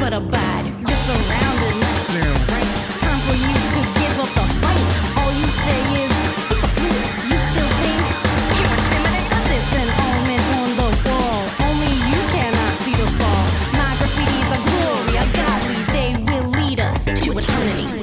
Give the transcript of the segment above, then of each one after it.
but abide. You're surrounded. Right? Time for you to give up the fight. All you say is super fluids. You still think you intimidate us? It's an omen on the wall. Only you cannot see the fall. My graffitis are glory, are godly. They will lead us to eternity.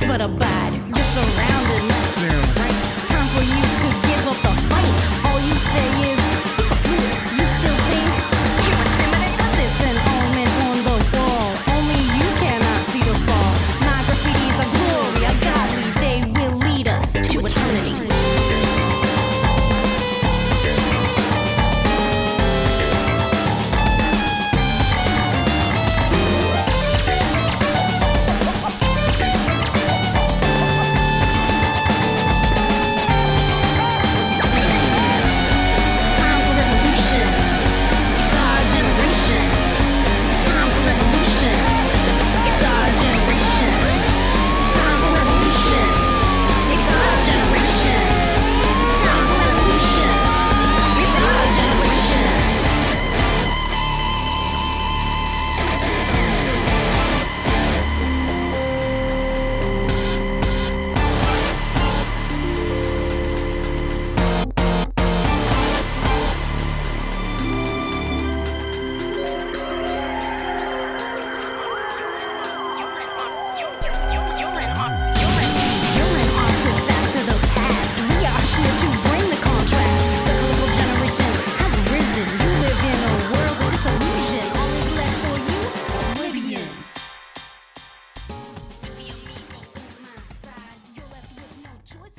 But abide, you're surrounded. Right? Time for you to give up the fight. All you say is super fluids. You still think you intimidate us? It's an omen on the wall. Only you cannot see the fall. My graffitis are glory, are godly. They will lead us to eternity.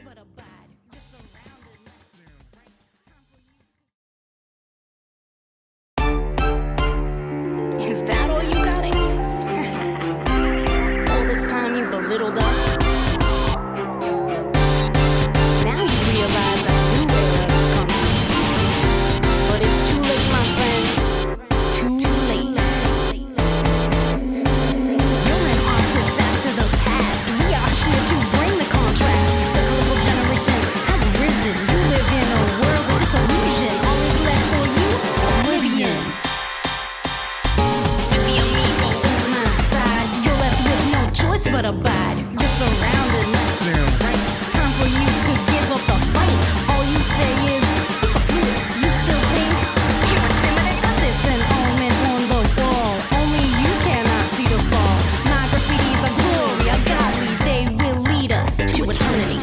But abide, you're surrounded. Is that all you got in you? All this time you belittled us. Now you realize I knew where it was coming. But it's too late, my friend. Too late. You're an artifact of the past. We are here to bring the contrast. Has risen. You live in a world of disillusion. All is left for you, oblivion. The amigo on my side. You're left with no choice but abide. You're surrounded. Right? Time for you to give up the fight. All you say is super fluids. You still think you intimidate us? It's an omen on the wall. Only you cannot see the fall. My graffitis are glory, are godly. They will lead us to eternity.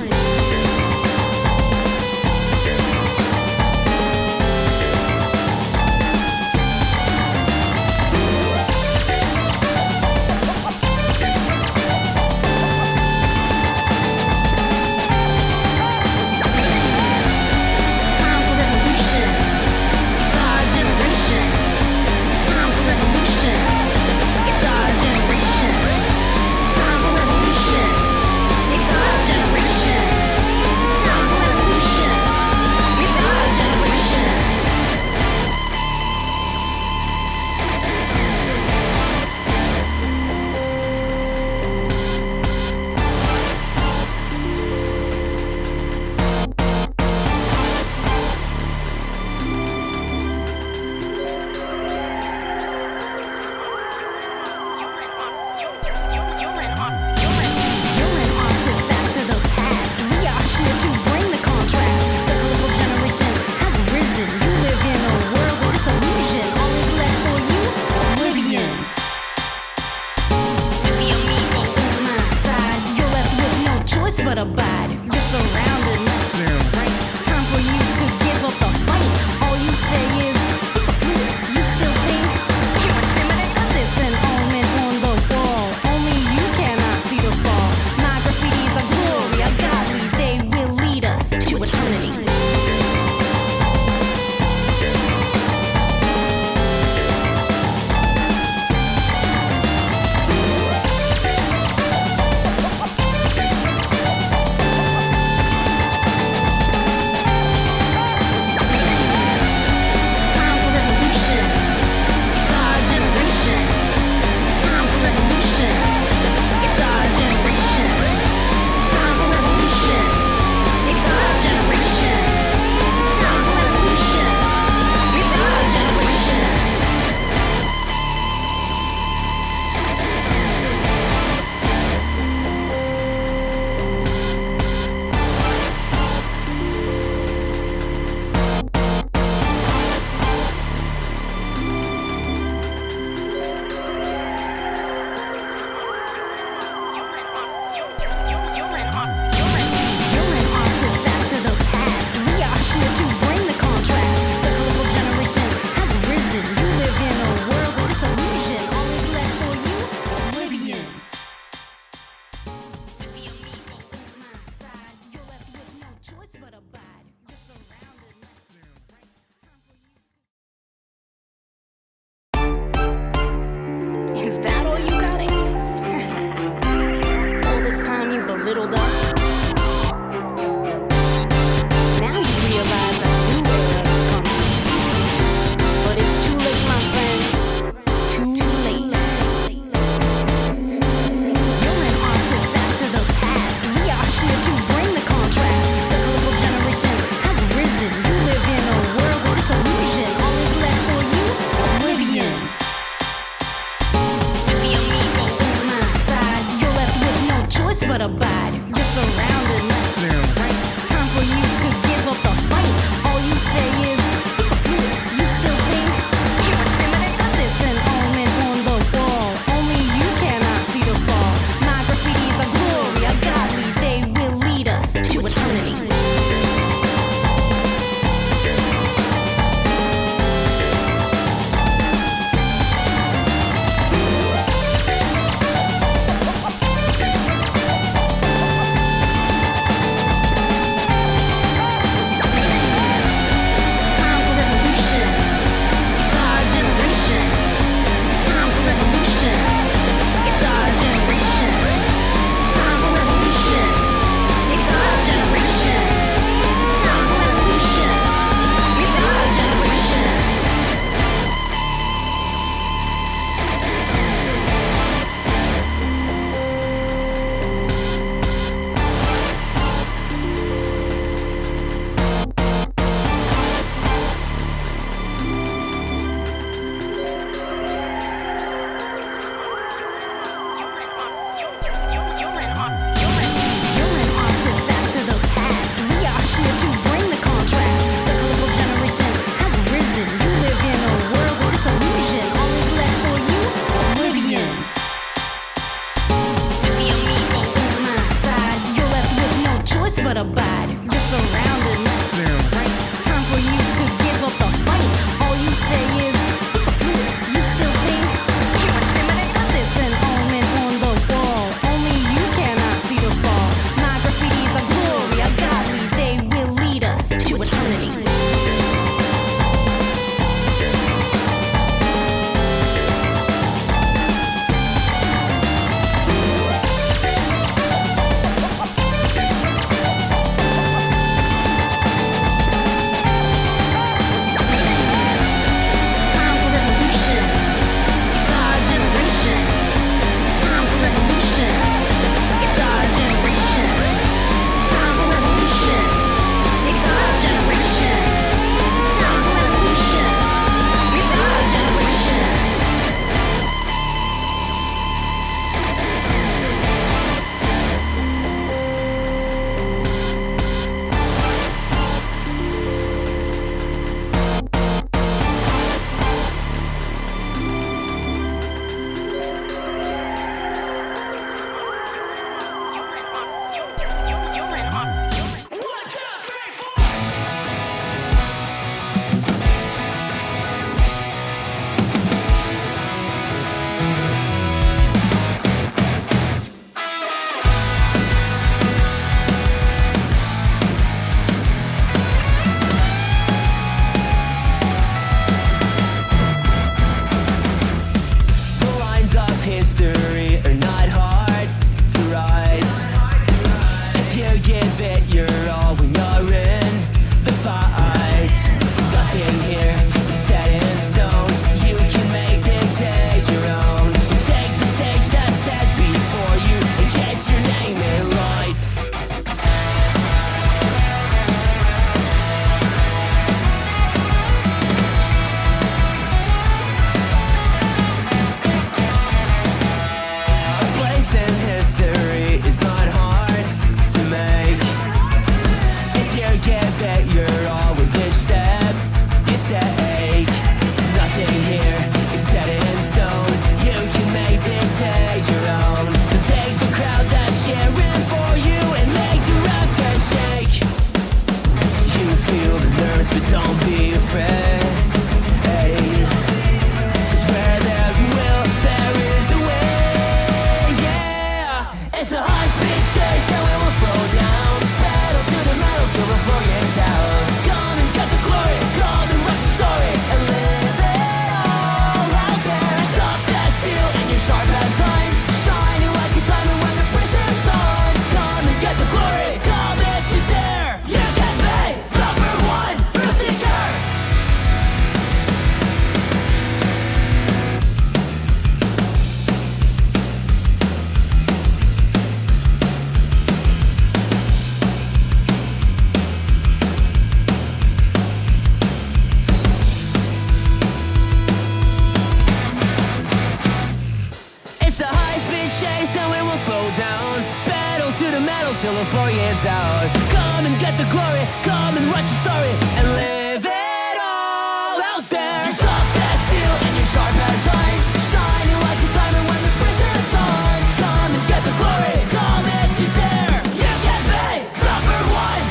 till the floor gives out. Come and get the glory, come and write your story, and live it all out there. You're tough as steel and you're sharp as iron, shining like a diamond when the pressure's on. Come and get the glory, come if you dare. You can be number one.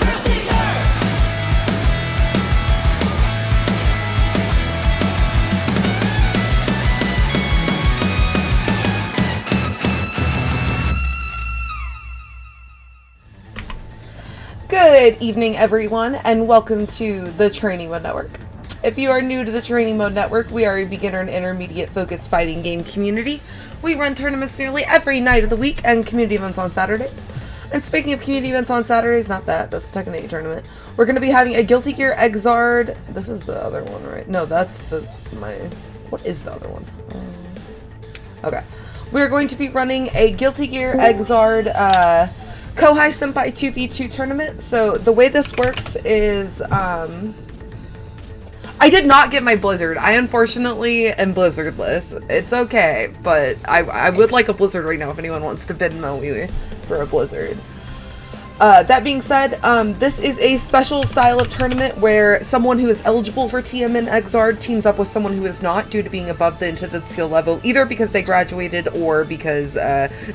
Thrill seeker. Good evening, everyone, and welcome to the Training Mode Network. If you are new to the Training Mode Network, we are a beginner and intermediate focused fighting game community. We run tournaments nearly every night of the week and community events on Saturdays. And speaking of community events on Saturdays, not that, that's the Tekken 8 tournament. We're going to be having a Guilty Gear Exard. This is the other one, right? No, that's what is the other one? Okay. We're going to be running a Guilty Gear Exard, Kohai Senpai 2v2 tournament. So the way this works is, I did not get my Blizzard. I unfortunately am Blizzardless. It's okay, but I would like a Blizzard right now if anyone wants to Venmo me for a Blizzard. That being said, this is a special style of tournament where someone who is eligible for TMN Exard teams up with someone who is not due to being above the intended skill level, either because they graduated or because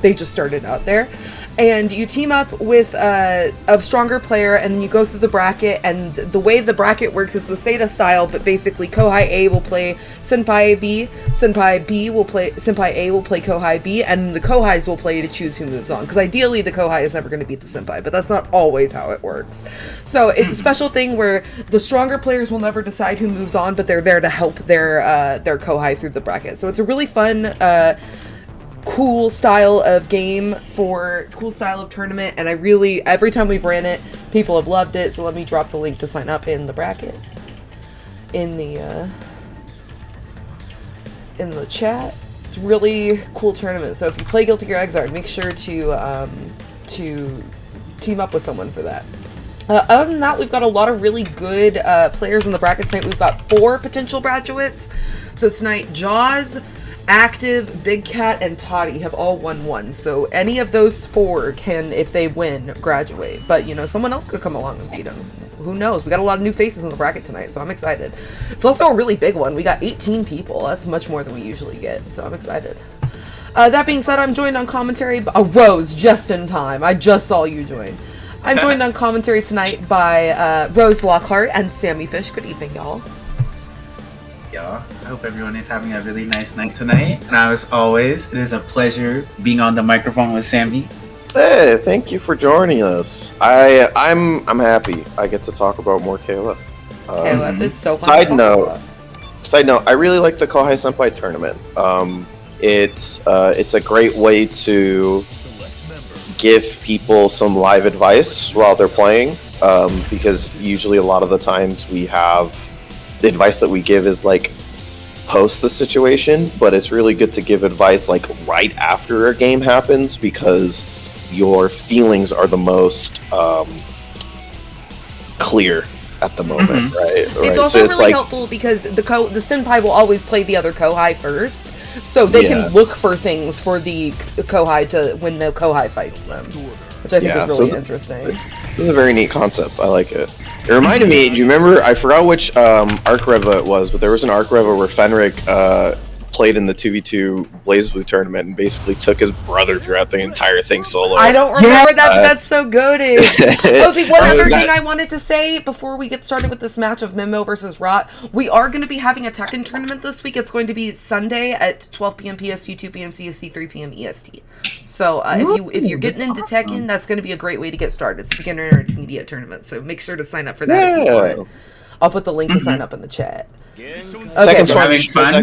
they just started out there. And you team up with a stronger player, and then you go through the bracket, and the way the bracket works is with Seta style, but basically Kohai A will play Senpai B, Senpai A will play Kohai B, and the Kohais will play to choose who moves on. Because ideally the Kohai is never going to beat the Senpai, but that's not always how it works. So it's a special thing where the stronger players will never decide who moves on, but they're there to help their Kohai through the bracket. So it's a really fun, cool style of tournament, and I really, every time we've ran it, people have loved it. So let me drop the link to sign up in the bracket in the chat. It's a really cool tournament. So if you play Guilty Gear Exard, make sure to team up with someone for that. Other than that, we've got a lot of really good players in the bracket tonight. We've got 4 potential graduates. So tonight, Jaws, Active, Big Cat, and Toddy have all won 1. So any of those 4 can, if they win, graduate. But, you know, someone else could come along and beat them. Who knows? We got a lot of new faces in the bracket tonight, so I'm excited. It's also a really big one. We got 18 people. That's much more than we usually get, so I'm excited. That being said, I'm joined on commentary by Rose, just in time. I just saw you join. I'm joined on commentary tonight by Rose Lockhart and Sammy Fish. Good evening, y'all. y'all. I hope everyone is having a really nice night tonight. And as always, it is a pleasure being on the microphone with Sammy. Hey, thank you for joining us. I'm happy I get to talk about more KOF. KOF is so fun. Side note, I really like the Kohai Senpai tournament. It's a great way to give people some live advice while they're playing, because usually a lot of the times we have the advice that we give is like post the situation, but it's really good to give advice like right after a game happens because your feelings are the most clear at the moment, right? It's also really helpful because the senpai will always play the other Kohai first, so they can look for things for the Kohai to when the Kohai fights them, which I think is really interesting. This is a very neat concept. I like it. It reminded me. Do you remember? I forgot which Arc Reva it was, but there was an Arc Reva where Fenric played in the 2v2 BlazBlue tournament and basically took his brother throughout the entire thing solo. I don't remember that. That's so goated. Oh, the one other thing I wanted to say before we get started with this match of Memo versus Rot, we are going to be having a Tekken tournament this week. It's going to be Sunday at 12 p.m. PST, 2 p.m. CST, 3 p.m. EST. So if you're getting into Tekken, that's going to be a great way to get started. It's a beginner and intermediate tournament, so make sure to sign up for that if you want. I'll put the link to sign up in the chat. Okay, so having fun.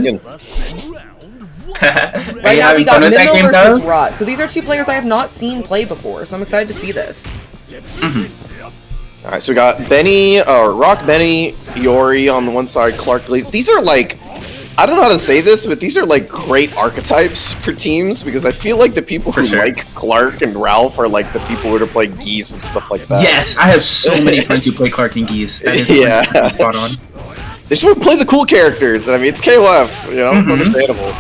Right now we got Mimo versus Rot. So these are two players I have not seen play before, so I'm excited to see this. Alright, so we got Benny, Rock Benny, Iori on the one side, Clark Glaze. These are like, I don't know how to say this, but these are like great archetypes for teams because I feel like the people who like Clark and Ralph are like the people who are playing Geese and stuff like that. Yes, I have so many friends who play Clark and Geese. That is spot on. They just want to play the cool characters. I mean, it's KOF, you know, it's understandable.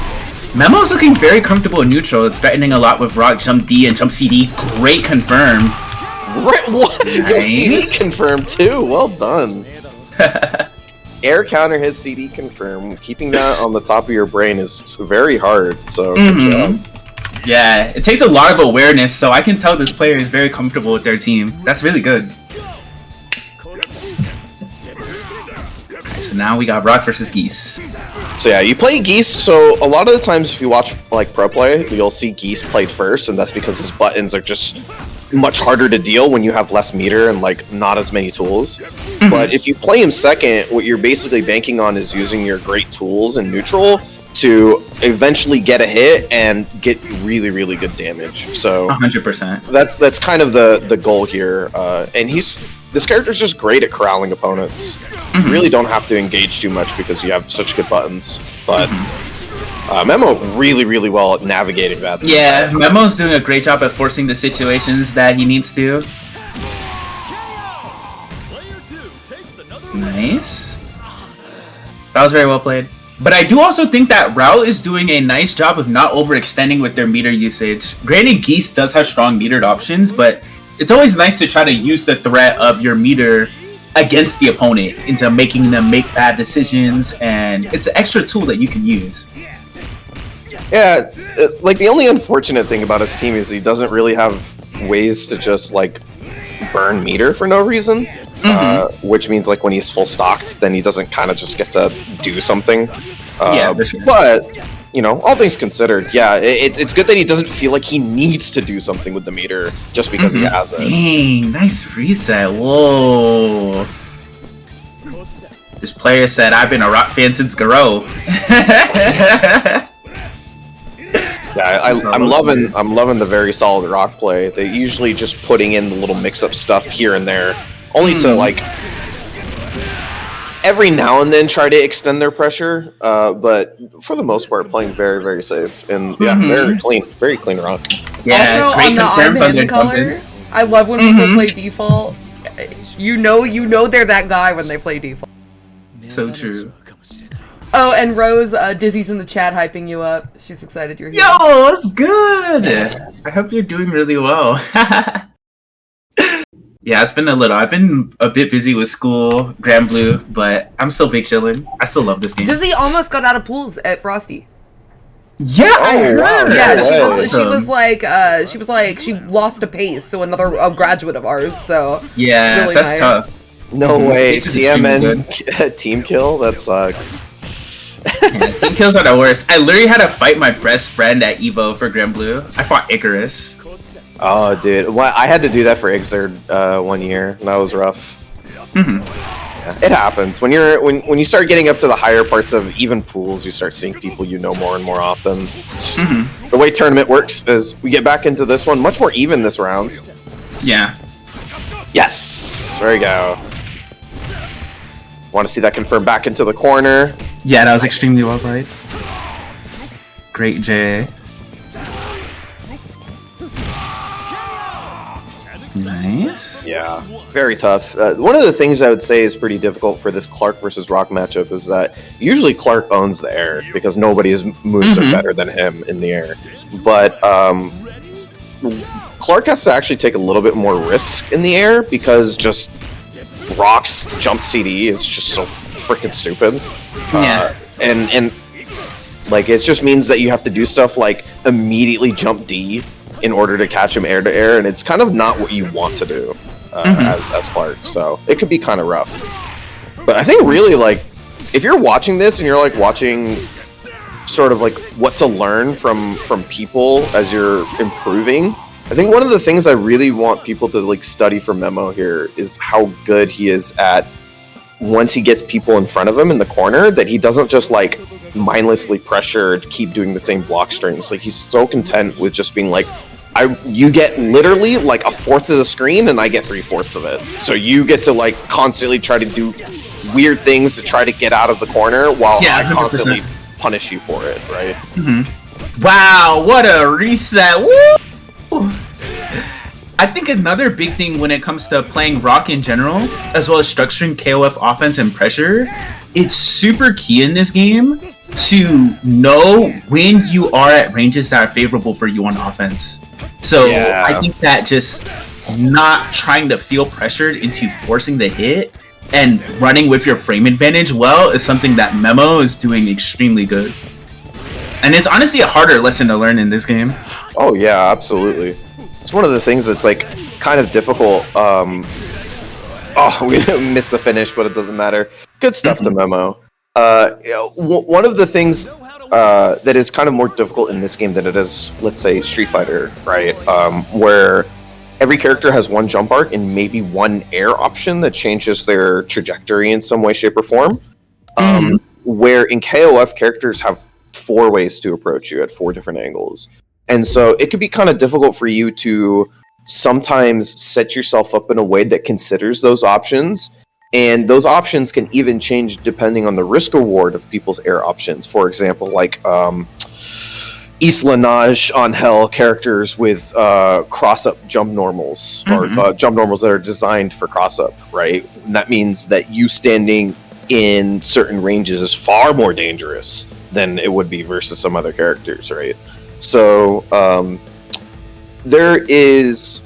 Memo's looking very comfortable in neutral, threatening a lot with Rock, Jump D, and Jump CD. Great confirm. Right, what? Nice. Yo, CD confirmed too. Well done. Air counter his CD confirm. Keeping that on the top of your brain is very hard. So good job. Yeah, it takes a lot of awareness. So I can tell this player is very comfortable with their team. That's really good. So now we got Rock versus Geese. So yeah, you play Geese, so a lot of the times if you watch like pro play, you'll see Geese played first, and that's because his buttons are just much harder to deal when you have less meter and like not as many tools. But if you play him second, what you're basically banking on is using your great tools in neutral to eventually get a hit and get really, really good damage. So 100%. That's kind of the goal here. And this character's just great at corralling opponents. You really don't have to engage too much because you have such good buttons. But Memo really, really well at navigating that. Yeah, Memo's doing a great job at forcing the situations that he needs to. Nice. That was very well played. But I do also think that Rao is doing a nice job of not overextending with their meter usage. Granted, Geese does have strong metered options, but it's always nice to try to use the threat of your meter against the opponent into making them make bad decisions, and it's an extra tool that you can use. Yeah, like the only unfortunate thing about his team is he doesn't really have ways to just like burn meter for no reason, which means like when he's full stocked, then he doesn't kind of just get to do something. Yeah, for sure. But you know, all things considered, yeah, it's good that he doesn't feel like he needs to do something with the meter just because he has it. Dang, nice reset. Whoa. This player said, I've been a Rock fan since Garo. Yeah, I'm loving the very solid Rock play. They're usually just putting in the little mix-up stuff here and there, only to like every now and then try to extend their pressure, but for the most part, playing very, very safe and very clean Rock. Yeah, also on the I'm him color, I love when people play default. You know they're that guy when they play default. So true. Oh, and Rose, Dizzy's in the chat hyping you up. She's excited you're here. Yo, that's good. I hope you're doing really well. Yeah, it's been a little. I've been a bit busy with school, Grand Blue, but I'm still big chilling. I still love this game. Dizzy almost got out of pools at Frosty. Yeah, I heard. Yeah, she was like she lost a pace, so a graduate of ours. So yeah, really that's nice. tough. No way, TMN team kill? That sucks. Yeah, team kills are the worst. I literally had to fight my best friend at Evo for Grand Blue. I fought Icarus. Oh, dude. Well, I had to do that for Ixerd 1 year. And that was rough. Mm-hmm. Yeah, it happens. When you start getting up to the higher parts of even pools, you start seeing people you know more and more often. Mm-hmm. The way tournament works is we get back into this one much more even this round. Yeah. Yes! There you go. Want to see that confirmed back into the corner. Yeah, that was extremely well played. Great J. Nice. Yeah, very tough. One of the things I would say is pretty difficult for this Clark versus Rock matchup is that usually Clark owns the air because nobody's moves are better than him in the air. But Clark has to actually take a little bit more risk in the air because just Rock's jump CD is just so freaking stupid. Yeah. And like it just means that you have to do stuff like immediately jump D in order to catch him air to air, and it's kind of not what you want to do as Clark. So it could be kind of rough. But I think really like if you're watching this and you're like watching sort of like what to learn from people as you're improving, I think one of the things I really want people to like study from Memo here is how good he is at once he gets people in front of him in the corner, that he doesn't just like mindlessly pressure to keep doing the same block strings. Like he's so content with just being like, you get literally like a fourth of the screen and I get 3/4 of it. So you get to like constantly try to do weird things to try to get out of the corner while I 100%. constantly punish you for it, right? Mm-hmm. Wow, what a reset. Woo! I think another big thing when it comes to playing Rock in general, as well as structuring KOF offense and pressure, it's super key in this game to know when you are at ranges that are favorable for you on offense. So I think that just not trying to feel pressured into forcing the hit and running with your frame advantage well is something that Memo is doing extremely good. And it's honestly a harder lesson to learn in this game. Oh yeah, absolutely. It's one of the things that's like kind of difficult. We missed the finish, but it doesn't matter. Good stuff to Memo. One of the things that is kind of more difficult in this game than it is, let's say, Street Fighter, right? Where every character has one jump arc and maybe one air option that changes their trajectory in some way, shape, or form. Where in KOF, characters have 4 ways to approach you at 4 different angles. And so it could be kind of difficult for you to sometimes set yourself up in a way that considers those options. And those options can even change depending on the risk reward of people's air options. For example, like Isla Naj on Hell characters with cross-up jump normals, or jump normals that are designed for cross-up, right? And that means that you standing in certain ranges is far more dangerous than it would be versus some other characters, right? So there is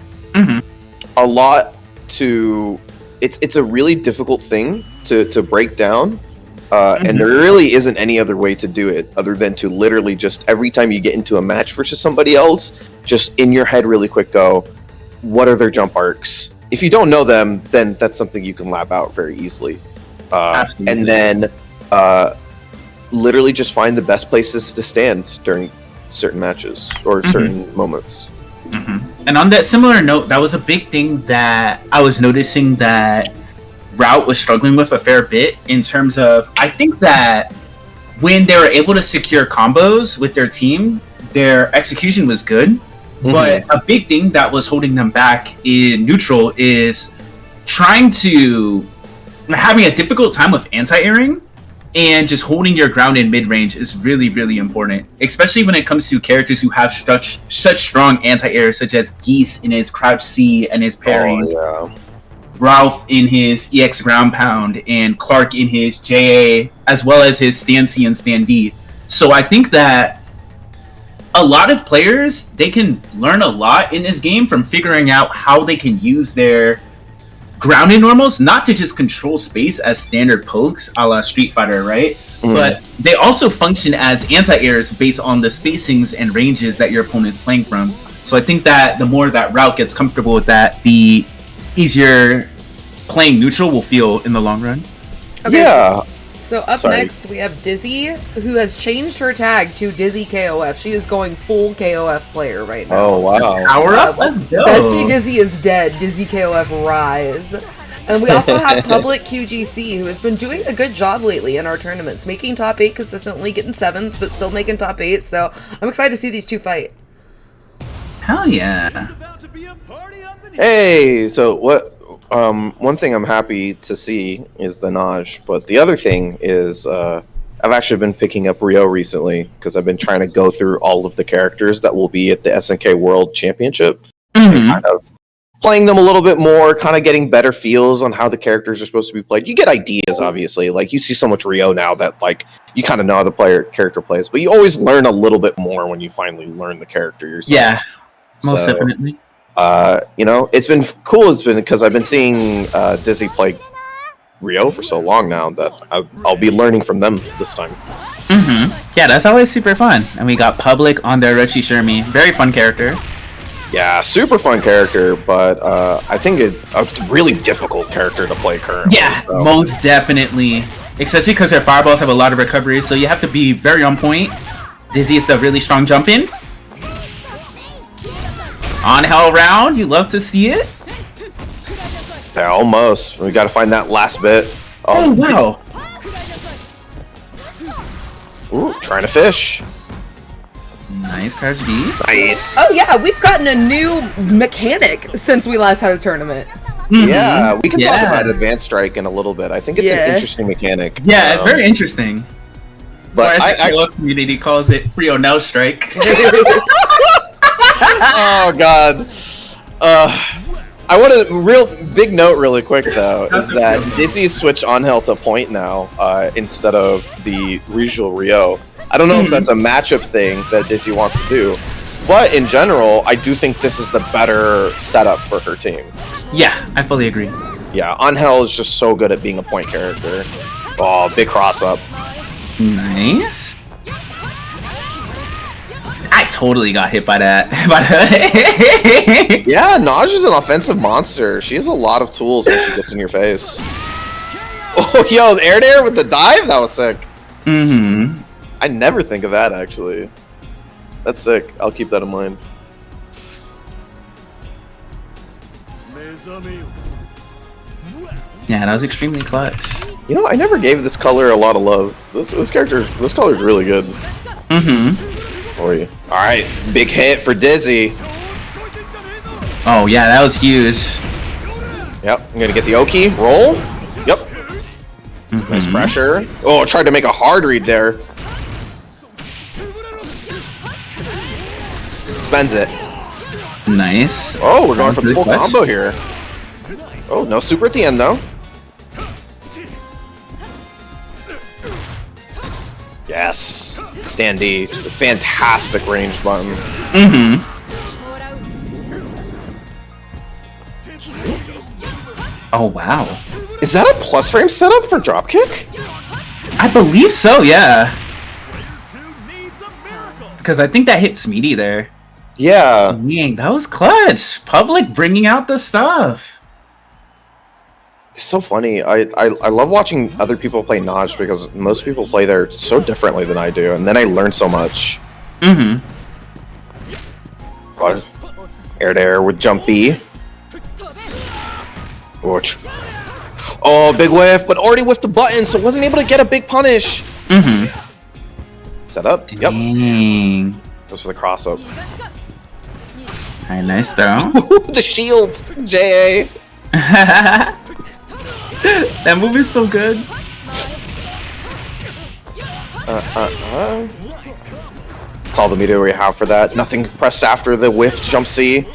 a lot to it's a really difficult thing to break down, and there really isn't any other way to do it other than to literally just every time you get into a match versus somebody else, just in your head really quick go, what are their jump arcs? If you don't know them, then that's something you can lab out very easily. And then literally just find the best places to stand during certain matches or certain moments. And on that similar note, that was a big thing that I was noticing that Route was struggling with a fair bit in terms of, I think that when they were able to secure combos with their team, their execution was good. But a big thing that was holding them back in neutral is having a difficult time with anti-airing, and just holding your ground in mid-range is really, really important, especially when it comes to characters who have such strong anti-air, such as Geese in his crouch C and his parry, Ralph in his EX ground pound, and Clark in his JA, as well as his stand C and stand D. So I think that a lot of players, they can learn a lot in this game from figuring out how they can use their grounded normals, not to just control space as standard pokes a la Street Fighter, right? But they also function as anti-airs based on the spacings and ranges that your opponent's playing from. So I think that the more that Route gets comfortable with that, the easier playing neutral will feel in the long run. Okay, Yeah. So up Sorry. next we have Dizzy, who has changed her tag to Dizzy KOF. She is going full KOF player right now. Oh wow. Power up, let's go. Bestie Dizzy is dead. Dizzy KOF rise. And we also have Public QGC, who has been doing a good job lately in our tournaments, making top 8 consistently, getting 7th, but still making top 8. So I'm excited to see these two fight. Hell yeah. Hey, so what? One thing I'm happy to see is the Naj, but the other thing is I've actually been picking up Rio recently because I've been trying to go through all of the characters that will be at the SNK World Championship. And kind of playing them a little bit more, kind of getting better feels on how the characters are supposed to be played. You get ideas, obviously. Like, you see so much Rio now that, like, you kind of know how the character plays, but you always learn a little bit more when you finally learn the character yourself. Yeah, most definitely. You know, it's been cool. It's been because I've been seeing Dizzy play Rio for so long now that I'll be learning from them this time. Yeah, that's always super fun. And we got Public on there, Rochi Shermie. Very fun character. Yeah, super fun character, but I think it's a really difficult character to play currently. Yeah, so. most definitely. Especially because her fireballs have a lot of recovery, so you have to be very on point. Dizzy is the really strong jump in. On hell round, you love to see it. Yeah, almost. We got to find that last bit. Oh wow. Ooh, trying to fish. Nice, Crouch D. Nice. Oh yeah, we've gotten a new mechanic since we last had a tournament. Yeah, we can talk about Advanced Strike in a little bit. I think it's an interesting mechanic. Yeah, it's very interesting. But or as the KO community calls it, Rio Now Strike. Oh god. I want a real big note really quick though, is that Dizzy's switched on hell to point now, instead of the usual Rio. I don't know if that's a matchup thing that Dizzy wants to do, but in general, I do think this is the better setup for her team. Yeah, I fully agree. Yeah, Angel is just so good at being a point character. Oh, big cross up. Nice. I totally got hit by that. Yeah, Naj is an offensive monster. She has a lot of tools when she gets in your face. Oh, yo, the air dare with the dive? That was sick. I never think of that, actually. That's sick. I'll keep that in mind. Yeah, that was extremely clutch. You know, I never gave this color a lot of love. This color is really good. All right, big hit for Dizzy. Oh yeah, that was huge. Yep, I'm gonna get the Oki roll. Yep. Nice pressure. Oh, tried to make a hard read there. Spends it. Nice. Oh, we're going for the full combo here. Oh, no super at the end though. Yes. Standy. Fantastic range button. Oh wow. Is that a plus frame setup for dropkick? I believe so, yeah. Because I think that hit Smeety there. Yeah. Dang, that was clutch. Public bringing out the stuff. It's so funny. I love watching other people play Naj because most people play there so differently than I do, and then I learn so much. But air to air with jump B. Oh, big whiff, but already whiffed the button, so wasn't able to get a big punish. Set up. Dang. Yep. Goes for the cross up. Alright, nice throw. The shield, JA. That move is so good. That's all the meter we have for that. Nothing pressed after the whiff jump C.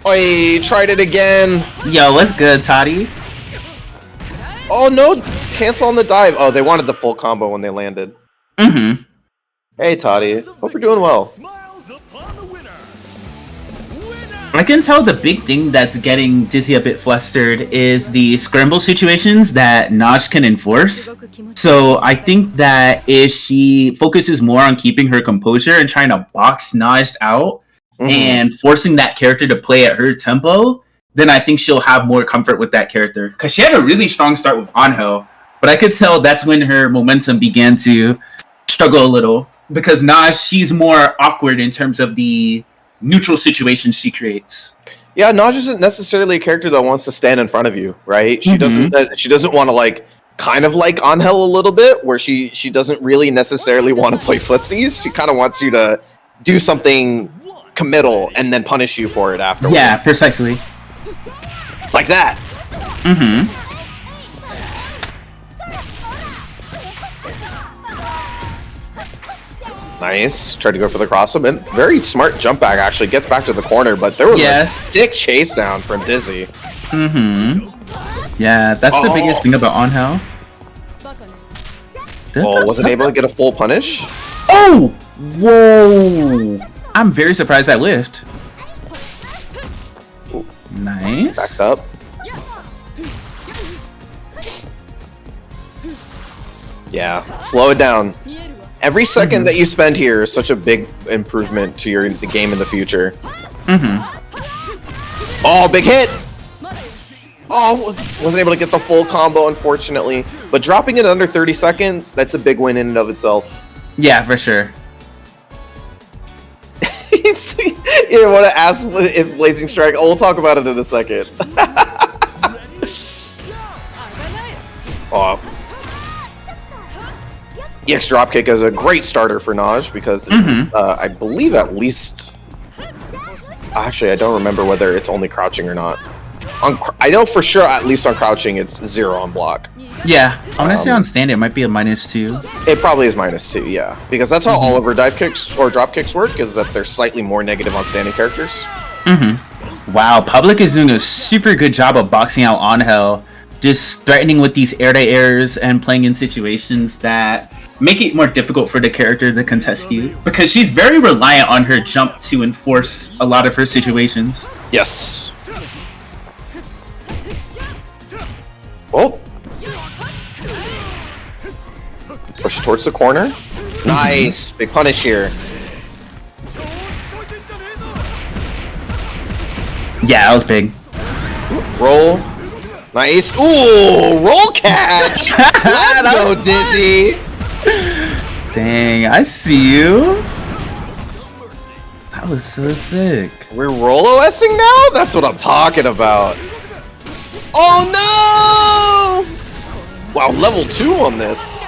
Oi, tried it again. Yo, what's good, Toddy? Oh no, cancel on the dive. Oh, they wanted the full combo when they landed. Hey, Toddy. Hope you're doing well. I can tell the big thing that's getting Dizzy a bit flustered is the scramble situations that Naj can enforce. So I think that if she focuses more on keeping her composure and trying to box Naj out and forcing that character to play at her tempo, then I think she'll have more comfort with that character. Because she had a really strong start with Angel, But I could tell that's when her momentum began to struggle a little. Because Naj, she's more awkward in terms of the neutral situations she creates. Yeah, Naj isn't necessarily a character that wants to stand in front of you, right? She doesn't want to like kind of like Angel a little bit, where she doesn't really necessarily want to play footsies. She kind of wants you to do something committal and then punish you for it afterwards. Yeah, precisely. Like that. Mm-hmm. Nice. Tried to go for the cross up, and very smart jump back, actually. Gets back to the corner, but there was a sick chase down from Dizzy. Mm-hmm. Yeah, that's the biggest thing about Angel. Oh, wasn't able to get a full punish? Oh! Whoa! I'm very surprised that lived. Nice. Backed up. Yeah, slow it down. Every second that you spend here is such a big improvement to the game in the future. Mm-hmm. Oh, big hit! Oh, wasn't able to get the full combo, unfortunately. But dropping it under 30 seconds, that's a big win in and of itself. Yeah, for sure. You want to ask if Blazing Strike? Oh, we'll talk about it in a second. Oh. EX Dropkick is a great starter for Naj because it's, I believe at least... Actually, I don't remember whether it's only crouching or not. I know for sure, at least on crouching, it's 0 on block. Yeah, I want to say on stand it might be a -2. It probably is -2, yeah. Because that's how all of her dive kicks or drop kicks work, is that they're slightly more negative on standing characters. Wow, Public is doing a super good job of boxing out Angel, just threatening with these air-to-airs and playing in situations that make it more difficult for the character to contest you, because she's very reliant on her jump to enforce a lot of her situations. Yes. Oh. Push towards the corner. Nice. Big punish here. Yeah, that was big. Roll. Nice. Ooh, roll catch. Let's go, Dizzy. Dang, I see you. That was so sick. We're roll OSing now? That's what I'm talking about. Oh no! Wow, level 2 on this.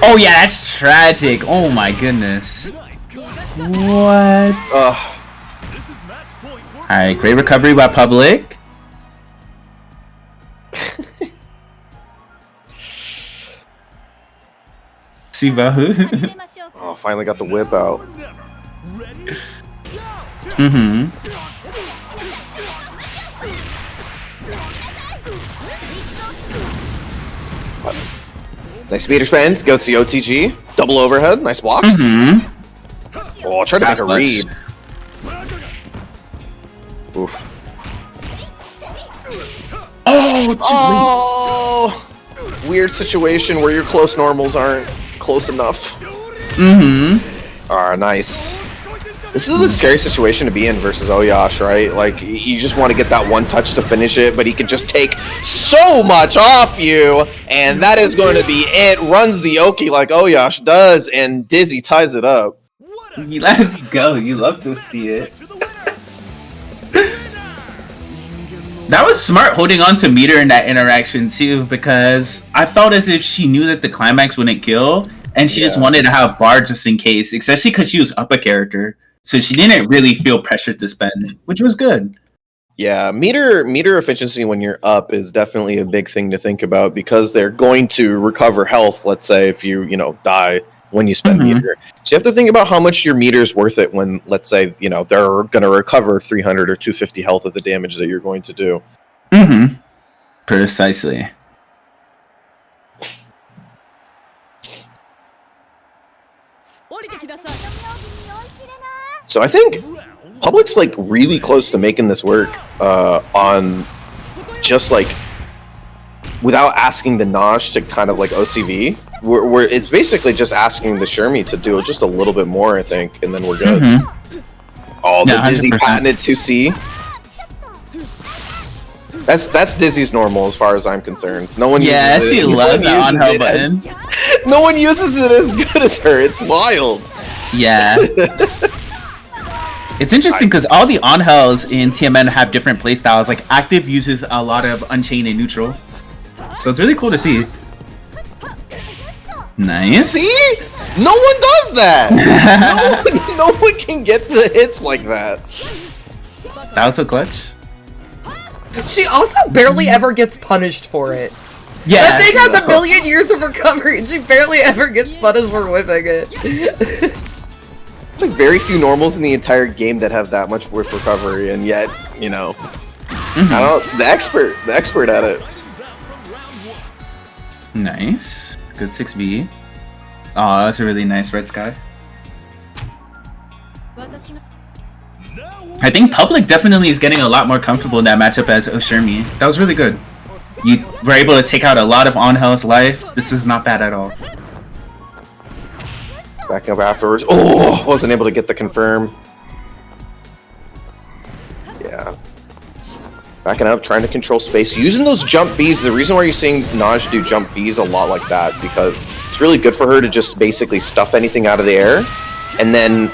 Oh yeah, that's tragic. Oh my goodness. What? Alright, great recovery by Public. Sibahu. Oh, finally got the whip out. Nice meter spend, goes to the OTG. Double overhead, nice blocks. Oh, I'll try to make a read. Oof. Oh, weird situation where your close normals aren't close enough. Alright, nice. This is a scary situation to be in versus Oyash, right? Like, you just want to get that one touch to finish it, but he can just take so much off you, and that is going to be it. Runs the Oki like Oyash does, and Dizzy ties it up. Let's go. You love to see it. That was smart holding on to Meter in that interaction too, because I felt as if she knew that the climax wouldn't kill, and she just wanted to have bar just in case, especially because she was up a character. So she didn't really feel pressured to spend, which was good. Yeah, meter efficiency when you're up is definitely a big thing to think about, because they're going to recover health, let's say, if you die when you spend meter. So you have to think about how much your meter's worth it when, let's say, they're going to recover 300 or 250 health of the damage that you're going to do. Precisely. So I think Public's like really close to making this work on just like without asking the Nosh to kind of like OCV. Where it's basically just asking the Shermie to do just a little bit more, I think, and then we're good. Oh, the Dizzy 100%. patented 2C. That's Dizzy's normal as far as I'm concerned. No one Yeah, uses it. she loves the on-held button. No one uses it as good as her. It's wild. Yeah. It's interesting because all the on-hells in TMN have different playstyles. Like, Active uses a lot of Unchained and Neutral. So it's really cool to see. Nice. See? No one does that! no one can get the hits like that. That was so clutch. She also barely ever gets punished for it. Yeah. That thing has a million years of recovery, and she barely ever gets punished for whipping it. It's like very few normals in the entire game that have that much whip recovery, and yet, you know, I don't. The expert at it. Nice. Good 6B. Oh, that's a really nice red sky. I think Public definitely is getting a lot more comfortable in that matchup as Oshirmi. That was really good. You were able to take out a lot of on-hell's life. This is not bad at all. Back up afterwards. Oh, wasn't able to get the confirm. Yeah. Backing up, trying to control space. Using those jump Bs, the reason why you're seeing Naj do jump Bs a lot like that, because it's really good for her to just basically stuff anything out of the air. And then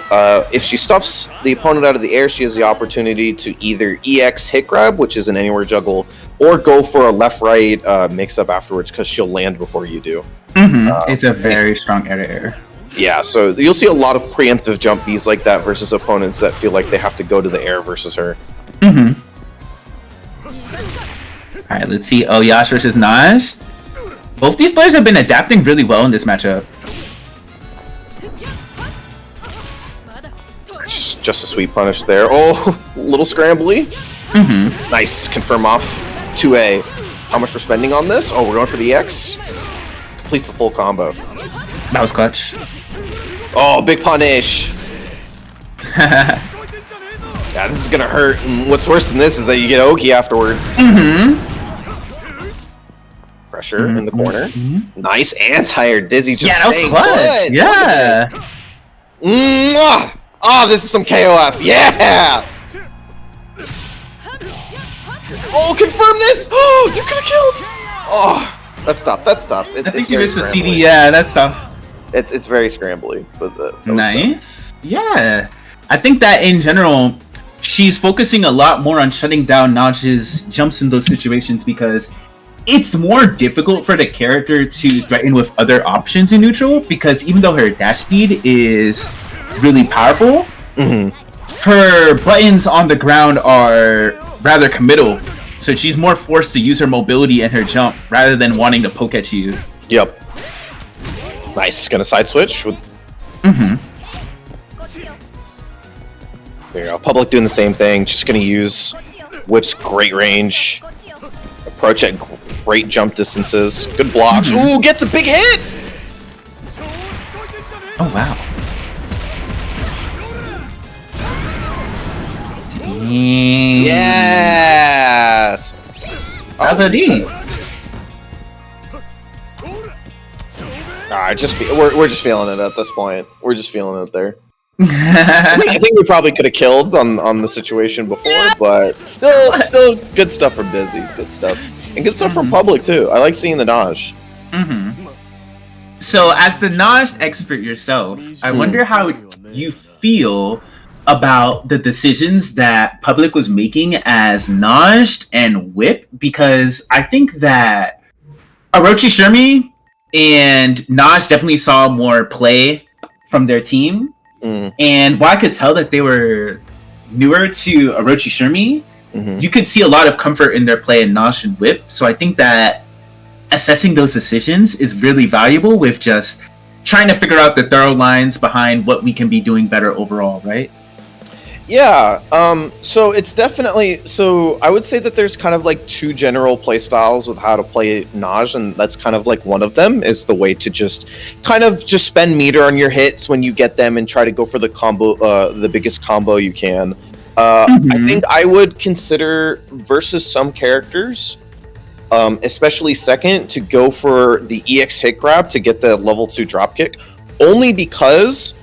if she stuffs the opponent out of the air, she has the opportunity to either EX hit grab, which is an anywhere juggle, or go for a left-right mix-up afterwards, because she'll land before you do. It's a very strong air-to-air. Yeah, so you'll see a lot of preemptive jump Bs like that versus opponents that feel like they have to go to the air versus her. Alright, let's see Oyash versus Naj. Both these players have been adapting really well in this matchup. Just a sweet punish there. Oh, little scrambly. Nice, confirm off 2A. How much we're spending on this? Oh, we're going for the EX. Completes the full combo. That was clutch. Oh, big punish. Yeah, this is gonna hurt. And what's worse than this is that you get Oki afterwards. Pressure in the corner. Nice anti-air. Dizzy just Yeah, that was staying clutch. good. Yeah. Mwah! Oh, this is some KOF. Yeah! Oh, confirm this! Oh, you could have killed! Oh, that's tough. That's tough. I think you missed the CD. Yeah, that's tough. It's very scrambly. But Nice. Yeah. I think that in general, she's focusing a lot more on shutting down Naj's jumps in those situations because it's more difficult for the character to threaten with other options in neutral because even though her dash speed is really powerful, her buttons on the ground are rather committal. So she's more forced to use her mobility and her jump rather than wanting to poke at you. Yep. Nice. Gonna side switch with. There you go. Public doing the same thing. Just gonna use whip's great range. Approach at great jump distances. Good blocks. Ooh, gets a big hit! Oh, wow. Dang. Yes! That's a D. I just we're just feeling it at this point. We're just feeling it there. I think we probably could have killed on the situation before, but still good stuff from Dizzy. Good stuff. And good stuff from Public too. I like seeing the Naj. So as the Naj expert yourself, I wonder how you feel about the decisions that Public was making as Naj and Whip, because I think that Orochi Shermi and Naj definitely saw more play from their team. And while I could tell that they were newer to Orochi Shermi, you could see a lot of comfort in their play in Naj and Whip. So I think that assessing those decisions is really valuable with just trying to figure out the thorough lines behind what we can be doing better overall, right? Yeah, so it's definitely, so I would say that there's kind of like two general play styles with how to play Naj, and that's kind of like one of them is the way to just kind of just spend meter on your hits when you get them and try to go for the combo, the biggest combo you can. I think I would consider versus some characters, especially second, to go for the EX hit grab to get the level 2 dropkick, only because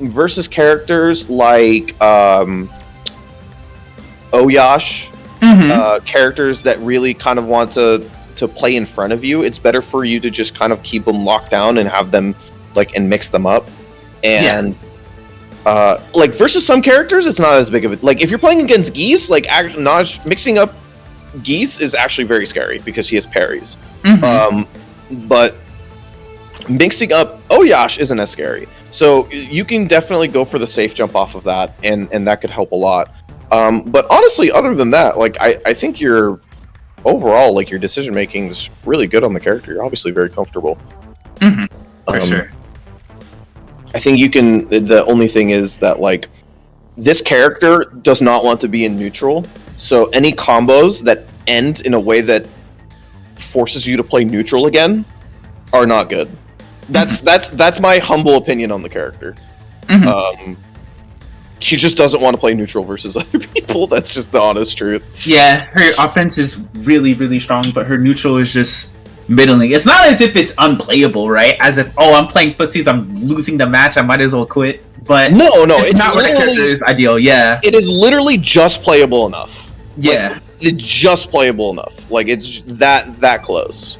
versus characters like Oyash characters that really kind of want to play in front of you, it's better for you to just kind of keep them locked down and have them and mix them up. And versus some characters, it's not as big of a if you're playing against Geese, mixing up Geese is actually very scary because he has parries. But mixing up Oyash isn't as scary. So you can definitely go for the safe jump off of that, and that could help a lot. But honestly, other than that, I think your overall, your decision making is really good on the character. You're obviously very comfortable. For sure. I think you can. The only thing is that this character does not want to be in neutral. So any combos that end in a way that forces you to play neutral again are not good. That's my humble opinion on the character. She just doesn't want to play neutral versus other people. That's just the honest truth. Yeah, her offense is really, really strong, but her neutral is just middling. It's not as if it's unplayable, right? As if, I'm playing footsies, I'm losing the match, I might as well quit. But no, it's not what the character is ideal. Yeah, it is literally just playable enough. Yeah, it's just playable enough. It's that close.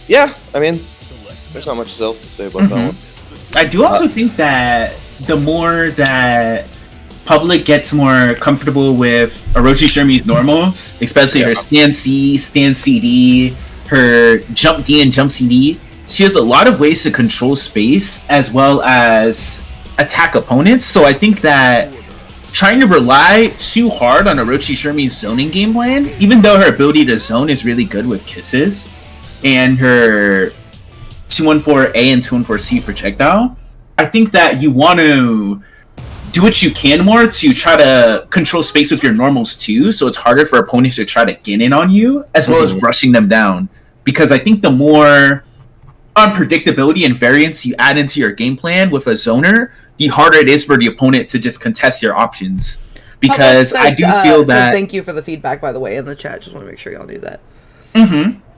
Yeah, I mean, there's not much else to say about that one. I do also think that the more that public gets more comfortable with Orochi Shermie's normals, especially her stand C, stand CD, her jump D and jump CD, she has a lot of ways to control space as well as attack opponents. So I think that trying to rely too hard on Orochi Shermie's zoning game plan, even though her ability to zone is really good with kisses, and her 214A and 214C projectile, I think that you want to do what you can more to try to control space with your normals too, so it's harder for opponents to try to get in on you, as well as rushing them down. Because I think the more unpredictability and variance you add into your game plan with a zoner, the harder it is for the opponent to just contest your options. Because I do feel that... thank you for the feedback, by the way, in the chat. Just want to make sure y'all do that.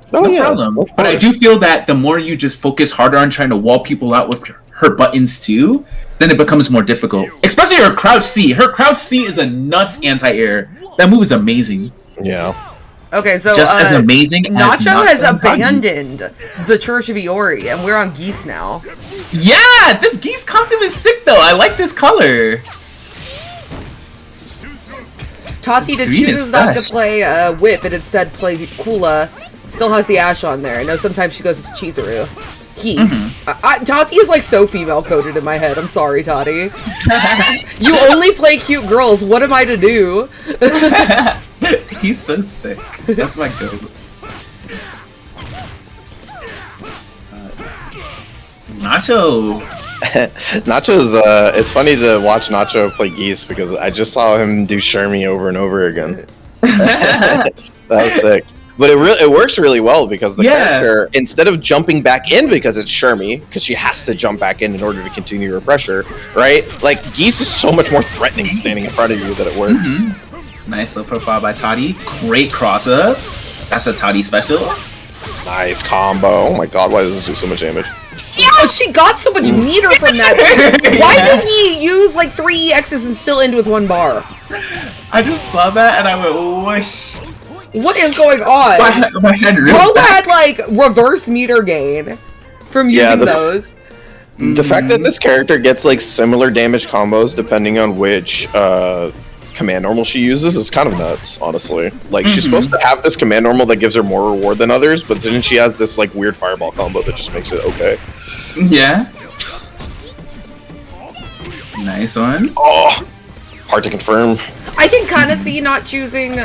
No problem. But I do feel that the more you just focus harder on trying to wall people out with her buttons too, then it becomes more difficult. Especially her crouch C. Her crouch C is a nuts anti-air. That move is amazing. Yeah. Okay, so just as amazing. Nacho has abandoned the Church of Iori, and we're on Geese now. Yeah, this Geese costume is sick though. I like this color. Tati chooses not to play Whip and instead plays Kula. Still has the Ash on there. I know sometimes she goes with the Chizuru. Tati is so female coded in my head. I'm sorry, Tati. You only play cute girls. What am I to do? He's so sick. That's my go. Nacho. Nacho's it's funny to watch Nacho play Geese because I just saw him do Shermie over and over again. That was sick. But it works really well because the character, instead of jumping back in because it's Shermie, because she has to jump back in order to continue her pressure, right? Geese is so much more threatening standing in front of you that it works. Nice low profile by Tati. Great cross up. That's a Tati special. Nice combo. Oh my god, why does this do so much damage? Yeah, she got so much meter from that too. Why did he use 3 EXs and still end with 1 bar? I just saw that and I went whoosh. What is going on? My head Bro had reverse meter gain from using those. The fact that this character gets similar damage combos depending on which command normal she uses is kind of nuts, honestly. She's supposed to have this command normal that gives her more reward than others, but then she has this weird fireball combo that just makes it okay. Yeah. Nice one. Oh, hard to confirm. I can kind of see not choosing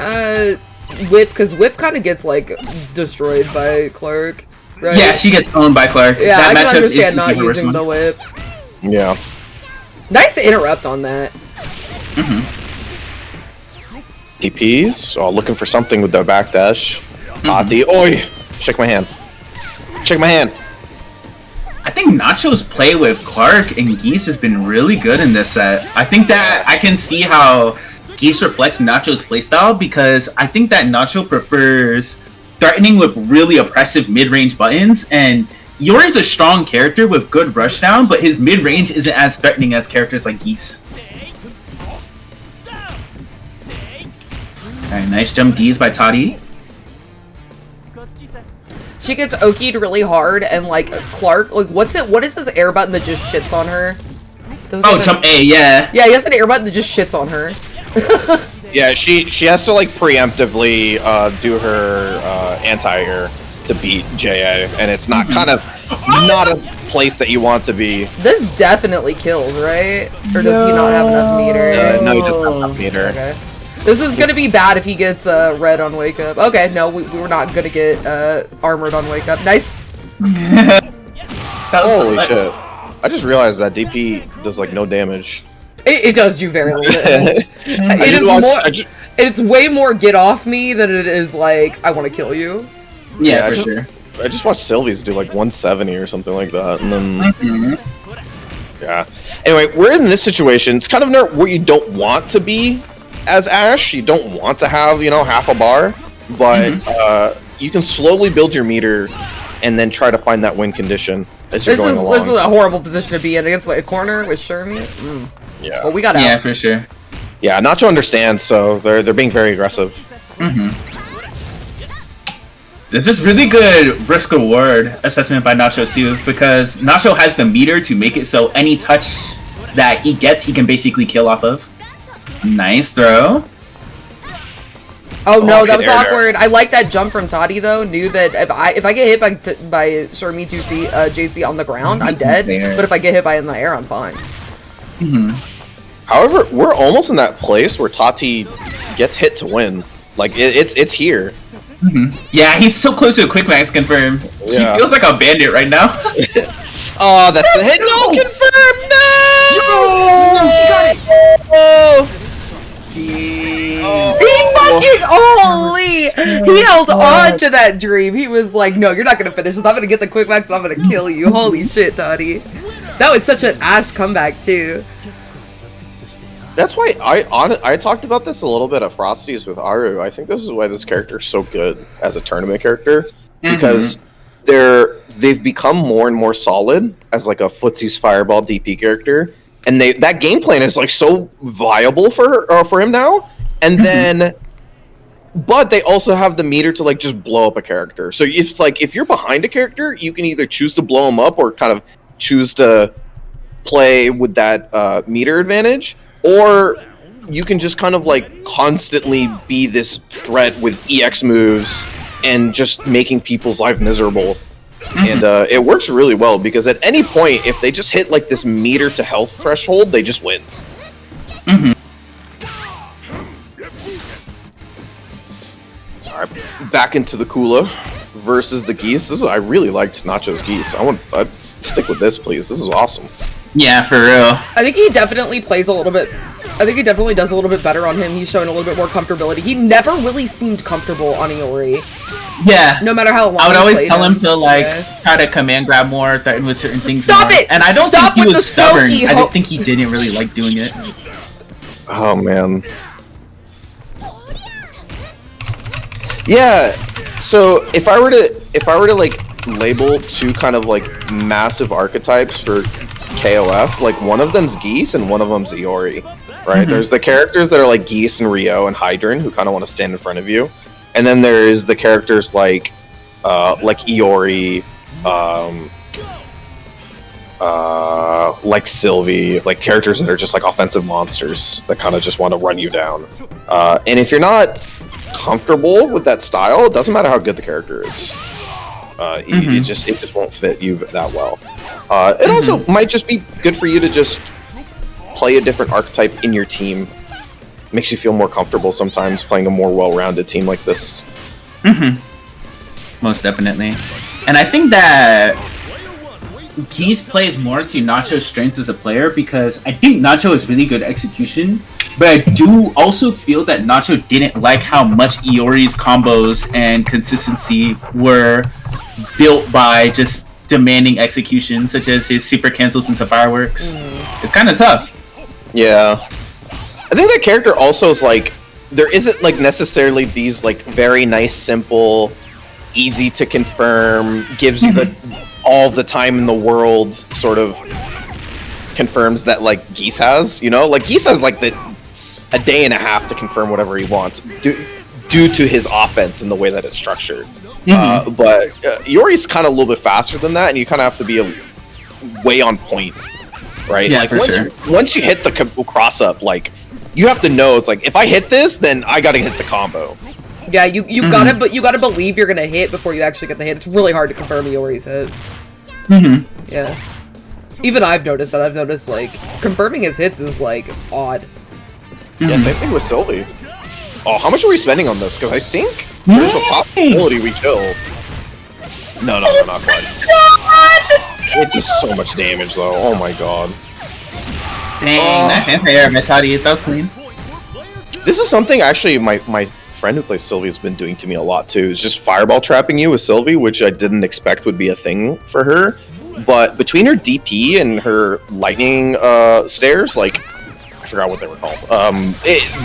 Whip, because Whip kind of gets destroyed by Clark, right? Yeah, she gets owned by Clark. Yeah, I can understand not using the Whip. Yeah. Nice interrupt on that. DPs. Oh, looking for something with the backdash. Tati. Oi! Shake my hand. Shake my hand. I think Nacho's play with Clark and Geese has been really good in this set. I think that I can see how Geese reflects Nacho's playstyle because I think that Nacho prefers threatening with really oppressive mid-range buttons, and Yori's a strong character with good rushdown, but his mid-range isn't as threatening as characters like Geese. Alright, nice jump D's by Toddy. She gets okied really hard, and like Clark, like what is his air button that just shits on her? Jump A, yeah. Yeah, he has an air button that just shits on her. Yeah, she has to like preemptively do her anti-air to beat JA, and it's not not a place that you want to be. This definitely kills, right? Or does he not have enough meter? No, he doesn't have enough meter. Okay. This is gonna be bad if he gets red on wake up. Okay, no, we were not gonna get armored on wake up. Nice. Holy shit! I just realized that DP does like no damage. It does do very little damage. It's way more get off me than it is like I want to kill you. Yeah, for sure. I just watched Sylvie's do like 170 or something like that, and then yeah. Anyway, we're in this situation. It's kind of where you don't want to be as Ashe. You don't want to have half a bar, but you can slowly build your meter and then try to find that win condition as you're going along. This is a horrible position to be in against like a corner with Shermie. Yeah. Well, we got out. Yeah, for sure. Yeah, Nacho understands, so they're being very aggressive. This is really good risk reward assessment by Nacho too, because Nacho has the meter to make it so any touch that he gets, he can basically kill off of. Nice throw. Oh no, that was awkward. I like that jump from Toddy though. Knew that if I get hit by Shermie JC on the ground, I'm dead. But if I get hit by it in the air, I'm fine. However, we're almost in that place where Tati gets hit to win. Like it's here. Yeah, he's so close to a quick max confirm. Yeah. He feels like a bandit right now. Oh, that's the hit. No, confirm. No. He fucking holy! He held on to that dream. He was like, "No, you're not gonna finish this. I'm gonna get the quick max. I'm gonna kill you." Holy shit, Toddy! That was such an Ashe comeback too. That's why I talked about this a little bit at Frosty's with Aru. I think this is why this character is so good as a tournament character, because they've become more and more solid as like a Footsie's Fireball DP character, and that game plan is like so viable for him now. And then, but they also have the meter to like just blow up a character. So it's like if you're behind a character, you can either choose to blow him up or kind of choose to play with that meter advantage. Or you can just kind of like constantly be this threat with EX moves and just making people's life miserable. And it works really well because at any point, if they just hit like this meter to health threshold, they just win. Alright, back into the Kula versus the Geese. I really liked Nacho's Geese. I'd stick with this, please. This is awesome. Yeah, for real. I think he definitely plays a little bit. I think he definitely does a little bit better on him. He's showing a little bit more comfortability. He never really seemed comfortable on Iori. Yeah. No matter how long I would always tell him to like try to command grab more, threaten with certain things. Stop more. it! And I don't Stop think he with was the stubborn. Snoky I just think he didn't really like doing it. Oh man. Yeah. So if I were to like label two kind of like massive archetypes for KOF, like one of them's Geese and one of them's Iori, right? There's the characters that are like Geese and Rio and Hydran who kind of want to stand in front of you, and then there's the characters like Iori, like Sylvie, like characters that are just like offensive monsters that kind of just want to run you down. And if you're not comfortable with that style, it doesn't matter how good the character is. It just won't fit you that well. It also might just be good for you to just play a different archetype in your team. Makes you feel more comfortable sometimes playing a more well-rounded team like this. Most definitely. And I think that Geese plays more to Nacho's strengths as a player because I think Nacho is really good execution, but I do also feel that Nacho didn't like how much Iori's combos and consistency were built by just demanding execution, such as his super cancels into fireworks. It's kind of tough. Yeah. I think that character also is like, there isn't like necessarily these like very nice, simple, easy to confirm, gives you the all the time in the world sort of confirms that like Geese has, you know? Like Geese has like a day and a half to confirm whatever he wants. due to his offense and the way that it's structured. But Yori's kind of a little bit faster than that, and you kind of have to be way on point, right? Yeah, like for sure. Once you hit the cross up, like you have to know it's like if I hit this, then I got to hit the combo. Yeah, you gotta, but you gotta believe you're gonna hit before you actually get the hit. It's really hard to confirm Iori's hits. Yeah. Even I've noticed that. I've noticed, like, confirming his hits is, like, odd. Yeah, same thing with Sylvie. Oh, how much are we spending on this? Because I think there's a possibility we kill. No, not quite. It does so much damage, though. Oh my god. Dang, nice anti-air, Metati. That was clean. This is something, actually, my friend who plays Sylvie has been doing to me a lot, too. Is just fireball trapping you with Sylvie, which I didn't expect would be a thing for her. But between her DP and her lightning stairs, like, I forgot what they were called.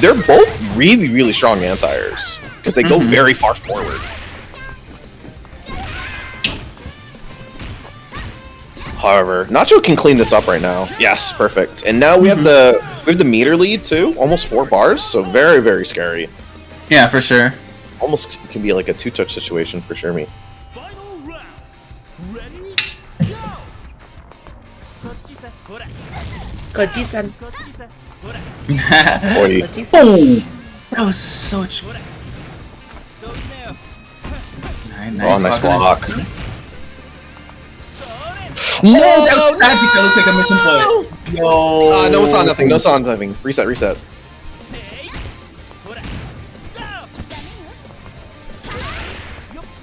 They're both really, really strong anti-airs because they go very far forward. However, Nacho can clean this up right now. Yes, perfect. And now we have the meter lead too, almost 4 bars, so very, very scary. Yeah, for sure. Almost can be like a 2-touch situation for sure. Koji-san. Boy. Koji-san. That was so Nice block. No, that looks like a missing foot. Yo. No saw nothing. No saw nothing. Reset.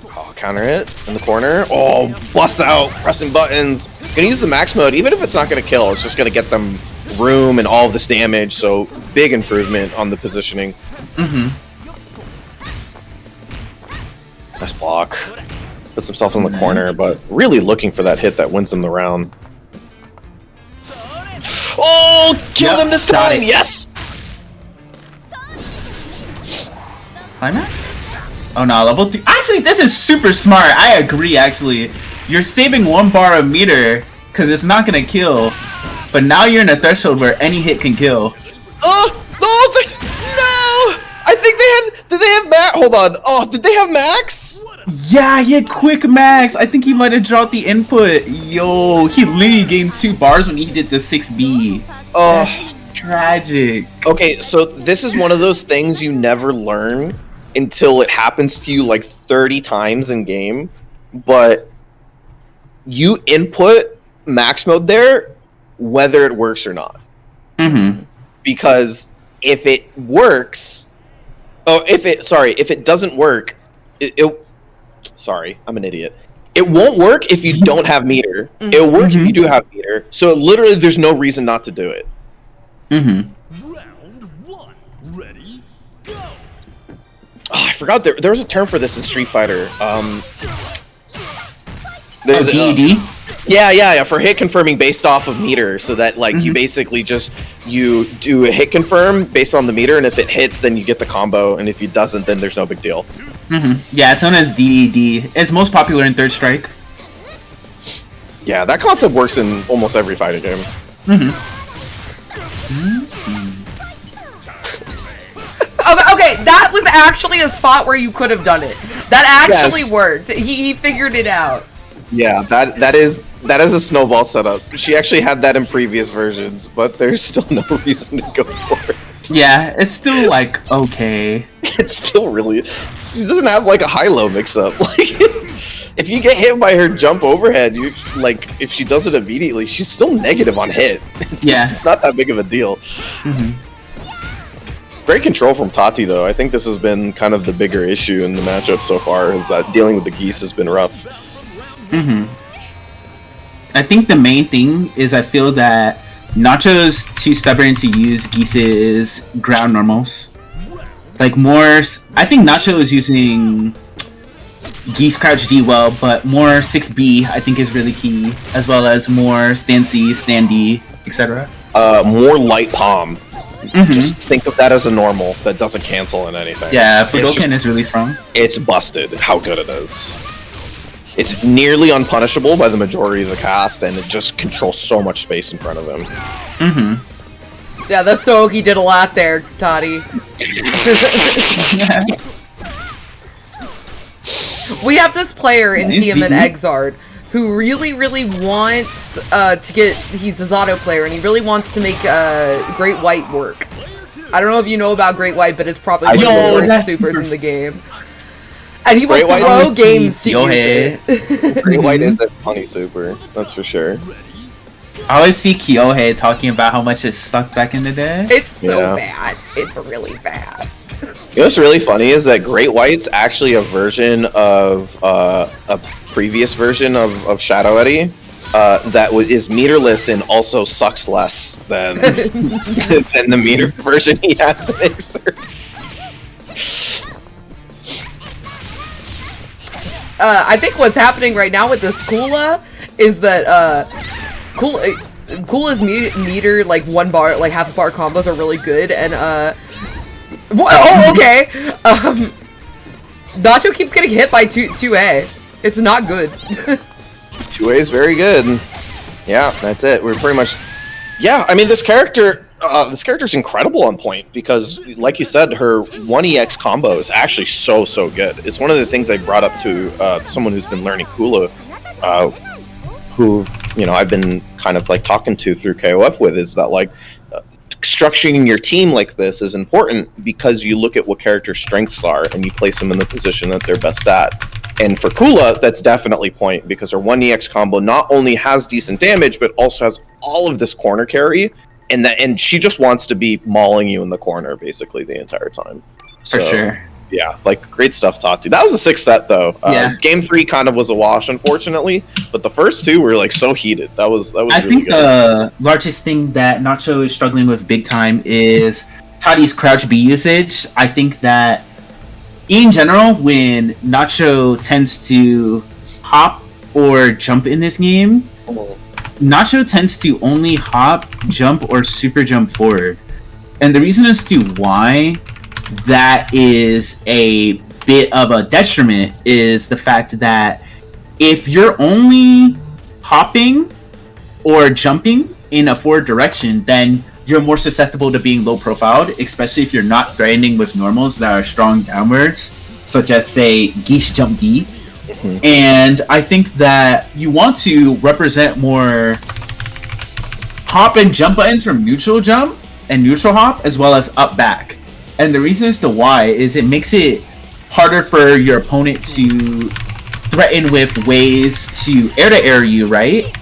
Oh, counter hit in the corner. Oh, bust out, pressing buttons. Gonna use the max mode, even if it's not gonna kill. It's just gonna get them room and all of this damage. So big improvement on the positioning. Nice block. Puts himself in the corner, but really looking for that hit that wins him the round. Oh, kill him this time! Yes! Climax? Oh no, level 3. Actually, this is super smart. I agree, actually. You're saving 1 bar a meter because it's not going to kill. But now you're in a threshold where any hit can kill. Oh, no! I think they had... Did they have max? Hold on. Oh, did they have max? Yeah, he had quick max. I think he might have dropped the input. Yo, he literally gained 2 bars when he did the 6B. Oh, that's tragic. Okay, so this is one of those things you never learn until it happens to you like 30 times in game. But you input max mode there, whether it works or not. Because if it works, if it doesn't work, sorry, I'm an idiot. It won't work if you don't have meter. It'll work if you do have meter. So literally, there's no reason not to do it. Round 1, ready, go. Oh, I forgot there was a term for this in Street Fighter. DD? Yeah, for hit confirming based off of meter, so that like you basically you do a hit confirm based on the meter, and if it hits, then you get the combo, and if it doesn't, then there's no big deal. Yeah, it's known as DDD. It's most popular in Third Strike. Yeah, that concept works in almost every fighting game. Okay, that was actually a spot where you could have done it. That actually worked. He figured it out. Yeah, that is a snowball setup. She actually had that in previous versions, but there's still no reason to go for it. Yeah, it's still like okay. It's still really. She doesn't have like a high-low mix-up. Like, if you get hit by her jump overhead, you like if she does it immediately, she's still negative on hit. It's not that big of a deal. Great control from Tati, though. I think this has been kind of the bigger issue in the matchup so far, is that dealing with the geese has been rough. I think the main thing is I feel that Nacho's too stubborn to use Geese's ground normals. Like more, I think Nacho is using Geese Crouch D well, but more 6B I think is really key, as well as more stand C, stand D, etc. More light palm. Just think of that as a normal that doesn't cancel in anything. Yeah, Fudoken is really strong. It's busted how good it is. It's nearly unpunishable by the majority of the cast, and it just controls so much space in front of him. Yeah, the Stogie did a lot there, Toddy. We have this player in Nice, TMN BB. Exard who really wants to get. He's a Zato player and he really wants to make Great White work. I don't know if you know about Great White, but it's probably one of the worst that's supers super- in the game. And he Great will White throw is games to Yo, use hey. it. Great White is a funny super, that's for sure. I always see Kyohei talking about how much it sucked back in the day. It's so Yeah. bad. It's really bad. You know what's really funny is that Great White's actually a version of a previous version of Shadow Eddy that is meterless and also sucks less than than the meter version he has in Exer. I think what's happening right now with this Kula is that Kula's meter, like 1 bar, like half a bar combos are really good, and oh, okay. Nacho keeps getting hit by 2A. It's not good. 2A is very good. Yeah, that's it. We're pretty much. Yeah, I mean this character's incredible on point because, like you said, her 1EX combo is actually so good. It's one of the things I brought up to someone who's been learning Kula, who I've been kind of like talking to through KOF with, is that like structuring your team like this is important because you look at what character strengths are and you place them in the position that they're best at. And for Kula, that's definitely point because her 1EX combo not only has decent damage but also has all of this corner carry, and she just wants to be mauling you in the corner basically the entire time. For sure. Yeah, like great stuff, Tati. That was a 6 set though. Yeah. Game 3 kind of was a wash, unfortunately, but the first 2 were like so heated. That was I really think good. the largest thing that Nacho is struggling with big time is Tadi's crouch B usage. I think that in general, when Nacho tends to hop or jump in this game, Nacho tends to only hop, jump, or super jump forward. And the reason as to why that is a bit of a detriment is the fact that if you're only hopping or jumping in a forward direction, then you're more susceptible to being low profiled, especially if you're not threatening with normals that are strong downwards, such as say Geesh Jump D. And I think that you want to represent more hop and jump buttons from neutral jump and neutral hop as well as up back. And the reason as to why is it makes it harder for your opponent to threaten with ways to air you, right?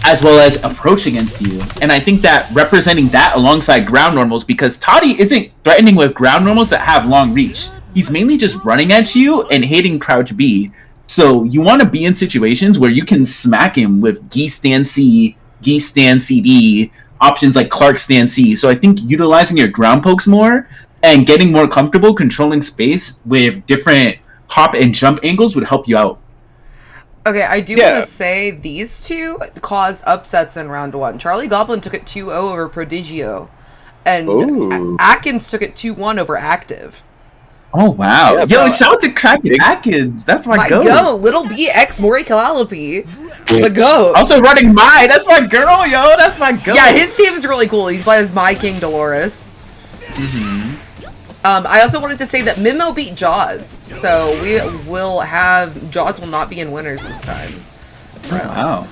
As well as approach against you. And I think that representing that alongside ground normals, because Toddy isn't threatening with ground normals that have long reach. He's mainly just running at you and hitting crouch B. So you want to be in situations where you can smack him with Geese stand C, Geese stand CD, options like Clark stand C. So I think utilizing your ground pokes more and getting more comfortable controlling space with different hop and jump angles would help you out. Okay, I do want to say these two caused upsets in round 1. Charlie Goblin took it 2-0 over Prodigio, and Atkins took it 2-1 over Active. Oh wow! Yeah, Yo, shout out to Kraken Atkins. That's my goat. Go, Little B X Mori Calliope, the goat. Also running that's my girl, yo. That's my goat. Yeah, his team's really cool. He plays My King Dolores. I also wanted to say that Mimo beat Jaws, so we will have Jaws will not be in winners this time. Wow.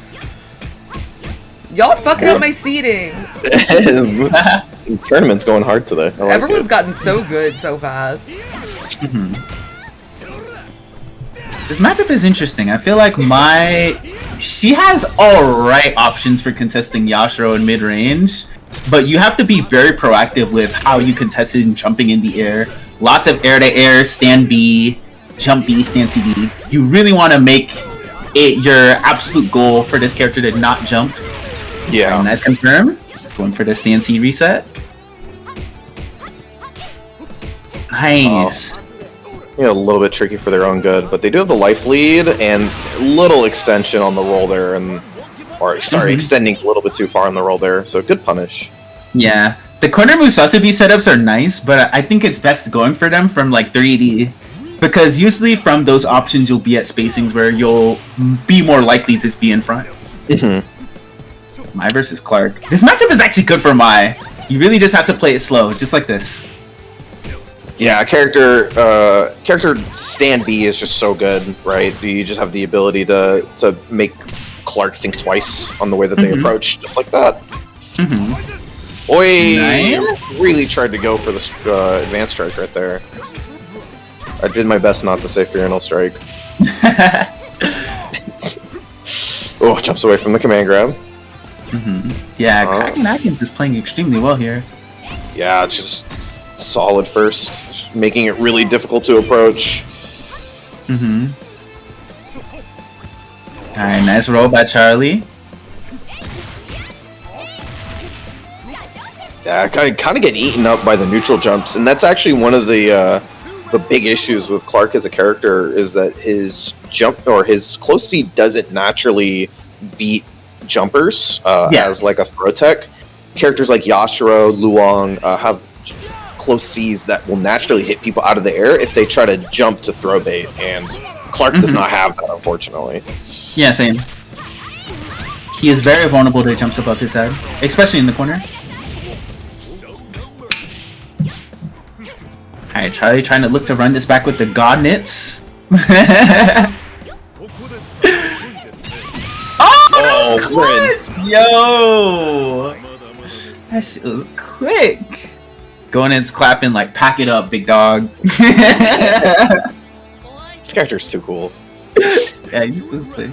Y'all are fucking up my seeding. Tournament's going hard today. I like Everyone's it. gotten so good so fast. This matchup is interesting. I feel like she has alright options for contesting Yashiro in mid range, but you have to be very proactive with how you contest it and jumping in the air. Lots of air to air, stand B, jump B, stand CD. You really want to make it your absolute goal for this character to not jump. Yeah. And that's confirmed. Going for the stand C reset. Nice. A little bit tricky for their own good, but they do have the life lead and little extension on the roll there, extending a little bit too far on the roll there. So good punish. Yeah, the corner Musasabi setups are nice, but I think it's best going for them from like 3D, because usually from those options you'll be at spacings where you'll be more likely to be in front. Mai versus Clark. This matchup is actually good for Mai. You really just have to play it slow, just like this. Yeah, character stand B is just so good, right? You just have the ability to make Clark think twice on the way that they approach, just like that. Oi! Nice. Really tried to go for the advanced strike right there. I did my best not to say Fional Strike. Oh, jumps away from the command grab. Yeah, Kraken Atkins is playing extremely well here. Yeah, just solid first, making it really difficult to approach. Alright, nice roll by Charlie. Yeah, I kind of get eaten up by the neutral jumps, and that's actually one of the big issues with Clark as a character is that his jump or his close C doesn't naturally beat jumpers as like a throw tech. Characters like Yashiro, Luong have close Cs that will naturally hit people out of the air if they try to jump to throw bait, and Clark does not have that, unfortunately. Yeah, same. He is very vulnerable to jumps above his head, especially in the corner. Alright, Charlie trying to look to run this back with the God Knits. Oh, clutch! Yo! That shit was quick! Going in's clapping like, pack it up, big dog. This character's too cool. Yeah, he's so sick.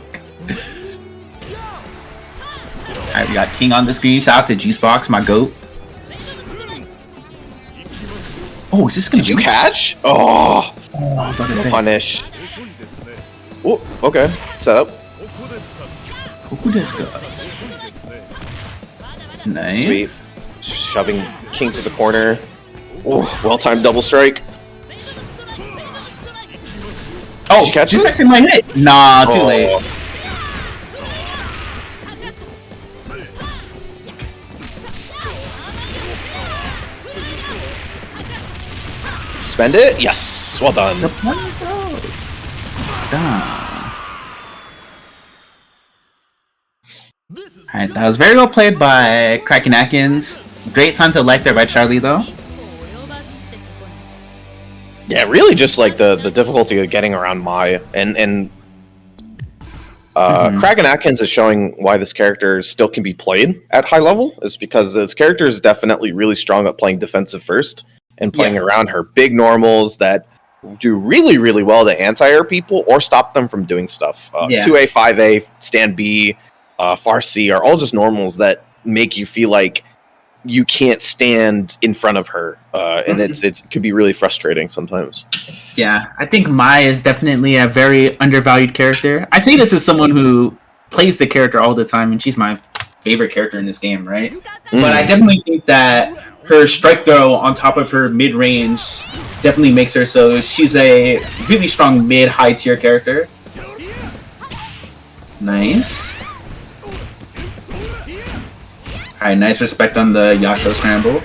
Alright, we got King on the screen. Shout out to Juicebox, my goat. Oh, is this gonna Did you catch? Oh, I was about to say. punish. Oh, okay. Set up. Kokudeska. Nice. Sweet. Shoving King to the corner. Oh, well-timed double strike. Oh, Did you catch this it? actually might hit. Nah, too late. Spend it? Yes. Well done. The point goes. Done. Alright, that was very well played by Kraken Atkins. Great sign to like there by Charlie, though. Yeah, really just like the difficulty of getting around Mai. And Kraken Atkins is showing why this character still can be played at high level, is because this character is definitely really strong at playing defensive first and playing around her big normals that do really, really well to anti-air people or stop them from doing stuff. 2A, 5A, stand B, far C are all just normals that make you feel like you can't stand in front of her, and it could be really frustrating sometimes. Yeah, I think Mai is definitely a very undervalued character. I say this as someone who plays the character all the time, and she's my favorite character in this game, right? But I definitely think that her strike throw on top of her mid-range definitely makes her so she's a really strong mid-high tier character. Nice. Alright, nice respect on the Yasho scramble.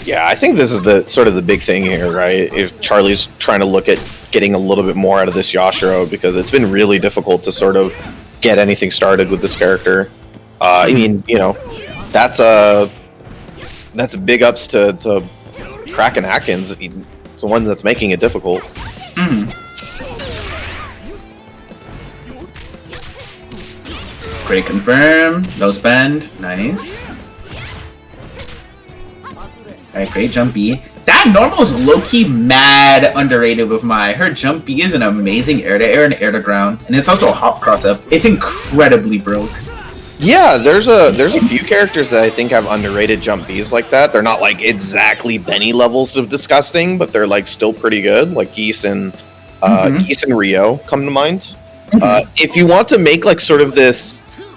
Yeah, I think this is the sort of the big thing here, right? If Charlie's trying to look at getting a little bit more out of this Yashiro, because it's been really difficult to sort of get anything started with this character. I mean, you know, that's big ups to Kraken Atkins. It's the one that's making it difficult. Great confirm, no spend, nice. Alright, great jump B. That normal is low-key mad underrated with Mai. Her jump B is an amazing air-to-air and air-to-ground, and it's also a hop cross-up. It's incredibly broke. Yeah, there's a few characters that I think have underrated jump Bs like that. They're not like exactly Benny levels of disgusting, but they're like still pretty good. Like Geese and Rio come to mind. If you want to make like sort of this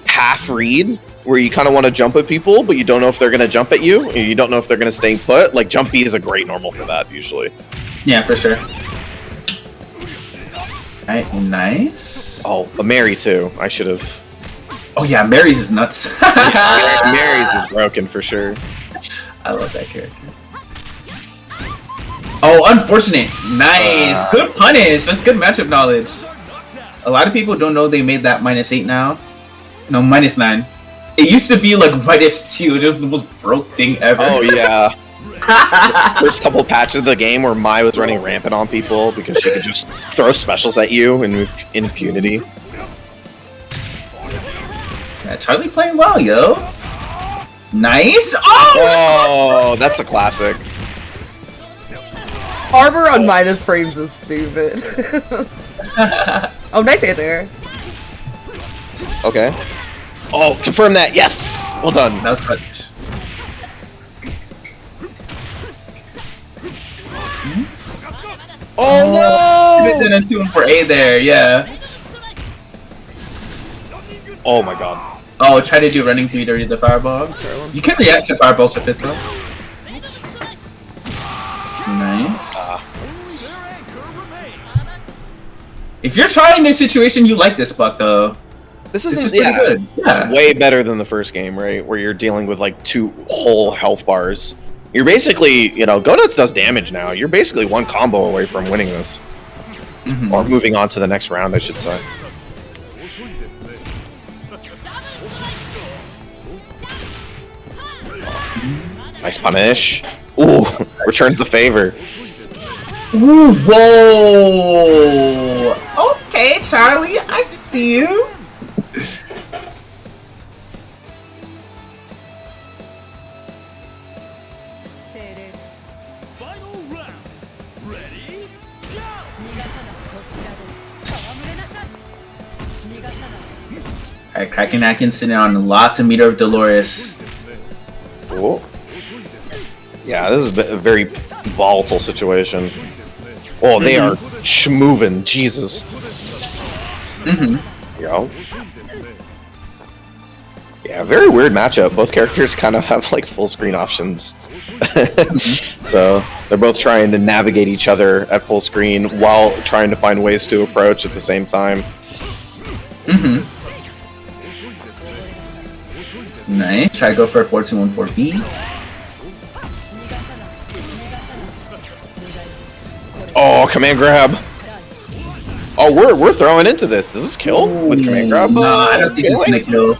half read where you kind of want to jump at people, but you don't know if they're going to jump at you, and you don't know if they're going to stay put, like jump B is a great normal for that usually. Yeah, for sure. Alright, nice. Oh, a Mary too. I should have. Oh yeah, Mary's is nuts. Mary's is broken for sure. I love that character. Oh, unfortunate. Nice. Good punish. That's good matchup knowledge. A lot of people don't know they made that -8 now. No, -9. It used to be like -2. It was the most broke thing ever. Oh yeah. First couple patches of the game where Mai was running rampant on people because she could just throw specials at you in impunity. Yeah, Charlie playing well, yo. Nice. Oh, that's a classic. Armor on minus frames is stupid. Oh, nice answer. Okay. Oh, confirm that. Yes. Well done. That was good. Oh Did a 2 for A there, yeah. Oh my god. Oh, try to do running speed or the fireball. You can react to fireballs with it though. Nice. If you're trying this situation, you like this buck though. This is is pretty good. Yeah. It's way better than the first game, right? Where you're dealing with like 2 whole health bars. You're basically, Go Nuts does damage now. You're basically 1 combo away from winning this. Or moving on to the next round, I should say. Nice punish. Ooh, returns the favor. Ooh, whoa! Okay, Charlie, I see you. Final round. Ready? Go! Alright, Kraken Atkins sitting on lots of meter of Dolores. Cool. Yeah, this is a very volatile situation. Oh, they are schmoving. Jesus. Yo. Yeah, very weird matchup. Both characters kind of have like full screen options. So they're both trying to navigate each other at full screen while trying to find ways to approach at the same time. Nice. Try to go for a 4-2-1-4-B. Oh, command grab. Oh, we're throwing into this. Does this kill with command grab? No, I don't think it's gonna kill.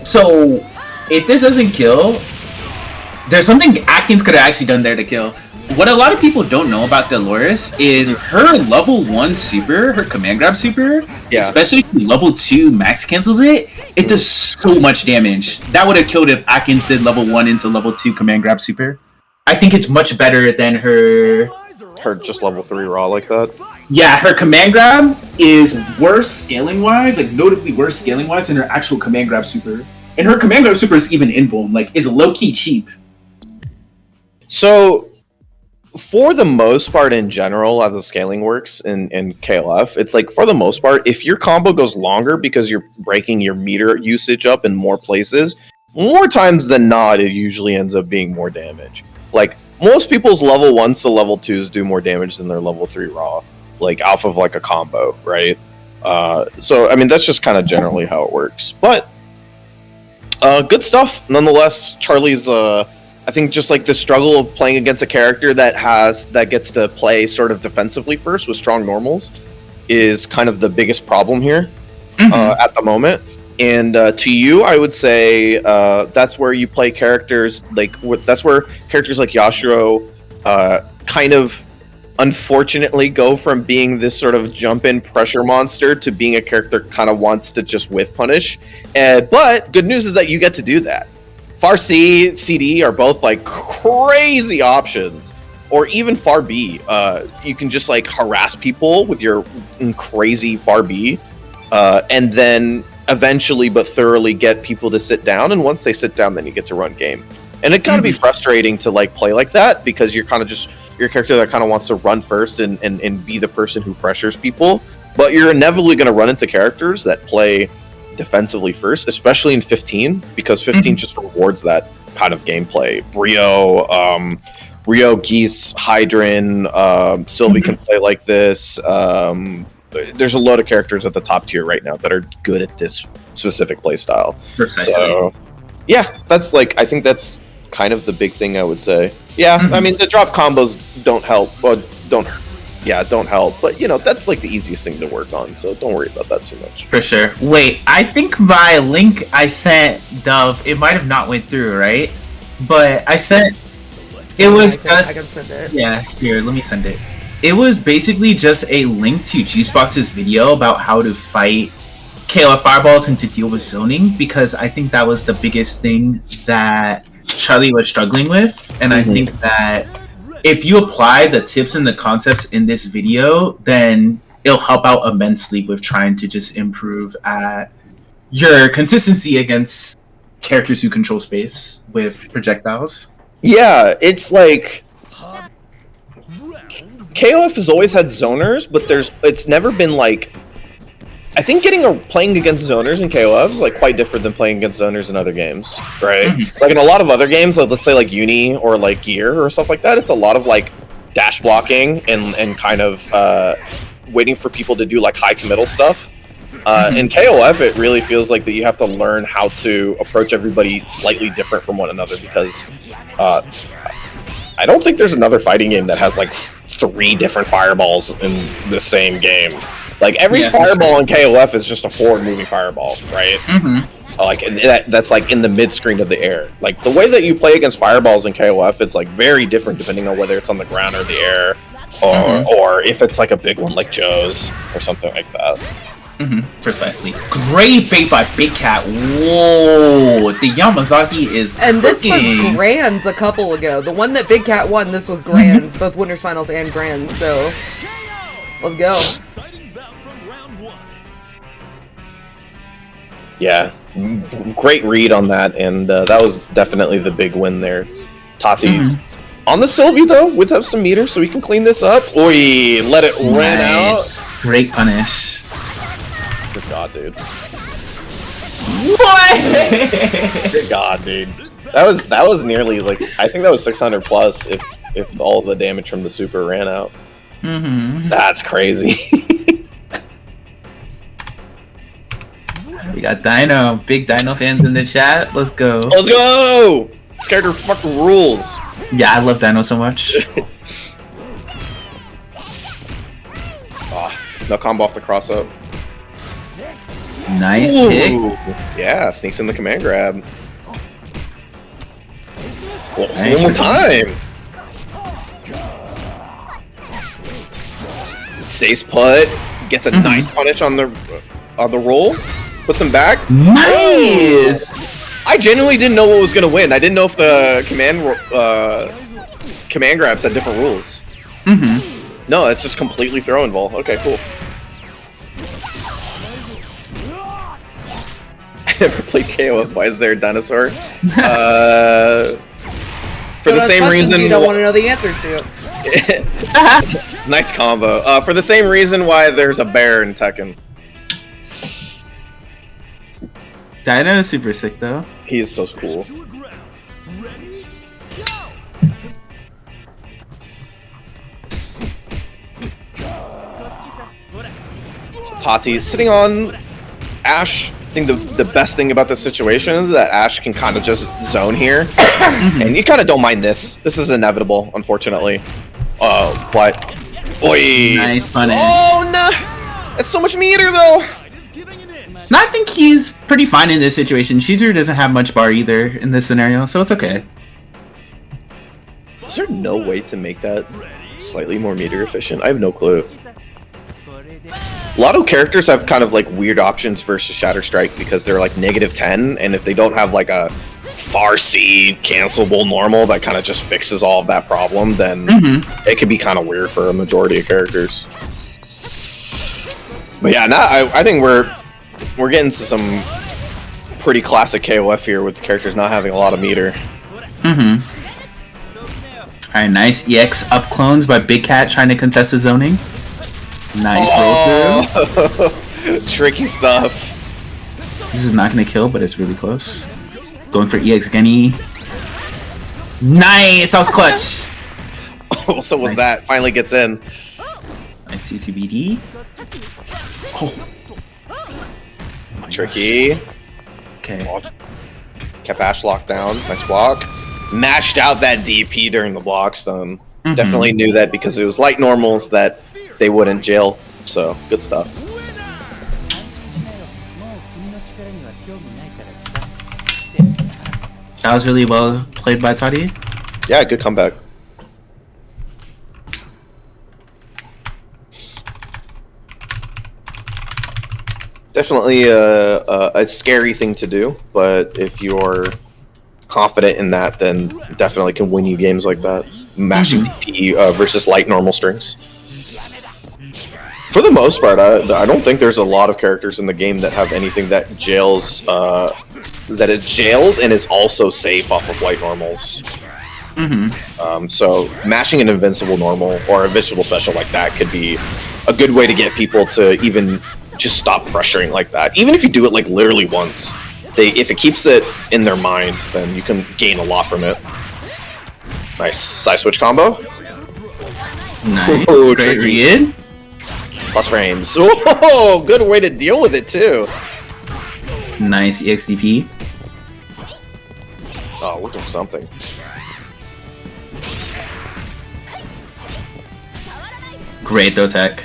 So, if this doesn't kill, there's something Atkins could have actually done there to kill. What a lot of people don't know about Dolores is her level 1 super, her command grab super, especially if level 2 max cancels it, it does so much damage. That would have killed if Atkins did level 1 into level 2 command grab super. I think it's much better than her just level 3 raw like that. Yeah, her command grab is worse scaling wise, like notably worse scaling wise than her actual command grab super. And her command grab super is even invuln, like is low key cheap. So, for the most part, in general, as the scaling works in KOF, it's like for the most part, if your combo goes longer because you're breaking your meter usage up in more places, more times than not, it usually ends up being more damage. Like most people's level 1s to level 2s do more damage than their level 3 raw, like off of like a combo, right? So I mean that's just kind of generally how it works. But good stuff nonetheless. Charlie's I think just like the struggle of playing against a character that gets to play sort of defensively first with strong normals is kind of the biggest problem here at the moment. And to you, I would say that's where you play characters that's where characters like Yashiro kind of unfortunately go from being this sort of jump-in pressure monster to being a character kind of wants to just whiff punish. But good news is that you get to do that. Far C, CD are both like crazy options, or even Far B. You can just like harass people with your crazy Far B, and then eventually but thoroughly get people to sit down. And once they sit down, then you get to run game. And it gotta be frustrating to like play like that because you're kind of just you're a character that kind of wants to run first and be the person who pressures people. But you're inevitably going to run into characters that play defensively first, especially in 15, because 15 just rewards that kind of gameplay. Rio, Geese, Hydran, Sylvie can play like this. There's a load of characters at the top tier right now that are good at this specific playstyle. Precisely. So, yeah, that's like, I think that's kind of the big thing I would say. Yeah, I mean, the drop combos don't help. Well, don't help. But, you know, that's like the easiest thing to work on, so don't worry about that too much. For sure. Wait, I think my link I sent, Dove, it might have not went through, right? But I sent It was I just can send it. yeah. Here, let me send it. It was basically just a link to Juicebox's video about how to fight KOF fireballs and to deal with zoning, because I think that was the biggest thing that Charlie was struggling with, and I think that if you apply the tips and the concepts in this video, then it'll help out immensely with trying to just improve at your consistency against characters who control space with projectiles. Yeah, it's like KOF has always had zoners, but it's never been like. I think playing against zoners in KOF is like quite different than playing against zoners in other games, right? Like in a lot of other games, like let's say like Uni or like Gear or stuff like that, it's a lot of like dash blocking and kind of waiting for people to do like high committal stuff. In KOF, it really feels like that you have to learn how to approach everybody slightly different from one another, because I don't think there's another fighting game that has like 3 different fireballs in the same game. Like every fireball in KOF is just a forward-moving fireball, right? Like that's like in the mid-screen of the air. Like the way that you play against fireballs in KOF, it's like very different depending on whether it's on the ground or the air, or if it's like a big one like Joe's or something like that. Precisely. Great bait by Big Cat. Whoa, the Yamazaki is. And this was cooking. Grands a couple ago. The one that Big Cat won, this was Grands, both winners finals and Grands. So let's go. Exciting bout from round 1. Yeah, great read on that, and that was definitely the big win there. Tati on the Sylvie though, with some meter, so we can clean this up. Oi, let it run out. Great punish. Good God, dude. What? Good God, dude. That was nearly like, I think that was 600 plus if all the damage from the super ran out. That's crazy. We got Dino, big Dino fans in the chat. Let's go. Let's go! This character fucking rules. Yeah, I love Dino so much. No combo off the cross up. Nice Ooh. kick. Yeah, sneaks in the command grab. Well, Nice. one more time. Stays put. Gets a nice punish on the roll. Puts him back. Nice. I genuinely didn't know what was gonna win. I didn't know if the command grabs had different rules. No, it's just completely throwing ball. Okay, cool. I never played KOF. Why is there a dinosaur? For the same reason you don't want to know the answers to. Nice combo. For the same reason why there's a bear in Tekken. Dino is super sick though. He is so cool. To a ground. Ready? Go! So Tati is sitting on Ash. I think the best thing about this situation is that Ash can kind of just zone here. And you kind of don't mind this. This is inevitable, unfortunately. But... Oi! Nice punish. Oh, no! That's so much meter, though! Just giving an inch. No, I think he's pretty fine in this situation. Shizuru doesn't have much bar either in this scenario, so it's okay. Is there no way to make that slightly more meter efficient? I have no clue. A lot of characters have kind of like weird options versus Shatter Strike because they're like -10, and if they don't have like a far seed cancelable normal that kind of just fixes all of that problem, then it could be kind of weird for a majority of characters. But yeah, I think we're getting to some pretty classic KOF here with the characters not having a lot of meter. Alright, nice EX up clones by Big Cat trying to contest the zoning. Nice roll through. Tricky stuff. This is not gonna kill, but it's really close. Going for EX Genny. Nice! That was clutch! So was Nice. that. Finally gets in. Nice CTBD. Oh. Tricky. Okay. Kept Ash locked down. Nice block. Matched out that DP during the block stun. Definitely knew that because it was light normals that they wouldn't jail. So, good stuff. That was really well played by Tati. Yeah, good comeback. Definitely a scary thing to do, but if you're confident in that, then definitely can win you games like that. Mashing TP versus light normal strings. For the most part, I don't think there's a lot of characters in the game that have anything that jails, that it jails and is also safe off of light normals. So mashing an invincible normal or a invincible special like that could be a good way to get people to even just stop pressuring like that. Even if you do it like literally once, if it keeps it in their mind, then you can gain a lot from it. Nice side switch combo. Nice. Ooh, Great tricky. read. Plus frames. Oh, good way to deal with it too. Nice EXDP. Oh, looking for something. Great though tech.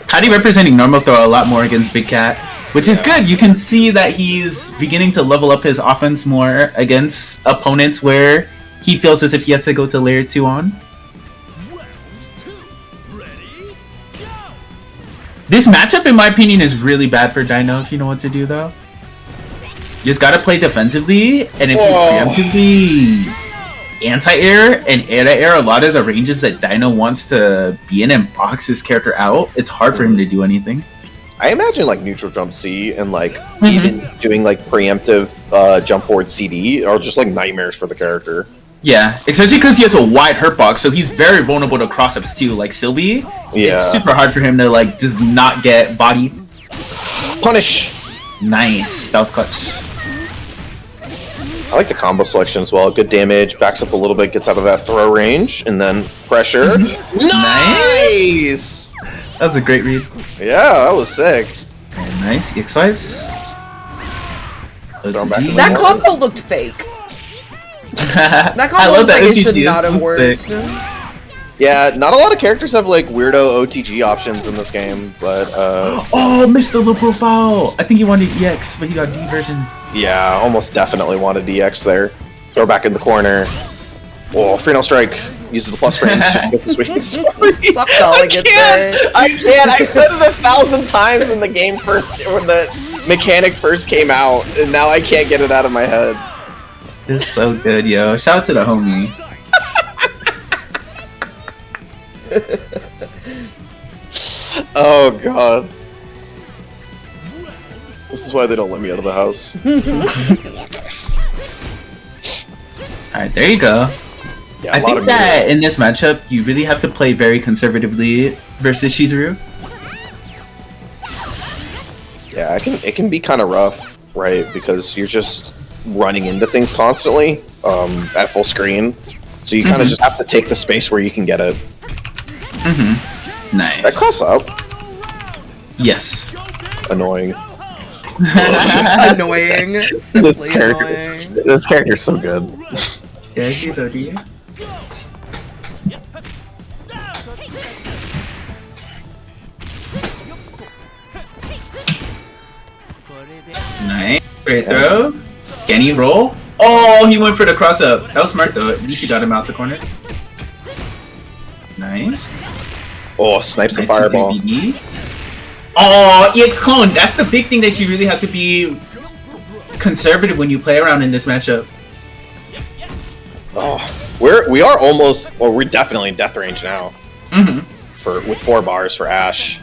Hadi representing normal throw a lot more against Big Cat, which is good. You can see that he's beginning to level up his offense more against opponents where he feels as if he has to go to layer 2 on. This matchup, in my opinion, is really bad for Dino if you know what to do, though. You just gotta play defensively, and if you preemptively anti-air and air-to-air a lot of the ranges that Dino wants to be in and box his character out, it's hard for him to do anything. I imagine like neutral jump C and like even doing like preemptive jump forward CD are just like nightmares for the character. Yeah, especially because he has a wide hurt box, so he's very vulnerable to cross-ups too. Like Sylvie, it's super hard for him to like just not get bodied. Punish! Nice, that was clutch. I like the combo selection as well. Good damage, backs up a little bit, gets out of that throw range, and then pressure. Nice! That was a great read. Yeah, that was sick. Very nice, X5s. That combo looked fake. That combo I love looked that like it should OTG not have worked. Yeah, not a lot of characters have like weirdo OTG options in this game, but oh, missed the low profile. I think he wanted EX, but he got D version. yeah, almost definitely wanted DX there. Throw back in the corner. Oh, Freeno Strike uses the plus range. This is sweet. Stop calling it that. I can't. I said it 1,000 times when the game when the mechanic first came out, and now I can't get it out of my head. It's so good, yo. Shout out to the homie. Oh god. This is why they don't let me out of the house. Alright, there you go. Yeah, I think that in this matchup, you really have to play very conservatively versus Shizuru. Yeah, it can be kind of rough, right? Because you're just running into things constantly at full screen. So you kind of just have to take the space where you can get it. Nice. That cross up. Yes. Annoying. Annoying. Simply annoying. This character's so good. Yeah, she's OD. Nice. Great throw. Can he roll? Oh, he went for the cross up. That was smart though. At least he got him out the corner. Nice. Oh, snipes the Nice fireball. CTBD. Oh, EX clone. That's the big thing that you really have to be conservative when you play around in this matchup. Oh, we are almost, or we're definitely in death range now. With 4 bars for Ash.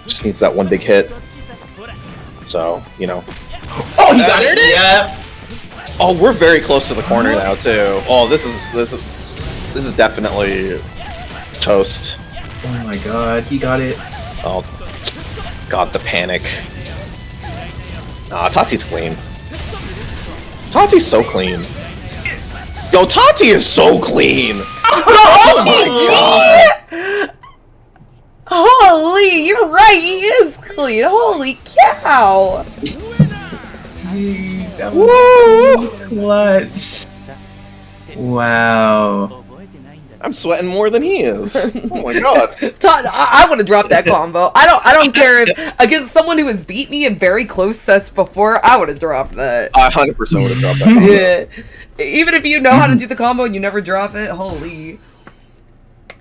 Just needs that one big hit. So, you know. Oh, he got it. Yeah. Oh, we're very close to the corner now too. Oh, this is definitely toast. Oh my god, he got it. Oh, god, the panic. Tati's clean. Tati's so clean. Yo, Tati is so clean. Holy, you're right, he is clean. Holy cow. Dude, that was clutch. Wow. I'm sweating more than he is. Oh my god. I would have dropped that combo. I don't care if against someone who has beat me in very close sets before, I would have dropped that. I 100% would have dropped that combo. Yeah. Even if you know how to do the combo and you never drop it, holy.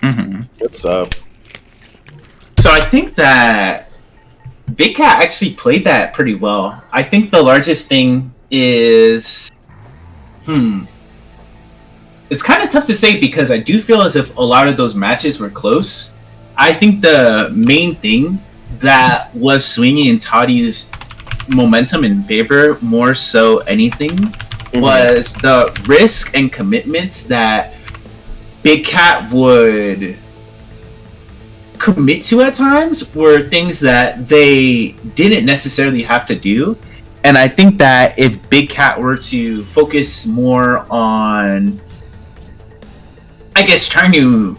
It's So I think that Big Cat actually played that pretty well. I think the largest thing is... It's kind of tough to say because I do feel as if a lot of those matches were close. I think the main thing that was swinging in Toddy's momentum in favor more so anything was the risk and commitments that Big Cat would commit to at times were things that they didn't necessarily have to do. And I think that if Big Cat were to focus more on, I guess, trying to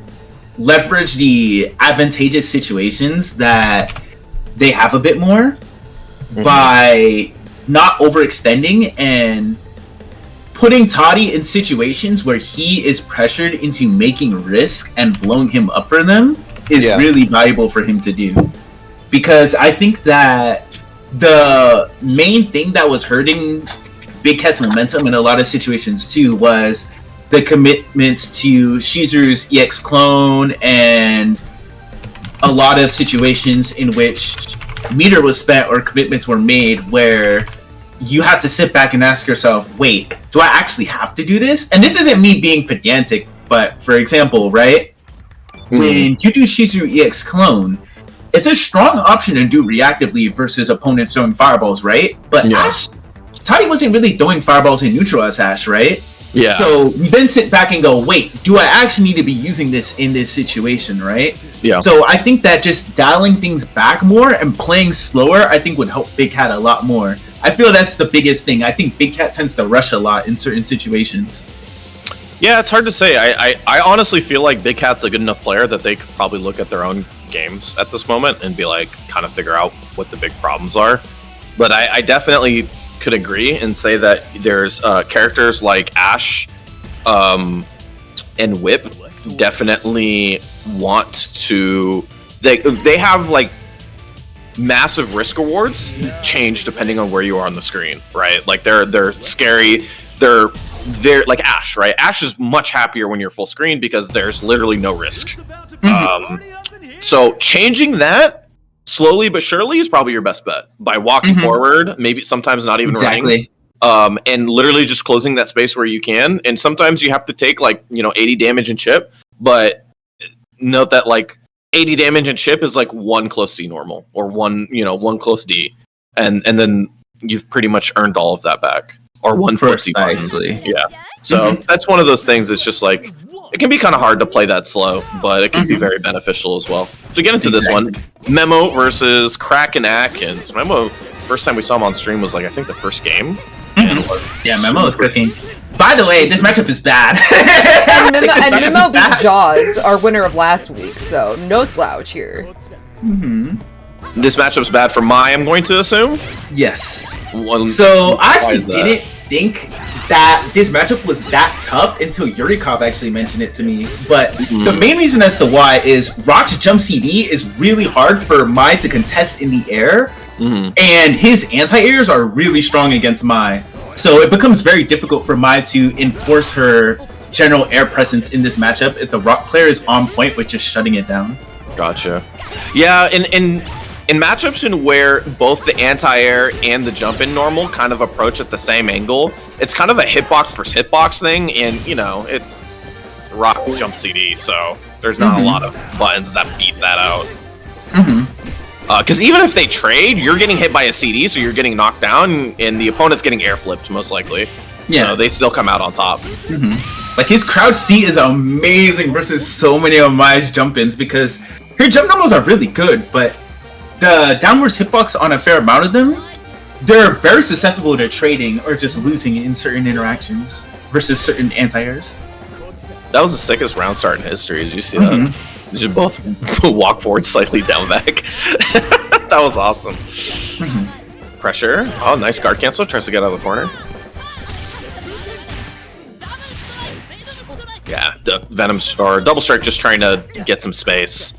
leverage the advantageous situations that they have a bit more by not overextending and putting Toddy in situations where he is pressured into making risk and blowing him up for them is really valuable for him to do. Because I think that the main thing that was hurting Big Cat's momentum in a lot of situations too was the commitments to Shizuru's EX clone and a lot of situations in which meter was spent or commitments were made where you have to sit back and ask yourself, wait, do I actually have to do this? And this isn't me being pedantic, but for example, right? When you do Shizuru EX clone, it's a strong option to do reactively versus opponents throwing fireballs, right? But Ash, Toddy wasn't really throwing fireballs in neutral as Ash, right? Yeah. So you then sit back and go, wait, do I actually need to be using this in this situation, right? Yeah. So I think that just dialing things back more and playing slower, I think would help Big Cat a lot more. I feel that's the biggest thing. I think Big Cat tends to rush a lot in certain situations. Yeah, it's hard to say. I honestly feel like Big Cat's a good enough player that they could probably look at their own games at this moment and be like, kind of figure out what the big problems are. But I definitely could agree and say that there's characters like Ash and Whip definitely want to... They have, like, massive risk rewards change depending on where you are on the screen, right? Like, they're scary. They're like Ash, right? Ash is much happier when you're full screen because there's literally no risk. So changing that slowly but surely is probably your best bet by walking forward, maybe sometimes not even running, and literally just closing that space where you can. And sometimes you have to take 80 damage and chip, but note that 80 damage and chip is like one close C normal or one close D, and then you've pretty much earned all of that back. Or one footsie button. Yeah. So that's one of those things. It's just like it can be kind of hard to play that slow, but it can be very beneficial as well. To get into this one, Memo versus Crack and Atkins. Memo, first time we saw him on stream was I think the first game. And Memo was cooking. By the way, this matchup is bad. and Memo beat Jaws, our winner of last week, so no slouch here. This matchup's bad for Mai, I'm going to assume? Yes. So I actually didn't think that this matchup was that tough until Yurikov actually mentioned it to me. But the main reason as to why is Rock's jump CD is really hard for Mai to contest in the air. And his anti-airs are really strong against Mai. So it becomes very difficult for Mai to enforce her general air presence in this matchup if the Rock player is on point with just shutting it down. Gotcha. Yeah, in matchups in where both the anti-air and the jump-in normal kind of approach at the same angle, it's kind of a hitbox versus hitbox thing, and, it's Rock jump CD, so there's not a lot of buttons that beat that out. Because even if they trade, you're getting hit by a CD, so you're getting knocked down, and the opponent's getting air flipped, most likely. Yeah. So they still come out on top. Like, his crouch C is amazing versus so many of Mai's jump-ins, because her jump normals are really good, but the downwards hitbox on a fair amount of them, they're very susceptible to trading or just losing in certain interactions versus certain anti-airs. That was the sickest round start in history. Did you see that? Did you both walk forward slightly, down back? That was awesome. Pressure. Oh, nice guard cancel. Tries to get out of the corner. Yeah, the Venom or Double Strike just trying to get some space.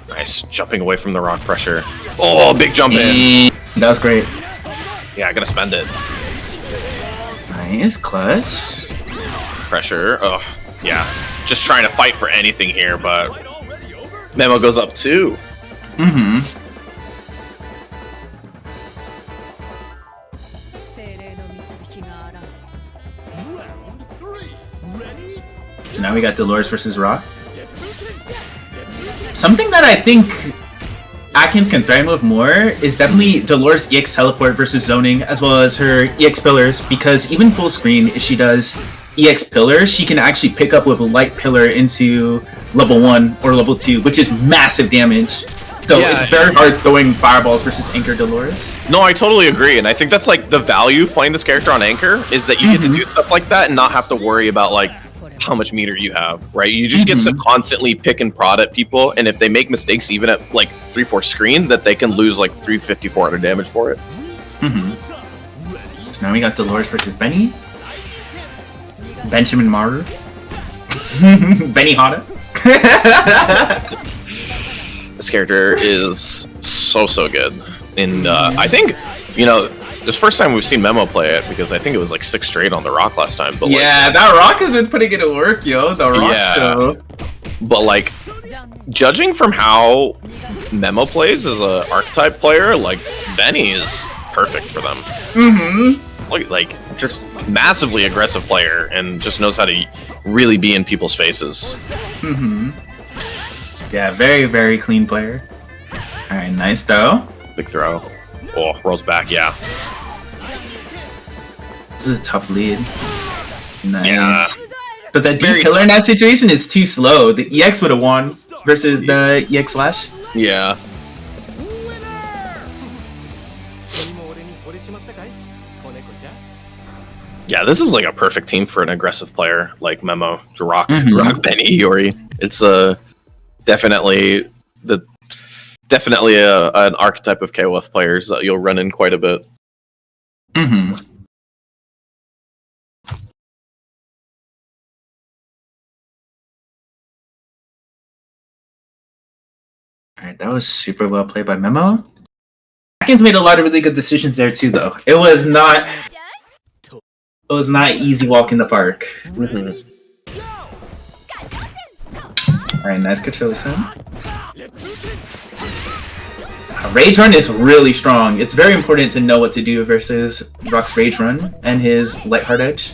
Nice, jumping away from the Rock pressure. Oh, big jump in. That was great. Yeah, gonna spend it. Nice, clutch. Pressure. Oh, yeah. Just trying to fight for anything here, but Memo goes up 2. Mm-hmm. Round 3. Ready? So now we got Dolores versus Rock. Something that I think Atkins can thrive with more is definitely Dolores' EX Teleport versus Zoning, as well as her EX Pillars, because even full screen, if she does EX Pillar, she can actually pick up with a light pillar into level 1 or level 2, which is massive damage. So Yeah. it's very hard throwing fireballs versus Anchor Dolores. No, I totally agree, and I think that's like the value of playing this character on Anchor is that you get to do stuff like that and not have to worry about like how much meter you have, right? You just get to constantly pick and prod at people, and if they make mistakes even at like 3-4 screen, that they can lose like 350, 400 damage for it. So now we got Dolores versus Benny. Benjamin Maru. Benny Hada. This character is so good, and I think this first time we've seen Memo play it because I think it was like 6 straight on the Rock last time. But Yeah, that Rock has been putting it to work, yo. The Rock show. But like, judging from how Memo plays as a archetype player, like Benny is perfect for them. Like just massively aggressive player and just knows how to really be in people's faces. Yeah, very clean player. All right, nice though. Big throw. Oh, rolls back. Yeah. This is a tough lead. Nice. Yeah. But the D pillar in that situation is too slow. The EX would have won versus the EX slash. Yeah. Yeah, this is like a perfect team for an aggressive player like Memo, Rock, Benny, Yori. It's definitely an archetype of KOF players that you'll run in quite a bit. Alright, that was super well played by Memo. Atkins made a lot of really good decisions there too, though. It was not easy walk in the park. Alright, nice control son. Rage Run is really strong. It's very important to know what to do versus Rock's Rage Run and his Light Hard Edge.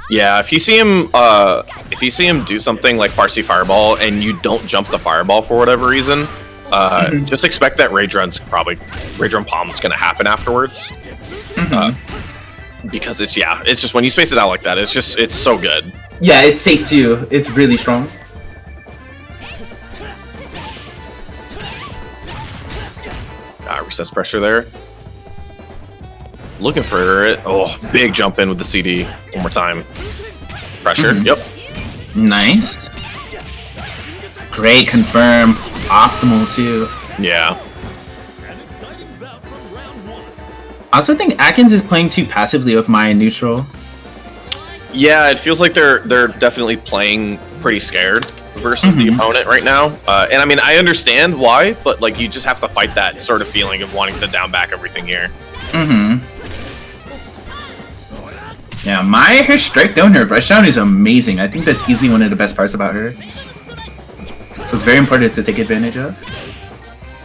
Yeah, if you see him do something like Farsi Fireball and you don't jump the fireball for whatever reason, just expect that Rage Run Palm is going to happen afterwards. Because it's just when you space it out like that, it's so good. Yeah, it's safe too. It's really strong. Recess pressure there. Looking for it. Oh, big jump in with the CD. One more time. Pressure. Yep. Nice. Great confirm. Optimal too. Yeah. I also think Atkins is playing too passively with Maya neutral. Yeah, it feels like they're definitely playing pretty scared versus the opponent right now. And I mean, I understand why, but like you just have to fight that sort of feeling of wanting to down back everything here. Yeah, Maya, her strike down, her rush down is amazing. I think that's easily one of the best parts about her. So it's very important to take advantage of.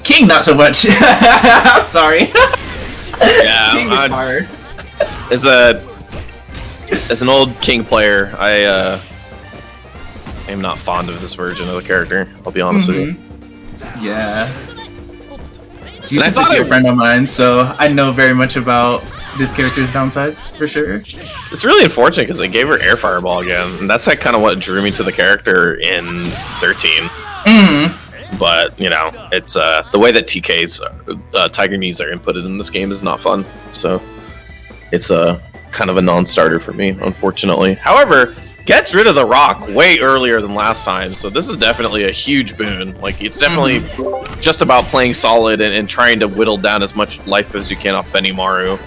King, not so much. I'm sorry. Yeah, King is hard. As an old King player, I am not fond of this version of the character. I'll be honest with you. Yeah. She's a dear friend of mine, so I know very much about this character's downsides for sure. It's really unfortunate because they gave her Air Fireball again, and that's like kind of what drew me to the character in 13. But you know, it's the way that TK's Tiger Knees are inputted in this game is not fun. So it's kind of a non-starter for me, unfortunately. However, gets rid of the Rock way earlier than last time, so this is definitely a huge boon. Like, it's definitely just about playing solid and trying to whittle down as much life as you can off Benny Maru.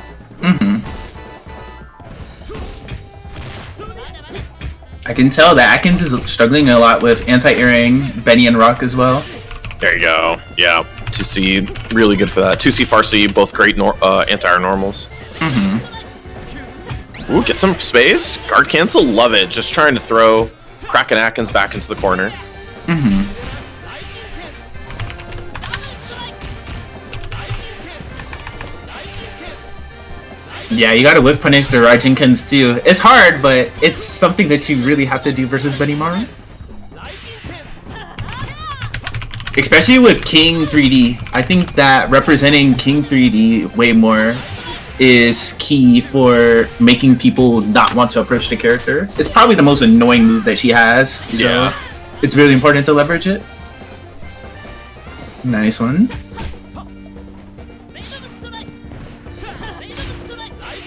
I can tell that Atkins is struggling a lot with anti-airing Benny and Rock as well. There you go. Yeah, 2C, really good for that. 2C, Farsi, both great anti-air normals. Ooh, get some space. Guard cancel, love it. Just trying to throw Kraken Atkins back into the corner. Yeah, you gotta whiff punish the Raijinkens too. It's hard, but it's something that you really have to do versus Benimaru. Especially with King 3D. I think that representing King 3D way more is key for making people not want to approach the character. It's probably the most annoying move that she has. So Yeah. it's really important to leverage it. Nice one.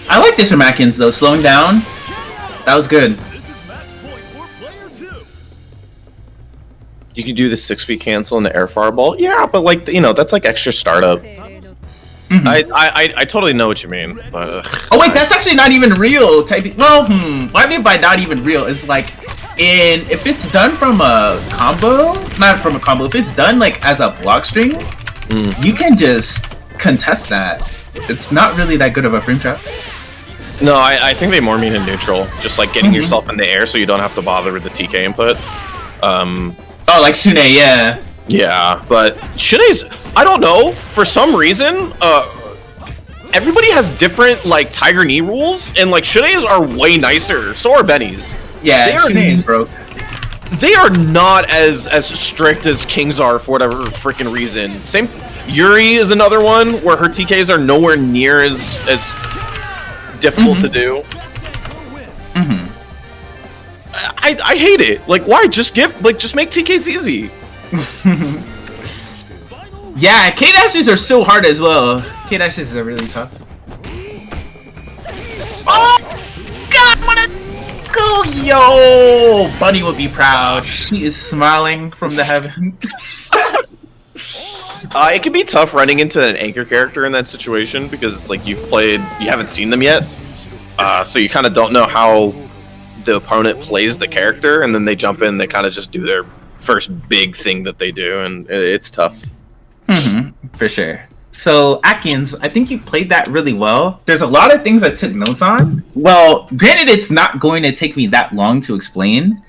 I like this from Atkins though, slowing down. That was good. This is match point for player 2. You can do the 6-speed cancel and the air fireball. Yeah, but like that's like extra startup. Mhm. I totally know what you mean. But Oh wait, that's actually not even real. Well, what I mean by not even real is like, if it's done from a combo, not from a combo, if it's done like as a block string, you can just contest that. It's not really that good of a frame trap. no, I think they more mean in neutral, just like getting yourself in the air so you don't have to bother with the TK input. Oh, like Shune, yeah. Yeah, but Shune's, I don't know, for some reason, everybody has different like Tiger Knee rules, and like Shune's are way nicer. So are Benny's. Yeah, They are- Shune is broke. They are not as strict as Kings are for whatever freaking reason. Same, Yuri is another one where her TKs are nowhere near as difficult to do. I hate it. Like, why? Just make TKs easy. Yeah, K-dashes are so hard as well. K-dashes are really tough. Oh God, what a go, yo! Bunny would be proud. She is smiling from the heavens. It can be tough running into an anchor character in that situation because it's like you haven't seen them yet, so you kind of don't know how the opponent plays the character, and then they jump in, they kind of just do their first big thing that they do, and it's tough. For sure. So, Atkins, I think you played that really well. There's a lot of things I took notes on. Well, granted, it's not going to take me that long to explain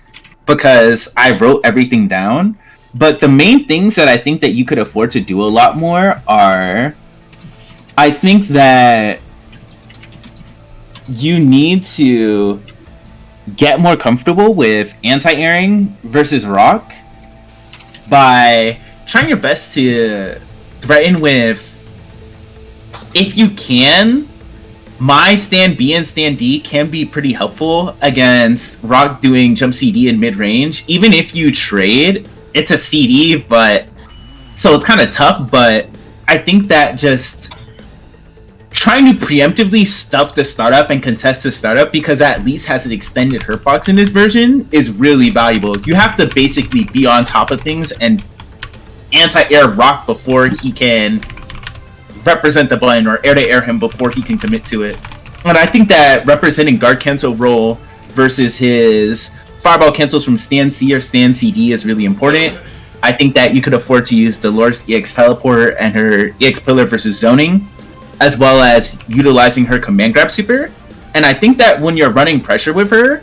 because I wrote everything down. But the main things that I think that you could afford to do a lot more are, I think that you need to get more comfortable with anti-airing versus rock by trying your best to threaten with, if you can, my stand B and stand D can be pretty helpful against rock doing jump CD in mid-range. Even if you trade, it's a CD, but so it's kind of tough, but I think that just trying to preemptively stuff the startup and contest the startup, because that at least has an extended hurt box in this version, is really valuable. You have to basically be on top of things and anti-air rock before he can represent the button, or air-to-air him before he can commit to it. And I think that representing guard cancel roll versus his fireball cancels from stand C or stand CD is really important. I think that you could afford to use Dolores EX teleport and her EX pillar versus zoning, as well as utilizing her command grab super. And I think that when you're running pressure with her,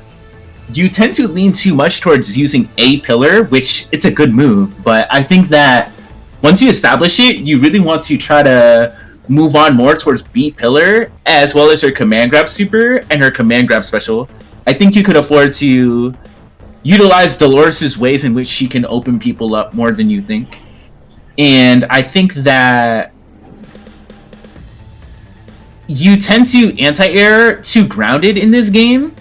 you tend to lean too much towards using A pillar, which it's a good move, but I think that once you establish it, you really want to try to move on more towards B pillar, as well as her command grab super and her command grab special. I think you could afford to utilize Dolores' ways in which she can open people up more than you think. And I think that you tend to anti-air too grounded in this game.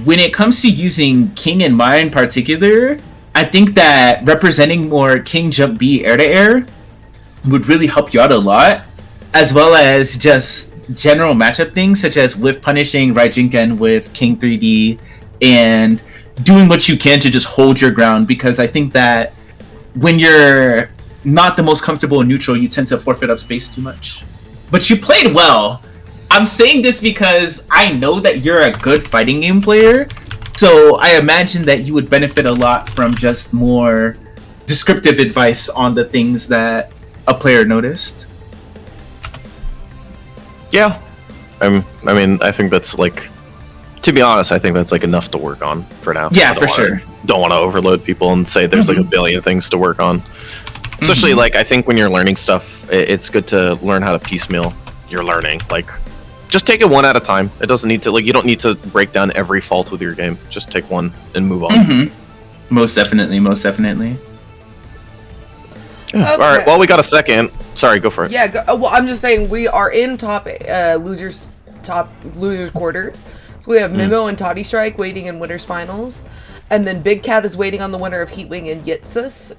When it comes to using King and Maya in particular, I think that representing more King Jump B air-to-air would really help you out a lot, as well as just general matchup things such as with punishing Raijinken with King 3D and doing what you can to just hold your ground, because I think that when you're not the most comfortable in neutral, you tend to forfeit up space too much. But you played well. I'm saying this because I know that you're a good fighting game player, so I imagine that you would benefit a lot from just more descriptive advice on the things that a player noticed. Yeah, I mean, I think that's like, to be honest, I think that's like enough to work on for now. Yeah, for sure. Don't want to overload people and say there's like a billion things to work on. Especially like, I think when you're learning stuff, it's good to learn how to piecemeal your learning. Like, just take it one at a time. It doesn't need to, like, you don't need to break down every fault with your game. Just take one and move on. Mm-hmm. Most definitely. Yeah. All right. Well, we got a second. Sorry, go for it. Yeah. Well, I'm just saying we are in top losers quarters. So we have Mimo and Toddy Strike waiting in winners finals, and then Big Cat is waiting on the winner of Heatwing and Yitzus,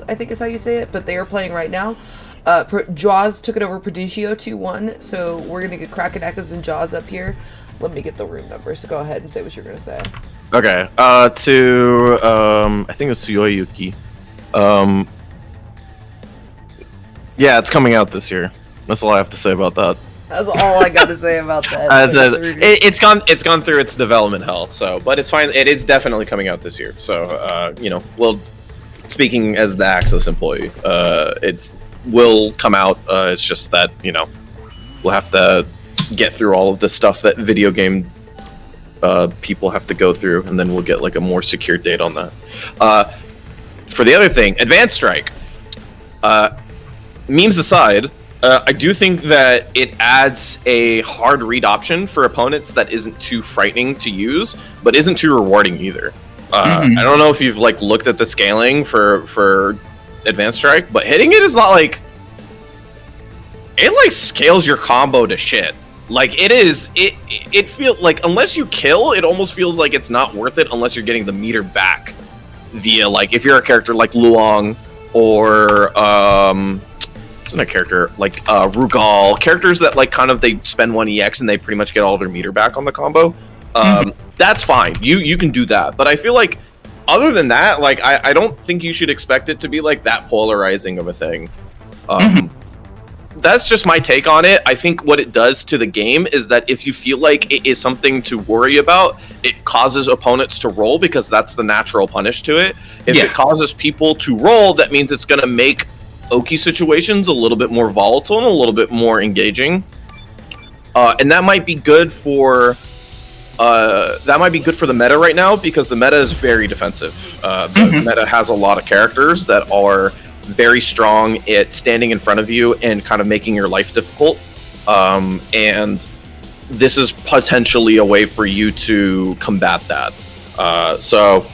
I think is how you say it. But they are playing right now. Jaws took it over Prodigio 2-1, so we're gonna get Kraken Echoes and Jaws up here. Let me get the room number. So go ahead and say what you're gonna say. Okay. I think it was Tsuyoyuki. Yeah, it's coming out this year. That's all I have to say about that. That's all I got to say about that. It's gone through its development hell. So, but it's fine. It is definitely coming out this year. So, well, speaking as the Access employee, it will come out. It's just that we'll have to get through all of the stuff that video game people have to go through, and then we'll get like a more secure date on that. For the other thing, Advanced Strike. Memes aside, I do think that it adds a hard read option for opponents that isn't too frightening to use, but isn't too rewarding either. I don't know if you've like looked at the scaling for Advanced Strike, but hitting it is not like it like scales your combo to shit. Like it feels like unless you kill, it almost feels like it's not worth it unless you're getting the meter back via like if you're a character like Luong or it's not a character like Rugal, characters that like kind of they spend 1 EX and they pretty much get all their meter back on the combo. That's fine. You can do that. But I feel like other than that, like I don't think you should expect it to be like that polarizing of a thing. That's just my take on it. I think what it does to the game is that if you feel like it is something to worry about, it causes opponents to roll because that's the natural punish to it. If it causes people to roll, that means it's going to make Oki situations a little bit more volatile and a little bit more engaging. And that might be good for the meta right now because the meta is very defensive. The meta has a lot of characters that are very strong at standing in front of you and kind of making your life difficult. And this is potentially a way for you to combat that. So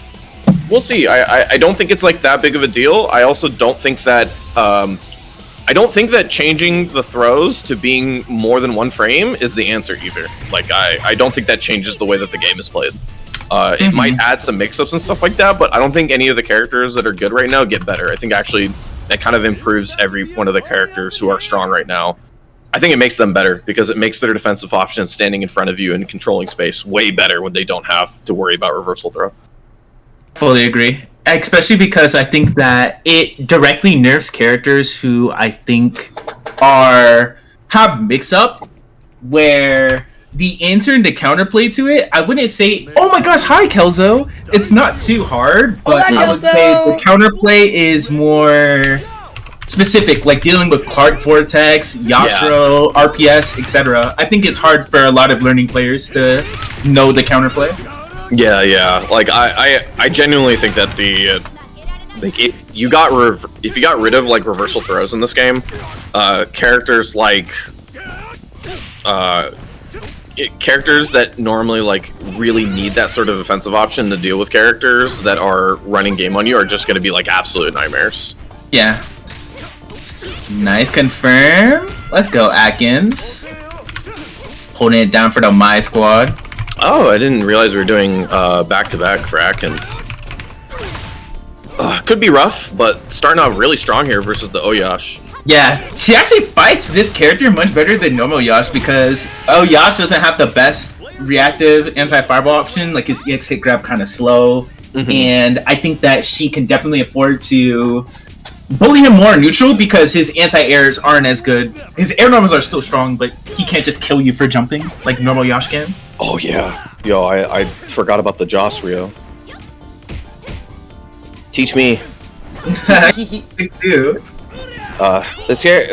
we'll see. I don't think it's like that big of a deal. I also don't think that changing the throws to being more than one frame is the answer either. Like I don't think that changes the way that the game is played. It might add some mix-ups and stuff like that, but I don't think any of the characters that are good right now get better. I think actually that kind of improves every one of the characters who are strong right now. I think it makes them better because it makes their defensive options standing in front of you and controlling space way better when they don't have to worry about reversal throw. Fully agree. Especially because I think that it directly nerfs characters who I think have mix-up where the answer and the counterplay to it, I wouldn't say, oh my gosh, hi Kelzo. It's not too hard, but I would say the counterplay is more specific, like dealing with Clark Vortex, Yashro, RPS, etc. I think it's hard for a lot of learning players to know the counterplay. Yeah. Like I genuinely think that like if you got rid of like reversal throws in this game, characters like characters that normally like really need that sort of offensive option to deal with characters that are running game on you are just going to be like absolute nightmares. Yeah. Nice confirm. Let's go Atkins. Holding it down for the My Squad. Oh, I didn't realize we were doing back-to-back for Atkins. Could be rough, but starting out really strong here versus the Oyash. Yeah, she actually fights this character much better than normal Yash because Yash doesn't have the best reactive anti-fireball option. Like his EX hit grab kind of slow, and I think that she can definitely afford to bully him more neutral because his anti-airs aren't as good. His air normals are still strong, but he can't just kill you for jumping like normal Yash can. Oh yeah, yo, I forgot about the Joss Rio. Teach me. Me too. This here,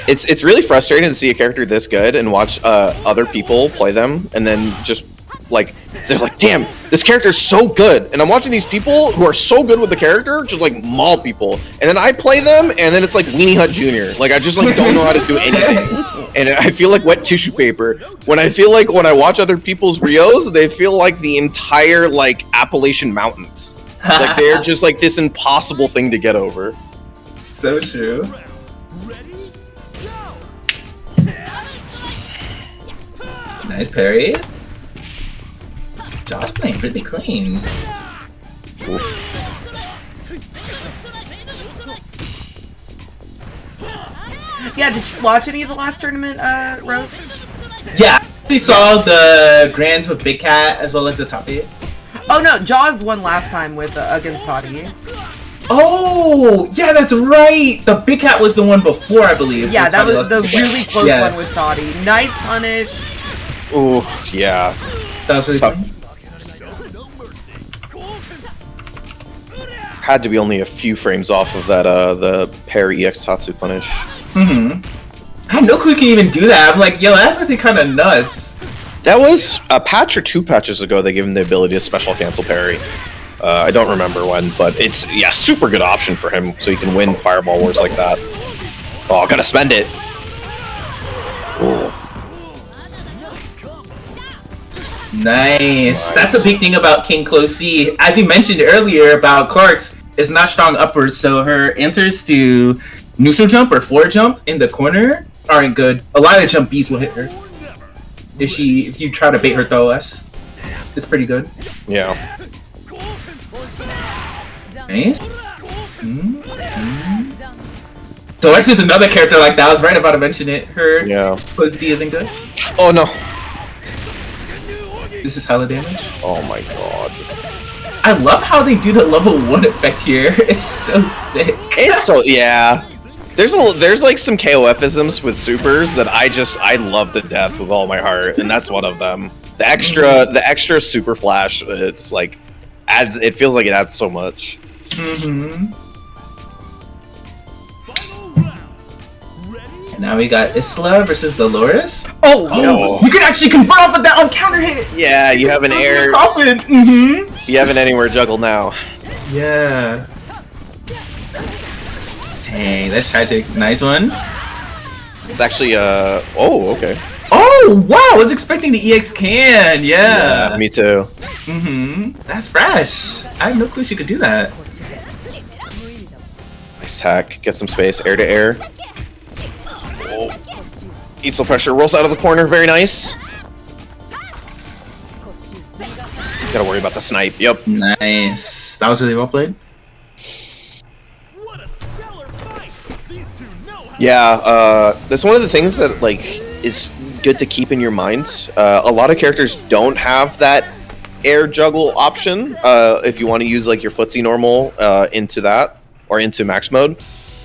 it's really frustrating to see a character this good and watch other people play them, and then just like they're like, damn, this character's so good, and I'm watching these people who are so good with the character just like maul people, and then I play them, and then it's like Weenie Hut Jr. Like I just like don't know how to do anything. and I feel like wet tissue paper. When I watch other people's Rios, they feel like the entire like Appalachian Mountains. Like they're just like this impossible thing to get over. So true. Nice parry. Josh playing pretty clean. Oof. Yeah, did you watch any of the last tournament, Rose? Yeah, I actually saw the grands with Big Cat as well as the top 8. Oh no, Jaws won last time with against Toddy. Oh, yeah, that's right. The Big Cat was the one before, I believe. Yeah, that Toddy was lost the to Big really Cat. close Yeah, one with Toddy. Nice punish. Ooh, yeah. that was really Tough. fun. Had to be only a few frames off of that the parry EX Tatsu punish. I had no clue you can even do that. I'm like, yo, that's actually kind of nuts. That was a patch or 2 patches ago. They gave him the ability to special cancel parry. I don't remember when, but it's super good option for him, so he can win Fireball Wars like that. Oh, gotta spend it. Ooh. Nice. That's a big thing about King Close C. As you mentioned earlier about Clark's, is not strong upwards, so her answers to neutral jump or forward jump in the corner aren't good. A lot of jump Bs will hit her if you try to bait her throw us. It's pretty good. Yeah. Nice. Doris is another character like that. I was right about to mention it. Her Close D isn't good. Oh no. This is hella damage. Oh my god. I love how they do the level 1 effect here. It's so sick. It's so There's like some KOFisms with supers that I love to death with all my heart, and that's one of them. The extra super flash, it's like it feels like it adds so much. And now we got Isla versus Dolores. Oh, no. You can actually convert off of that on counter hit. Yeah, you have an air. You have an anywhere juggle now. Yeah. Dang, that's tragic. Nice one. It's actually oh, okay. Oh wow, I was expecting the EX can. Yeah. Me too. That's fresh. I had no clue she could do that. Nice tack. Get some space. Air to air. Oh. Eats some pressure. Rolls out of the corner. Very nice. Gotta worry about the snipe. Yep. Nice. That was really well played. Yeah, that's one of the things that like is good to keep in your mind. A lot of characters don't have that air juggle option. If you want to use like your footsie normal into that or into max mode,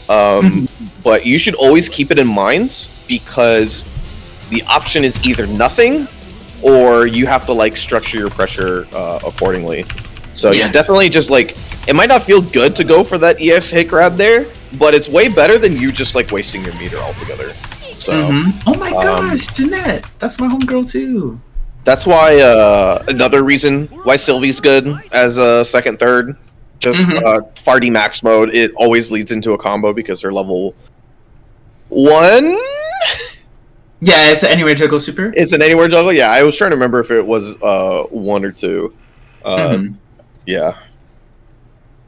but you should always keep it in mind because the option is either nothing or you have to like structure your pressure accordingly. So yeah, definitely just like it might not feel good to go for that EX hit grab there, but it's way better than you just like wasting your meter altogether. So oh my gosh, Jeanette, that's my homegirl too. That's why another reason why Sylvie's good as a second, third. Just farty max mode, it always leads into a combo because they're level 1. Yeah, it's an anywhere juggle super. It's an anywhere juggle. Yeah, I was trying to remember if it was 1 or 2. Yeah.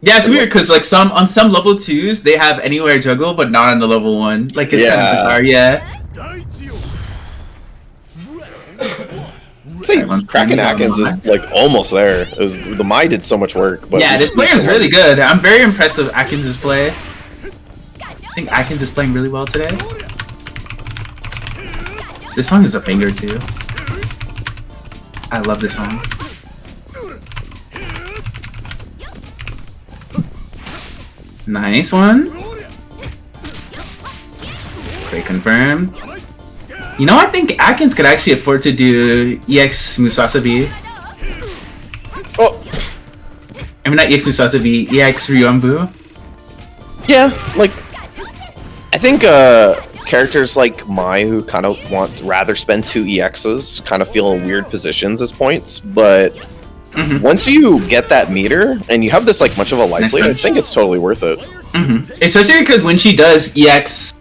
Yeah, it's weird because like on some level 2s they have anywhere juggle, but not on the level 1. Like it's kind of bizarre. Yeah. I'd say Kraken Atkins is like almost there. The Mai did so much work. But yeah, this player is really good. I'm very impressed with Atkins' play. I think Atkins is playing really well today. This song is a banger too. I love this song. Nice one. Great confirm. You know, I think Atkins could actually afford to do EX Musasa B. Oh! I mean, not EX Musasa B, EX Ryuanbu. Yeah, like, I think characters like Mai who kind of rather spend 2 EXs kind of feel in weird positions as points, but once you get that meter and you have this like much of a life lead, I think it's totally worth it. Especially because when she does EX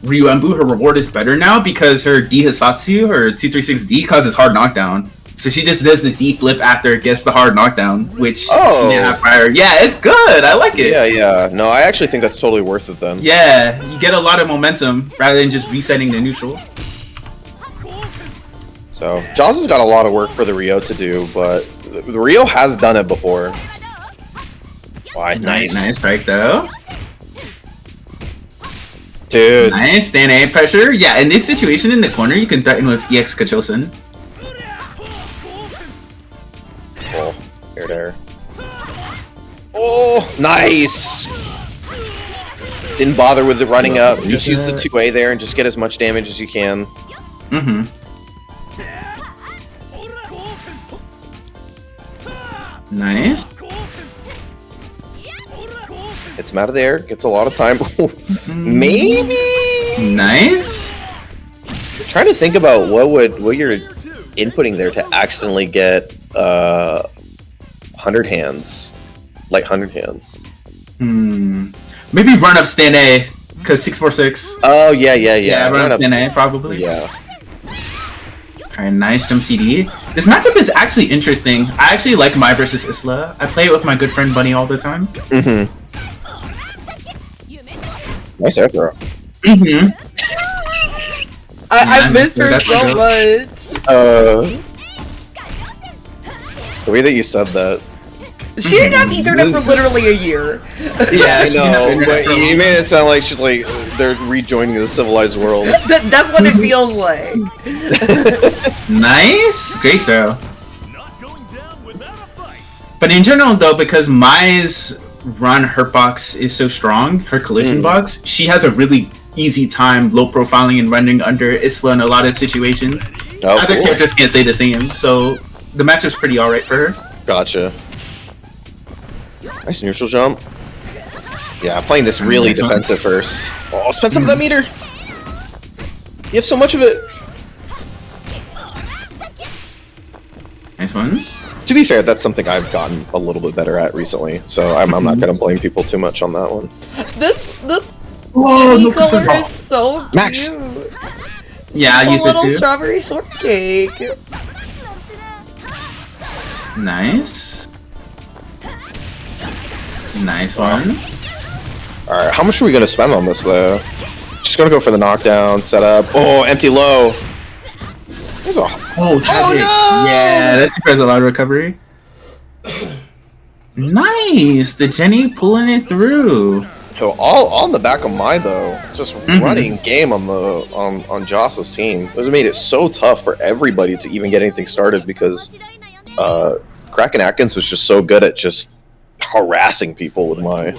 Ryuembu, her reward is better now because her D Hisatsu, her 236D, causes hard knockdown. So she just does the D flip after it gets the hard knockdown, which she didn't have prior. Yeah, it's good. I like it. Yeah. No, I actually think that's totally worth it then. Yeah, you get a lot of momentum rather than just resetting the neutral. So Jaws has got a lot of work for the Rio to do, but the Rio has done it before. Why? Nice strike though. Dude. Nice, stand A pressure. Yeah, in this situation in the corner, you can threaten with EX Kachosen. Oh, there. Oh, nice! Didn't bother with the running up. Just use the 2A there and just get as much damage as you can. Mm-hmm. Nice. Gets him out of there. Gets a lot of time. Maybe? Nice. Trying to think about what you're inputting there to accidentally get 100 hands. Like 100 hands. Maybe run up stand A, because 646. Oh, yeah. Yeah, run up stand A, probably. Yeah. Alright, nice jump CD. This matchup is actually interesting. I actually like Mai versus Isla. I play it with my good friend Bunny all the time. Mm-hmm. Nice air throw. Mm-hmm. I miss her so much. The way that you said that. She didn't have Ethernet for literally a year. Yeah, I know, but you made it sound like she's like they're rejoining the civilized world. That's what it feels like. Nice, great throw. Not going down without a fight. But in general, though, because Mai's run hurt box is so strong, her collision box, she has a really easy time low profiling and running under Isla in a lot of situations. Other characters can't say the same, so the matchup's pretty alright for her. Gotcha. Nice neutral jump. Yeah, playing this really defensive first. Oh, spend some of that meter! You have so much of it! Nice one. To be fair, that's something I've gotten a little bit better at recently, so I'm not gonna blame people too much on that one. This kitty color is so cute. Max. Yeah, I use it little too. strawberry shortcake. Nice. Nice one. Alright, how much are we gonna spend on this though? Just gonna go for the knockdown, setup. Oh, empty low! There's a... Oh, tragic. no! Yeah, that requires a lot of recovery. Nice! The Jenny pulling it through. So all on the back of Mai though, just running game on the on Joss's team. It made it so tough for everybody to even get anything started because Kraken Atkins was just so good at just harassing people with Mai.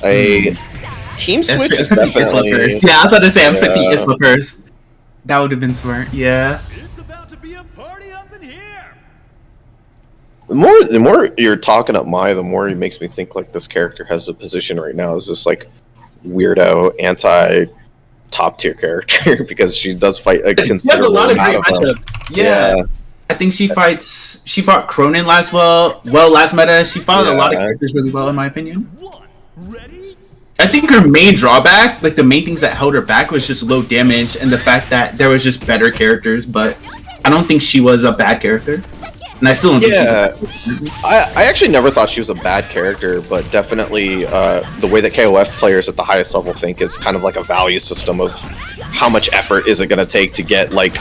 A team switch is definitely... Yeah, I was about to say I'm 50 Isla first. That would have been smart. Yeah. It's about to be a party up in here. The more you're talking up Mai, the more it makes me think like this character has a position right now as this like weirdo anti top tier character because she does fight a considerable She has a lot of amount great of them. matchups. Yeah. I think she fought Cronin last last meta. She fought a lot of characters really well in my opinion. Ready? I think her main drawback, like the main things that held her back was just low damage and the fact that there was just better characters, but I don't think she was a bad character. And I still don't think she's a bad I actually never thought she was a bad character, but definitely the way that KOF players at the highest level think is kind of like a value system of how much effort is it going to take to get like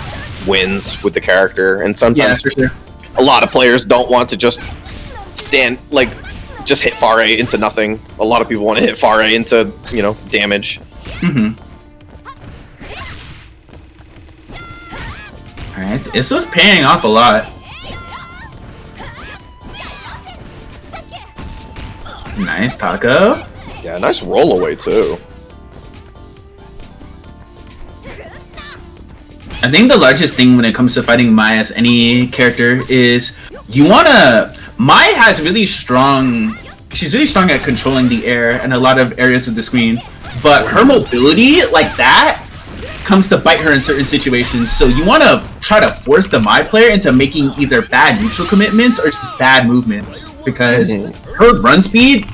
wins with the character, and sometimes a lot of players don't want to just just hit far A into nothing. A lot of people want to hit far A into, you know, damage. Alright, this was paying off a lot. Nice taco. Yeah, nice roll away too. I think the largest thing when it comes to fighting Mai as any character is Mai has really strong. She's really strong at controlling the air and a lot of areas of the screen, but her mobility like that comes to bite her in certain situations. So you want to try to force the Mai player into making either bad neutral commitments or just bad movements because her run speed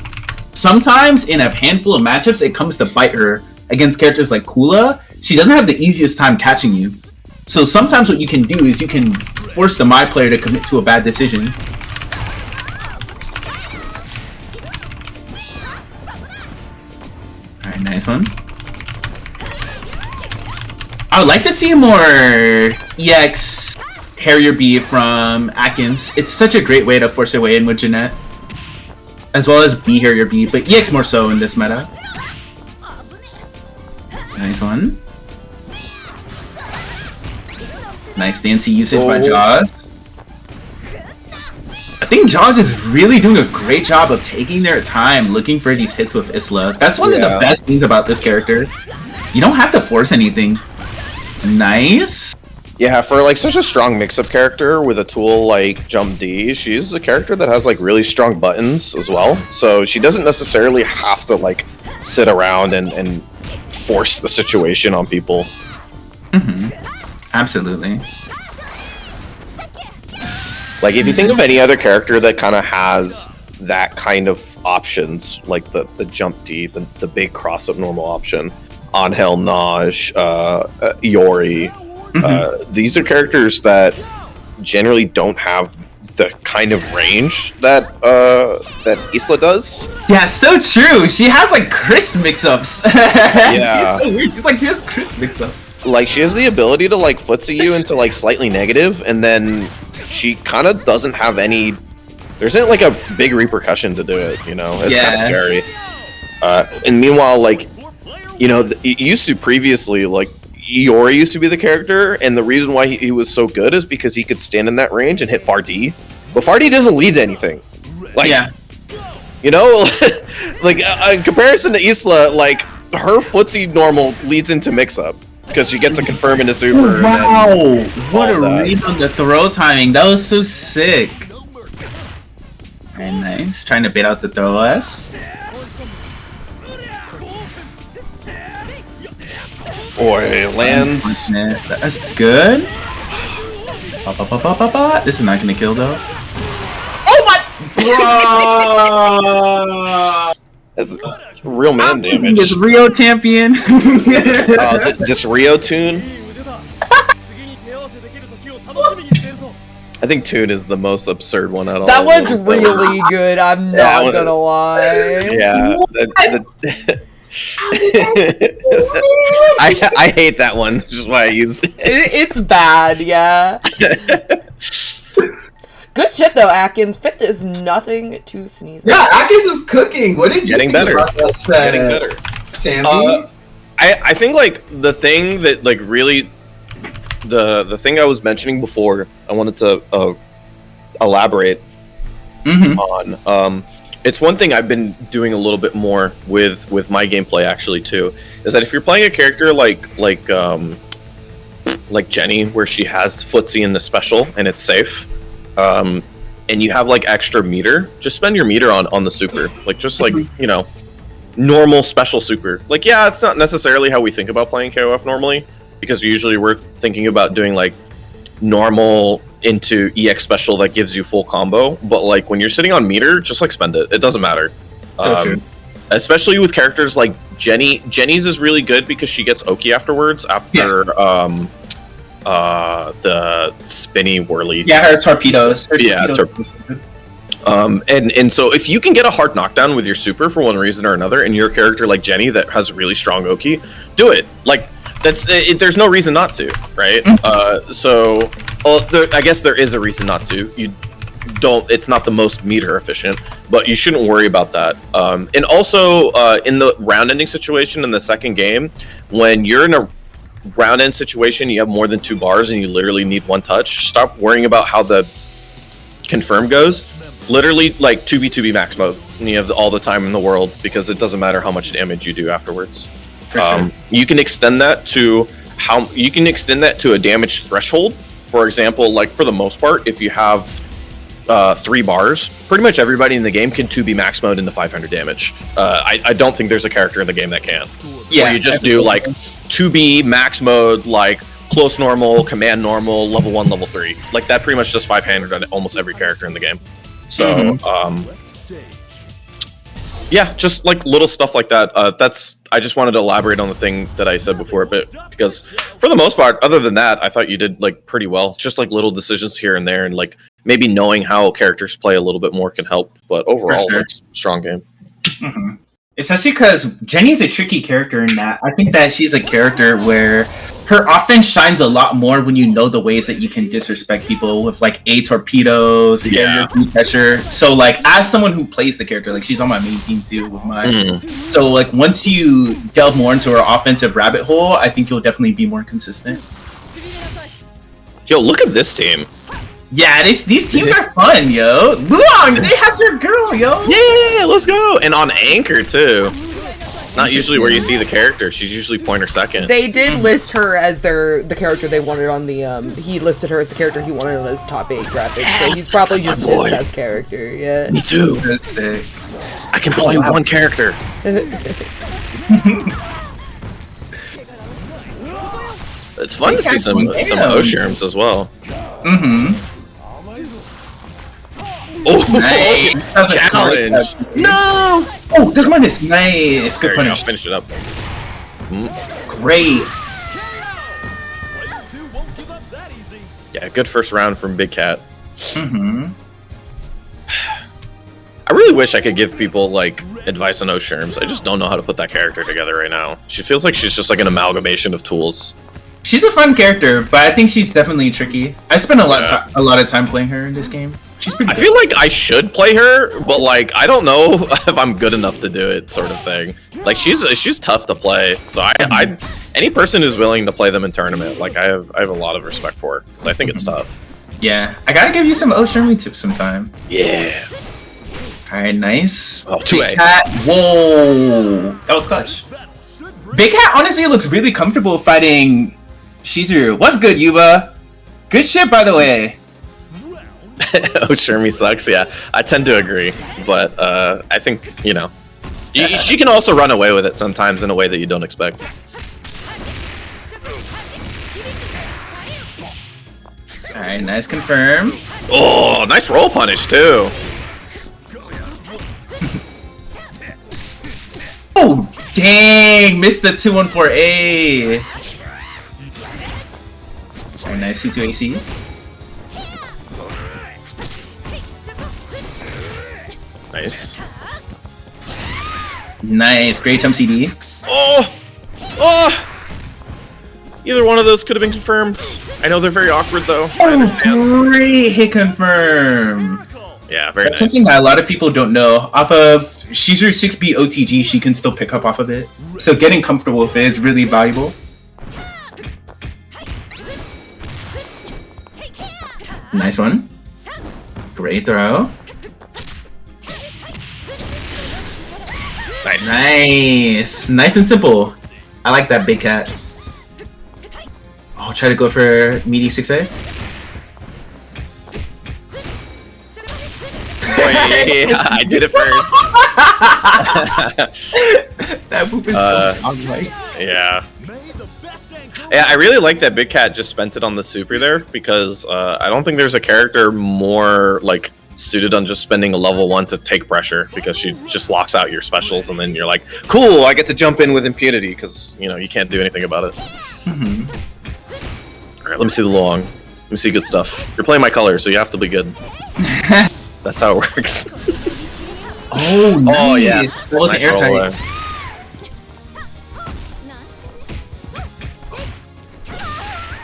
sometimes in a handful of matchups, it comes to bite her against characters like Kula. She doesn't have the easiest time catching you. So sometimes what you can do is you can force the Mai player to commit to a bad decision. Alright, nice one. I would like to see more EX Harrier B from Atkins. It's such a great way to force your way in with Jeanette. As well as B Harrier B, but EX more so in this meta. Nice one. Nice Nancy usage by Jaws. I think Jaws is really doing a great job of taking their time looking for these hits with Isla. That's one of the best things about this character. You don't have to force anything. Nice. Yeah, for like such a strong mix-up character with a tool like Jump D, she's a character that has like really strong buttons as well. So she doesn't necessarily have to like sit around and force the situation on people. Absolutely. Like if you think of any other character that kind of has that kind of options, like the Jump D, the big cross-up normal option, Angel, Naj, Iori. These are characters that generally don't have the kind of range that Isla does. Yeah, so true. She has like Chris mix-ups. Yeah. She's so weird. She's like, she has Chris mix-ups. Like she has the ability to like footsie you into like slightly negative, and then she kind of doesn't have any. There isn't like a big repercussion to do it. You know, it's kind of scary. And meanwhile, like, you know, it used to previously like. Iori used to be the character, and the reason why he was so good is because he could stand in that range and hit Far D. But Far D doesn't lead to anything. Like, you know, like in comparison to Isla, like her footsie normal leads into mix-up because she gets a confirm into super. Wow, what a read on the throw timing. That was so sick. Very nice. Trying to bait out the throw S. Boy, lands. That's good. This is not gonna kill though. Oh my! That's real man damage. This Rio champion. This Rio tune. I think tune is the most absurd one out of all. That one's really good. I'm not gonna lie. Yeah. I hate that one, which is why I use it. It's bad, yeah. Good shit though, Atkins. Fifth is nothing to sneeze at. Yeah, Atkins was cooking. What did you think better. About this, getting better. Sammy? I think like the thing that like really the thing I was mentioning before, I wanted to elaborate on. It's one thing I've been doing a little bit more with my gameplay actually too, is that if you're playing a character like Jenny, where she has footsie in the special and it's safe, and you have like extra meter, just spend your meter on the super, like just like you know, normal special super. Like yeah, it's not necessarily how we think about playing KOF normally, because usually we're thinking about doing like normal into EX special that gives you full combo, but like when you're sitting on meter, just like spend it. It doesn't matter. Especially with characters like Jenny. Jenny's is really good because she gets Oki afterwards after the spinny whirly. Yeah, her torpedoes. And so if you can get a hard knockdown with your super for one reason or another, and you're a character like Jenny that has really strong Oki, do it. Like that's there's no reason not to, right? I guess there is a reason not to. You don't. It's not the most meter efficient, but you shouldn't worry about that. And also in the round ending situation in the second game, when you're in a round end situation, you have more than 2 bars and you literally need 1 touch. Stop worrying about how the confirm goes. Literally like 2v2b max mode, and you have all the time in the world because it doesn't matter how much damage you do afterwards. You can extend that to a damage threshold. For example, like for the most part, if you have 3 bars, pretty much everybody in the game can 2b max mode into 500 damage. I don't think there's a character in the game that can. Yeah, where you just do like 2b max mode, like close normal, command normal, level 1, level 3. Like that pretty much does 500 on almost every character in the game. So Yeah, just like little stuff like that. I just wanted to elaborate on the thing that I said before a bit, because for the most part, other than that, I thought you did like pretty well. Just like little decisions here and there, and like maybe knowing how characters play a little bit more can help. But overall, sure. like, strong game. Mm-hmm. Especially because Jenny's a tricky character in that. I think that she's a character where her offense shines a lot more when you know the ways that you can disrespect people with like A torpedoes, area pressure. So like as someone who plays the character, like she's on my main team too with mine. So like once you delve more into her offensive rabbit hole, I think you'll definitely be more consistent. Yo, look at this team. Yeah, these teams are fun, yo. Luong, they have your girl, yo. Yeah, let's go. And on anchor too. Not usually where you see the character. She's usually pointer second. They did list her as the character they wanted on the he listed her as the character he wanted on his top 8 graphics. So he's probably just his best character. Yeah. Me too. I can play one character. It's fun to see some Osherms as well. Mm-hmm. Oh, nice. Challenge! No! Oh, this one is nice. Good punish. Finish it up. Great. Yeah, good first round from Big Cat. Mm-hmm. I really wish I could give people like advice on Osherms. I just don't know how to put that character together right now. She feels like she's just like an amalgamation of tools. She's a fun character, but I think she's definitely tricky. I spent a lot of time playing her in this game. She's pretty I good. feel like I should play her, but like I don't know if I'm good enough to do it, sort of thing. Like she's tough to play, so I any person who's willing to play them in tournament, like I have a lot of respect for her, because I think it's tough. Yeah, I gotta give you some Oshermi tips sometime. Yeah. All right, nice. Oh, 2A. Big Cat. Whoa, that was clutch. Big Cat honestly looks really comfortable fighting Shizuru. What's good, Yuba? Good shit, by the way. Oshermi sucks. Yeah, I tend to agree, but I think she can also run away with it sometimes in a way that you don't expect. All right, nice confirm. Oh, nice roll punish too. Oh, dang, missed the 214A. All right, nice C2AC. Nice. Nice, great jump CD. Oh! Either one of those could have been confirmed. I know they're very awkward though. Oh, great hit confirm. Yeah, very That's nice. something that a lot of people don't know. Off of Shizuru 6B OTG, she can still pick up off of it. So getting comfortable with it is really valuable. Nice one. Great throw. Nice. Nice. Nice and simple. I like that, Big Cat. Oh, try to go for meaty 6A. Yeah, I did it first. That move is Yeah. Yeah, I really like that Big Cat just spent it on the super there, because I don't think there's a character more like suited on just spending a level 1 to take pressure, because she just locks out your specials and then you're like, cool, I get to jump in with impunity, because you can't do anything about it. Mm-hmm. Alright, let me see the long. Let me see good stuff. You're playing my color, so you have to be good. That's how it works. Oh, nice. Oh, yes. That was Nice airtight. roll away.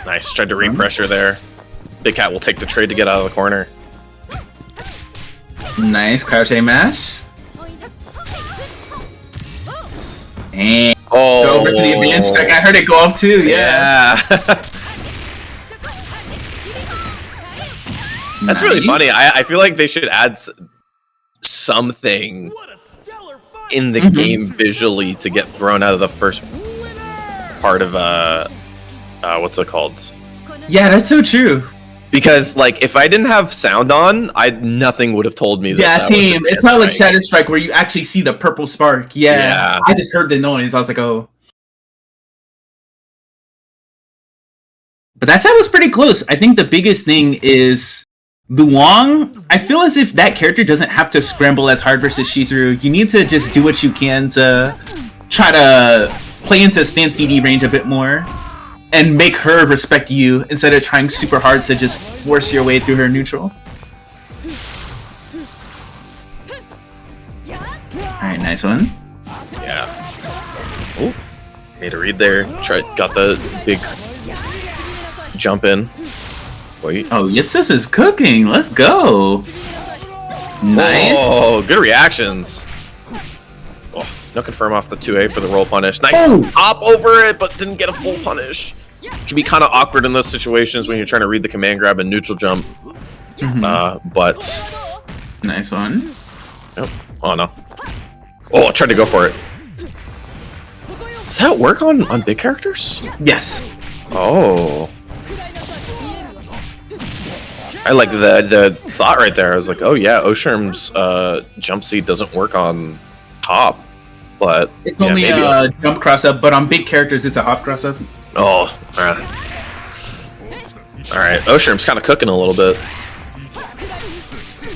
Nice. Tried to re-pressure there. Big Cat will take the trade to get out of the corner. Nice crouch A mash. And go over to the advanced strike. I heard it go up too. Yeah. That's really funny. I feel like they should add something in the game visually to get thrown out of the first part of what's it called? Yeah, that's so true. Because like if I didn't have sound on, nothing would have told me that. Yeah, that was same. the It's not like strike. Shadow Strike where you actually see the purple spark. Yeah. I just heard the noise. I was like, oh. But that set was pretty close. I think the biggest thing is Luong, I feel as if that character doesn't have to scramble as hard versus Shizuru. You need to just do what you can to try to play into stand CD range a bit more and make her respect you instead of trying super hard to just force your way through her neutral. Alright, nice one. Yeah. Oh, made a read there. Got the big jump in. Wait. Oh, Yitsus is cooking. Let's go. Nice. Oh, good reactions. Oh, no confirm off the 2A for the roll punish. Nice hop over it, but didn't get a full punish. It can be kind of awkward in those situations when you're trying to read the command grab and neutral jump. But nice one. Oh no. Oh, I tried to go for it. Does that work on big characters? Yes. Oh. I like the thought right there. I was like, oh yeah, Osherm's jump seed doesn't work on top, but it's only a jump cross up, but on big characters it's a hop cross up. Oh, alright. Osherm's kind of cooking a little bit.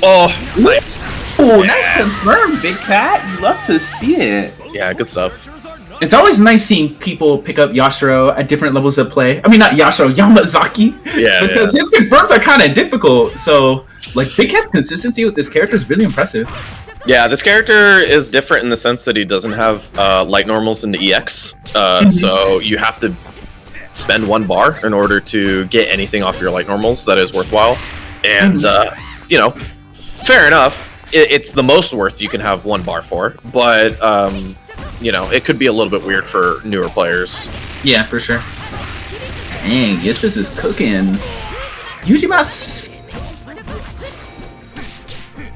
Oh, nice. Oh, nice confirm, Big Cat. You love to see it. Yeah, good stuff. It's always nice seeing people pick up Yashiro at different levels of play. I mean, not Yashiro, Yamazaki. Yeah, because his confirms are kind of difficult. So, like, Big Cat's consistency with this character is really impressive. Yeah, this character is different in the sense that he doesn't have light normals in the EX. So you have to spend 1 bar in order to get anything off your light normals that is worthwhile. And, you know, fair enough. It's the most worth you can have 1 bar for. But, you know, it could be a little bit weird for newer players. Yeah, for sure. Dang, Yitsus is cooking. Yujimas.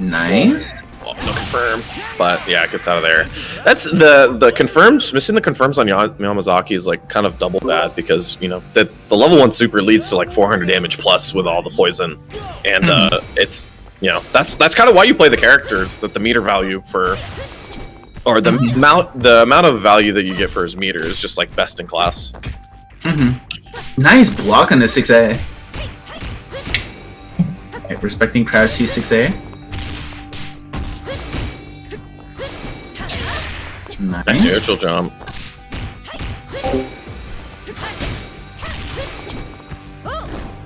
Nice. Well, no confirm, but yeah, it gets out of there. That's the confirms. Missing the confirms on Yamazaki is like kind of double bad because you know the level 1 super leads to like 400 damage plus with all the poison, and it's you know that's kind of why you play the characters, that the meter value for or the amount of value that you get for his meter is just like best in class. Nice block on the 6A. Okay, respecting crouch C6A. Nice neutral jump.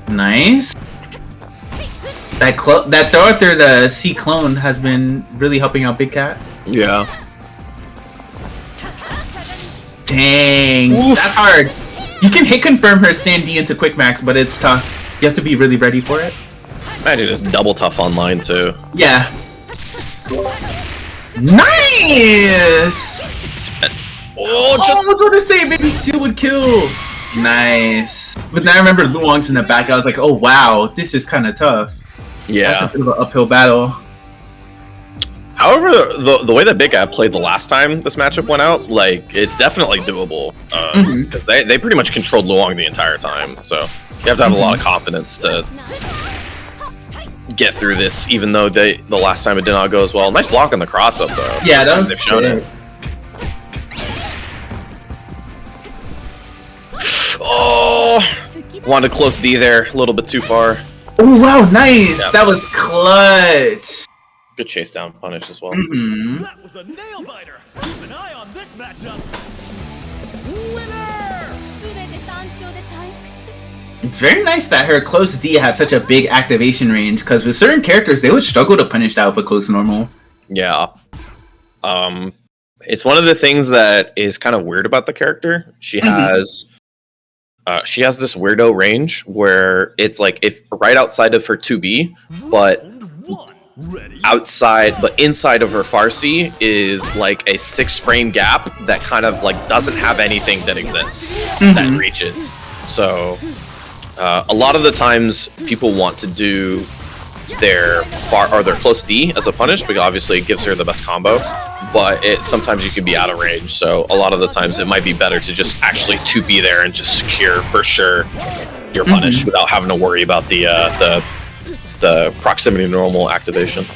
Nice. That throw after the C clone has been really helping out Big Cat. Yeah. Dang, that's hard. You can hit confirm her stand D into quick max, but it's tough. You have to be really ready for it. Imagine it's double tough online too. Yeah. Nice! Oh, I was going to say maybe Seal would kill. Nice. But then I remember Luong's in the back. I was like, oh wow, this is kind of tough. Yeah. That's a bit of an uphill battle. However, the way that Big Cat played the last time this matchup went out, like, it's definitely doable. Because they pretty much controlled Luong the entire time. So you have to have a lot of confidence to get through this, even though the last time it did not go as well. Nice block on the cross up though. Yeah, that was they've shown it. Oh, wanted close D there, a little bit too far. Oh wow, nice! Yeah. That was clutch. Good chase down punish as well. That was a nail biter. Keep an eye on this matchup. Winner! It's very nice that her close D has such a big activation range, because with certain characters, they would struggle to punish that with a close normal. Yeah. It's one of the things that is kind of weird about the character. She has this weirdo range where it's like if right outside of her 2B, but inside of her Farsi is like a 6 frame gap that kind of like doesn't have anything that exists that reaches. So a lot of the times people want to do their close D as a punish because obviously it gives her the best combo, but sometimes you can be out of range. So a lot of the times it might be better to just actually 2B there and just secure for sure your punish without having to worry about the proximity normal activation.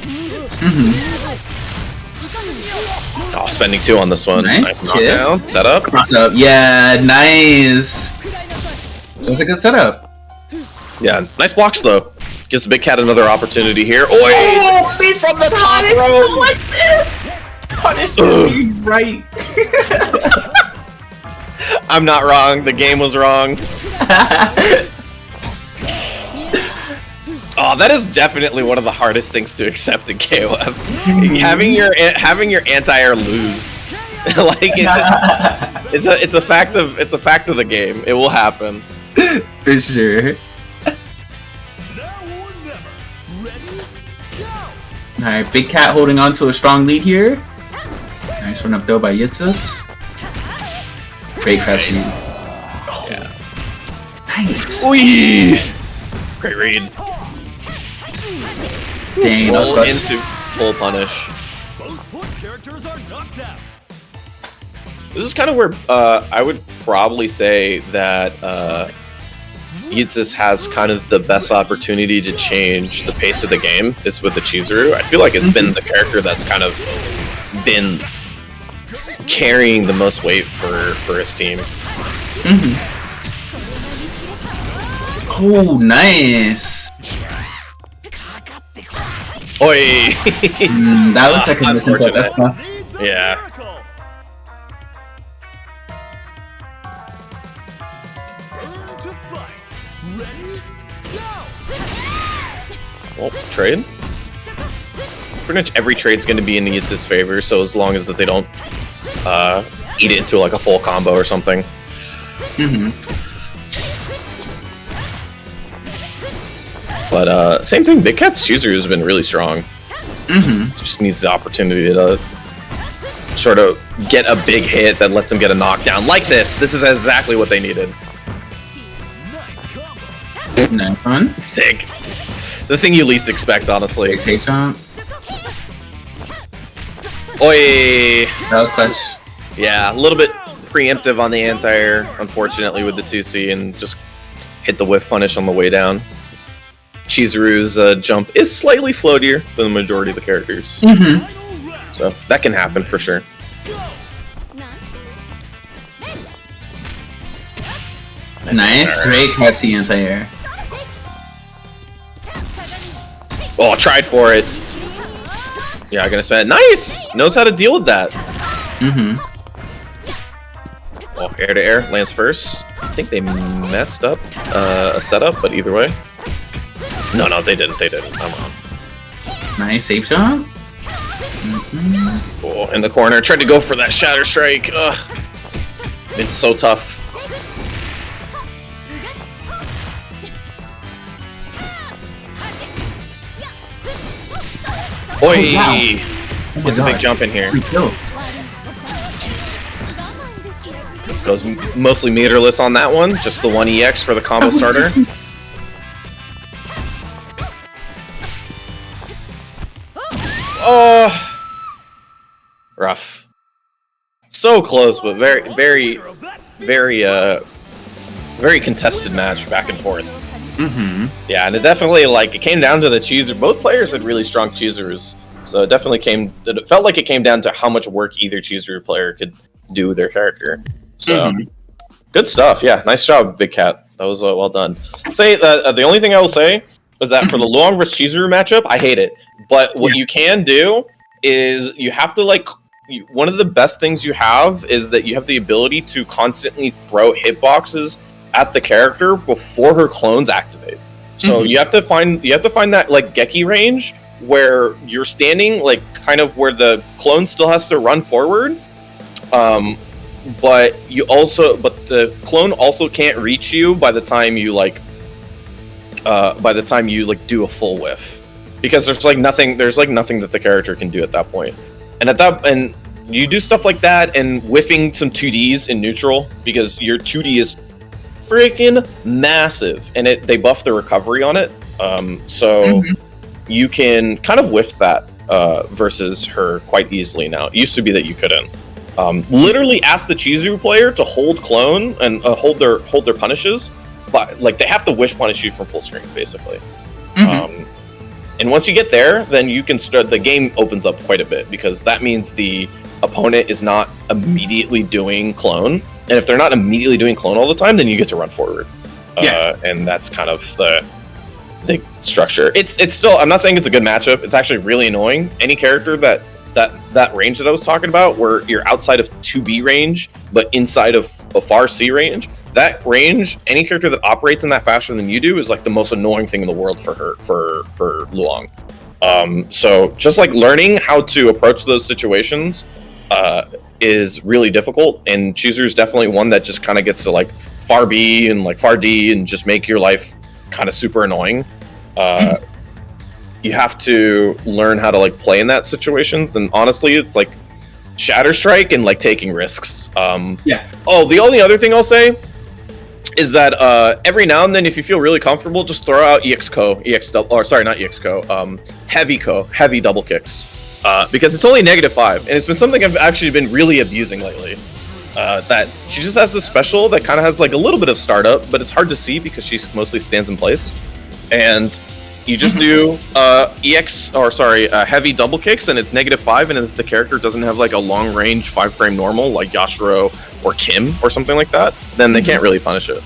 Oh, spending 2 on this one. Nice knockdown, setup. Cross up. Yeah, nice. That was a good setup. Yeah, nice blocks though. Gives Big Cat another opportunity here. Oi! Oh, miss From the top Sonic, rope! not like this! Punish me right. I'm not wrong. The game was wrong. Oh, that is definitely one of the hardest things to accept in KOF. having your anti-air lose. Like it's a fact of the game. It will happen. For sure. Alright, Big Cat holding on to a strong lead here. Nice run up though by Yitsus. Great crab seed. Oh. Yeah. Nice. Wee! Great read. Dang, that was Roll clutch. into full punish. Both point characters are knocked out. This is kind of where I would probably say that Yitsus has kind of the best opportunity to change the pace of the game is with the Chizuru. I feel like it's been the character that's kind of been carrying the most weight for his team. Oh, nice. Oi! That looks like a missing cut. That's tough. Needs a Yeah. miracle. Burn to fight. Ready? Go! Well, trade. Pretty much every trade's going to be in Yitsus' favor, so as long as that they don't eat it into like a full combo or something. But same thing, Big Cat's Chizuru has been really strong. Just needs the opportunity to sort of get a big hit that lets him get a knockdown. Like this. This is exactly what they needed. Nice combo. Nice one. Sick. The thing you least expect, honestly. Big safe jump. Oi! That was clutch. Yeah, a little bit preemptive on the anti-air, unfortunately, with the 2C, and just hit the whiff punish on the way down. Chizuru's jump is slightly floatier than the majority of the characters. Final round. So that can happen for sure. Nice. Great KFC anti-air. Oh, tried for it. Yeah, I'm gonna spend. Nice! Knows how to deal with that. Oh, air to air lands first. I think they messed up a setup, but either way. No, they didn't. I'm on. Nice safe jump. Oh, in the corner. Tried to go for that Shatter Strike. Ugh. It's so tough. Oi! wow. It's a big jump in here. Free kill. Goes mostly meterless on that one. Just the 1 EX for the combo starter. Oh! Rough. So close, but very contested match back and forth. Yeah, and it definitely, it came down to the Chizuru. Both players had really strong Chizurus. So it definitely it felt like it came down to how much work either Chizuru player could do with their character. So, good stuff. Yeah, nice job, Big Cat. That was well done. Say the only thing I will say is that for the Luong vs Chizuru matchup, I hate it. But what you can do is you have to one of the best things you have is that you have the ability to constantly throw hitboxes at the character before her clones activate. So you have to find that Geki range where you're standing kind of where the clone still has to run forward. But the clone also can't reach you by the time you do a full whiff, because there's nothing that the character can do at that point. And you do stuff like that and whiffing some 2Ds in neutral, because your 2D is freaking massive and they buff the recovery on it. So you can kind of whiff that versus her quite easily now. It used to be that you couldn't. Literally ask the Chizuru player to hold clone and hold their punishes, but they have to wish punish you from full screen basically. And once you get there, then you can start. The game opens up quite a bit, because that means the opponent is not immediately doing clone, and if they're not immediately doing clone all the time, then you get to run forward. And that's kind of structure. It's still. I'm not saying it's a good matchup. It's actually really annoying. Any character that range that I was talking about, where you're outside of 2B range but inside of a far C range, that range, any character that operates in that faster than you do is like the most annoying thing in the world for Luong. So just like learning how to approach those situations is really difficult, and Chooser is definitely one that just kind of gets to like far B and like far D and just make your life kind of super annoying. You have to learn how to like play in that situations, and honestly it's like Shatter Strike and like taking risks. Oh, the only other thing I'll say is that every now and then, if you feel really comfortable, just throw out heavy double kicks, because it's only -5, and it's been something I've actually been really abusing lately. That she just has this special that kind of has like a little bit of startup, but it's hard to see because she mostly stands in place, and you just do heavy double kicks, and it's -5, and if the character doesn't have like a long range 5-frame normal like Yashiro or Kim or something like that, then they can't really punish it.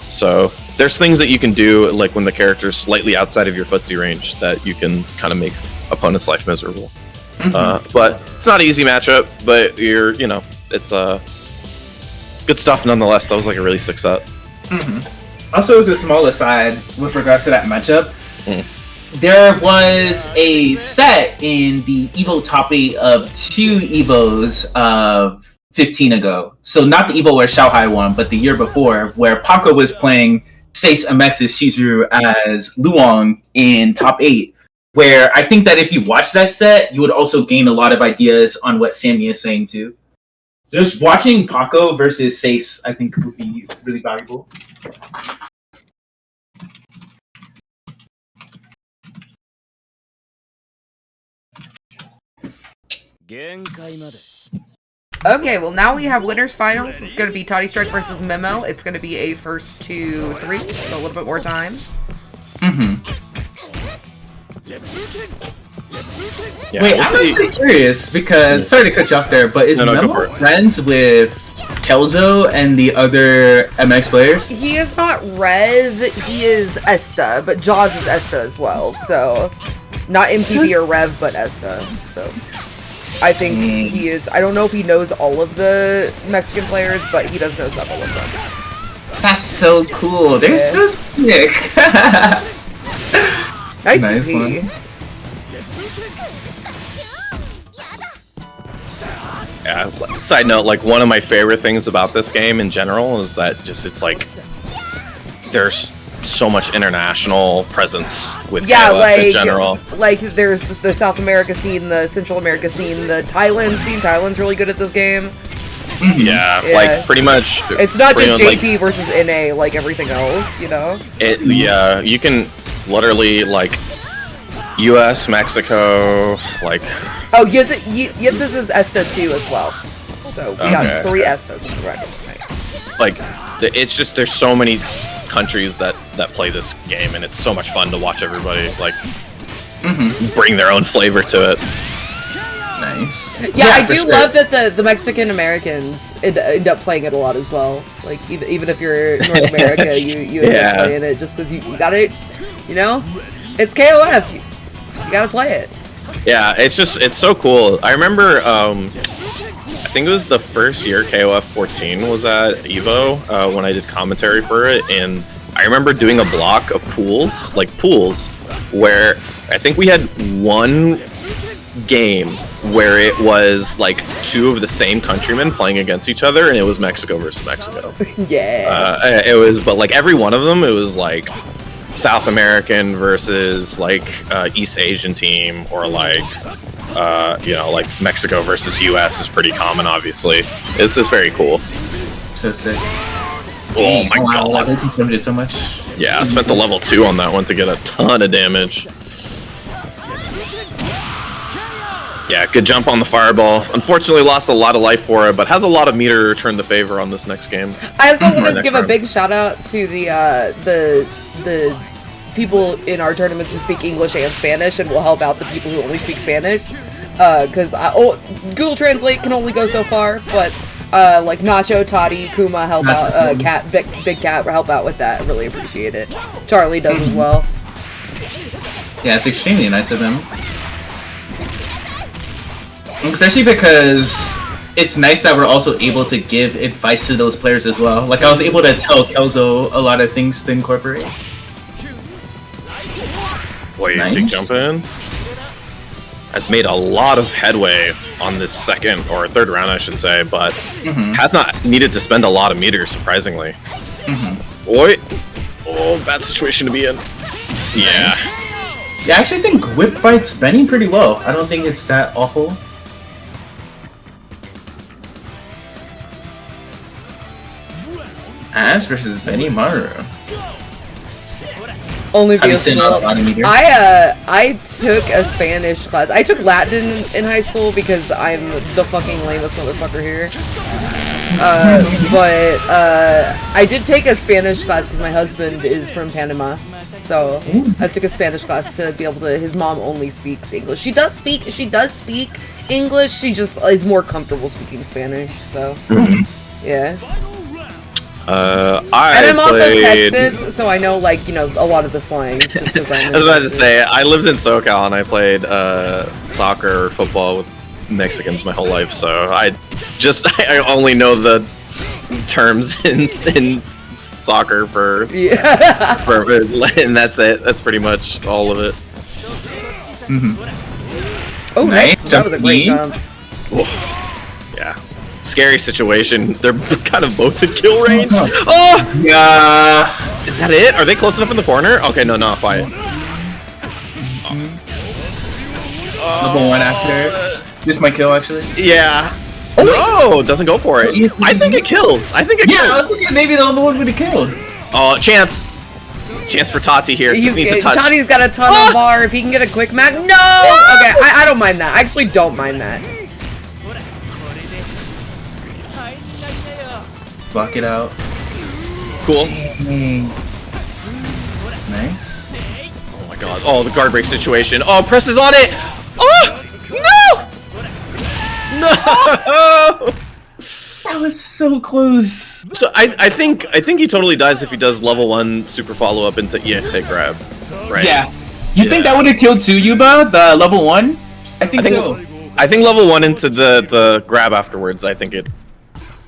So there's things that you can do like when the character's slightly outside of your footsie range that you can kind of make opponent's life miserable. But it's not an easy matchup, but it's good stuff nonetheless. That was like a really sick set. Also, as a small aside with regards to that matchup, there was a set in the Evo top 8 of 2 Evos of 15 ago. So not the Evo where Xiaohai won, but the year before, where Paco was playing Sace MX's Shizuru as Luong in top 8. Where I think that if you watch that set, you would also gain a lot of ideas on what Sammy is saying too. Just watching Paco versus Sace, I think, would be really valuable. Okay, well now we have winners finals. It's going to be Toddy Strike versus Memo. It's going to be a 1st to 3, so a little bit more time. Yeah, wait, I'm actually curious because sorry to cut you off there, but is Memo friends with Kelzo and the other MX players? He is not Rev, he is Esta, but Jaws is Esta as well, so not MTV or Rev, but Esta, so I think he is. I don't know if he knows all of the Mexican players, but he does know several of them. That's so cool. They're so sick. Nice to see. Yeah, side note, like one of my favorite things about this game in general is that just it's like there's so much international presence with KOF in general. Like there's the South America scene, the Central America scene, the Thailand scene. Thailand's really good at this game. Yeah, like pretty much. It's not just JP versus NA like everything else, you know? Yeah, you can literally like US, Mexico, like... Oh, Yitzis is Esta too as well. So we got 3 Estas in the record tonight. Like, it's just, there's so many countries that play this game, and it's so much fun to watch everybody, like, bring their own flavor to it. Nice. Yeah, I do love that the Mexican Americans end up playing it a lot as well. Like, even if you're North America, you end up playing it just because you got it, you know? It's KOF. You gotta play it. Yeah, it's so cool. I remember, I think it was the first year KOF 14 was at EVO when I did commentary for it, and I remember doing a block of pools, where I think we had one game where it was like 2 of the same countrymen playing against each other, and it was Mexico versus Mexico. Yeah. It was, but like every one of them, it was like South American versus like East Asian team, or like like Mexico versus US is pretty common. Obviously, it's just very cool. So sick. Oh my god! They just limited so much. Yeah, I spent the level 2 on that one to get a ton of damage. Yeah, good jump on the fireball. Unfortunately, lost a lot of life for it, but has a lot of meter to turn the favor on this next game. I also want to give a big shout out to the people in our tournaments who speak English and Spanish, and will help out the people who only speak Spanish. Because Google Translate can only go so far, but like Nacho, Toddy, Kuma help out, Cat, Big Cat help out with that. I really appreciate it. Charlie does as well. Yeah, it's extremely nice of him. Especially because it's nice that we're also able to give advice to those players as well. Like, I was able to tell Kelzo a lot of things to incorporate. Wait, Nice. big jump in. Has made a lot of headway on this second or third round, I should say, but has not needed to spend a lot of meters, surprisingly. Boy, oh, bad situation to be in. Yeah. Yeah, I actually think Whip Fight's Benny pretty well. I don't think it's that awful. Ash versus Benny Maru. Only Have you because seen a lot of meters? I took a Spanish class. I took Latin in high school because I'm the fucking lamest motherfucker here. But I did take a Spanish class because my husband is from Panama. So I took a Spanish class to be able to. His mom only speaks English. She does speak English. She just is more comfortable speaking Spanish. So yeah. And I'm also Texas, so I know, like, you know, a lot of the slang. Just 'cause I'm in I was about to Texas. say, I lived in SoCal and I played soccer or football with Mexicans my whole life, so I only know the terms in soccer for, and that's it. That's pretty much all of it. Oh, Nice. that was a great Jump. jump. Yeah. Scary situation. They're kind of both in kill range. God. Oh! Yeah. Is that it? Are they close enough in the corner? Okay, no, not quiet. Level 1 after. This might kill, actually. Yeah. No, doesn't go for it. I think it kills. I think it Yeah, I kills. was thinking maybe the level 1 would have killed. Oh, chance. Chance for Tati here. Just needs a touch. Tati's got a ton of bar. If he can get a quick mag. No! Okay, I don't mind that. I actually don't mind that. Block it out. Cool. Dang. Nice. Oh my god. Oh, the guard break situation. Oh, presses on it. Oh! No! No! That was so close. So I think he totally dies if he does level 1 super follow up into EXA grab. Right? Yeah. You think that would have killed too, Yuba? The level 1? I think so. I think level 1 into the grab afterwards. I think it.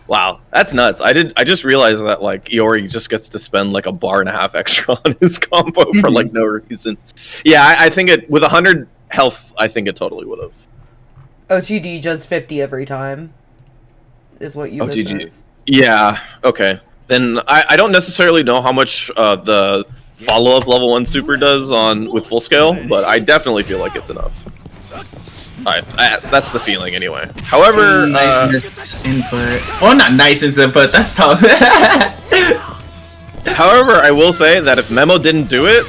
Wow, that's nuts. I just realized that, like, Iori just gets to spend like a bar and a half extra on his combo for like no reason. Yeah, I think it with 100 health. I think it totally would have. OTD just 50 every time. Is what you says. Yeah. Okay. Then I don't necessarily know how much the follow up level 1 super does on with full scale, but I definitely feel like it's enough. That's the feeling anyway. However, nice input. Well, not nice input, but that's tough. however, I will say that if Memo didn't do it,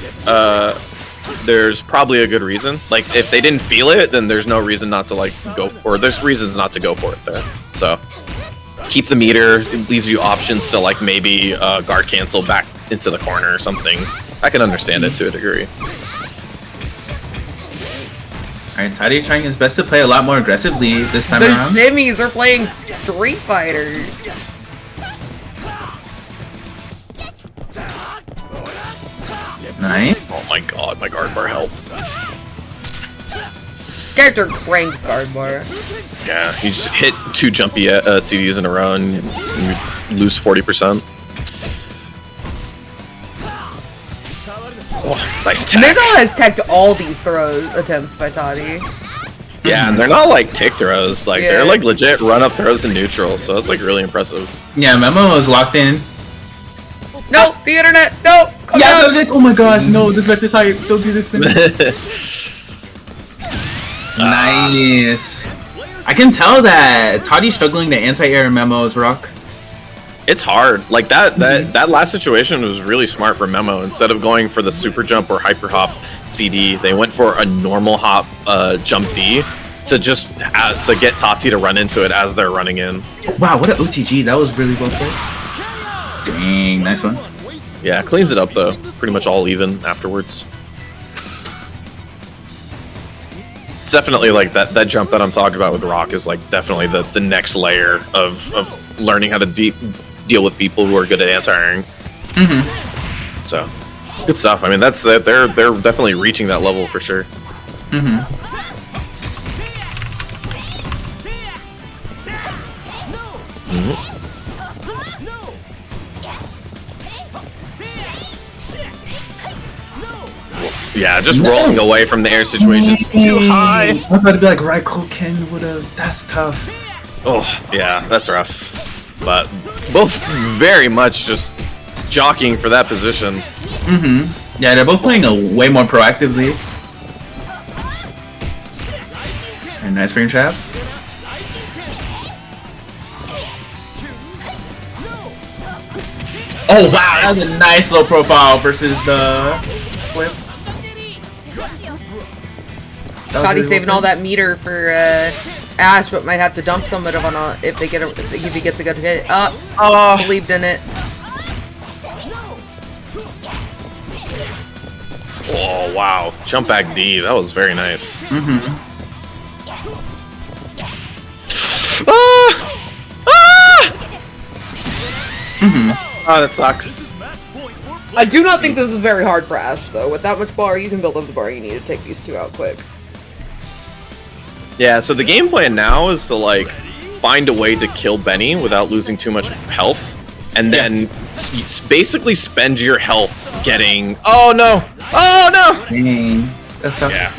there's probably a good reason. Like, if they didn't feel it, then there's no reason not to like go, or there's reasons not to go for it there. So keep the meter. It leaves you options to like maybe guard cancel back into the corner or something. I can understand it to a degree. Alright, Toddy trying his best to play a lot more aggressively this time The around. shimmies are playing Street Fighter. Nice. Oh my god, my guard bar help. This character cranks guard bar. Yeah, you just hit 2 jumpy CDs in a row and you lose 40%. Oh, nice tech. Mega has teched all these throw attempts by Toddy. Yeah, and they're not like tick throws. Like, they're Yeah. like legit run-up throws in neutral, so it's like really impressive. Yeah, Memo was locked in. No, the internet. No. Come Yeah, down. like, oh my gosh, no, this match is hype. Don't do this thing. Nice. I can tell that Toddy's struggling to anti-air Memo's rock. It's hard. Like that last situation was really smart for Memo. Instead of going for the super jump or hyper hop CD, they went for a normal hop jump D to just to get Tati to run into it as they're running in. Wow, what an OTG. That was really well played. Dang, nice one. Yeah, cleans it up though. Pretty much all even afterwards. It's definitely like that jump that I'm talking about with Rock is like definitely the next layer of learning how to deal with people who are good at anti-airing. So good stuff. I mean, that's that they're definitely reaching that level for sure. Yeah, just rolling away from the air situations too high. I was about to be like, Raiko Ken would've. That's tough. Oh, yeah, that's rough. But both very much just jockeying for that position. Yeah, they're both playing way more proactively. And nice frame trap. Oh wow, that was a nice low profile versus the flip. Toddy saving all that meter for Ash, but might have to dump some of it on if he gets a good hit. Believed in it. Oh wow, jump back D, that was very nice. Oh, that sucks. I do not think this is very hard for Ash, though. With that much bar, you can build up the bar you need to take these two out quick. Yeah, so the game plan now is to like find a way to kill Benny without losing too much health, and then basically spend your health getting. Oh no! Dang. That's tough. Yeah.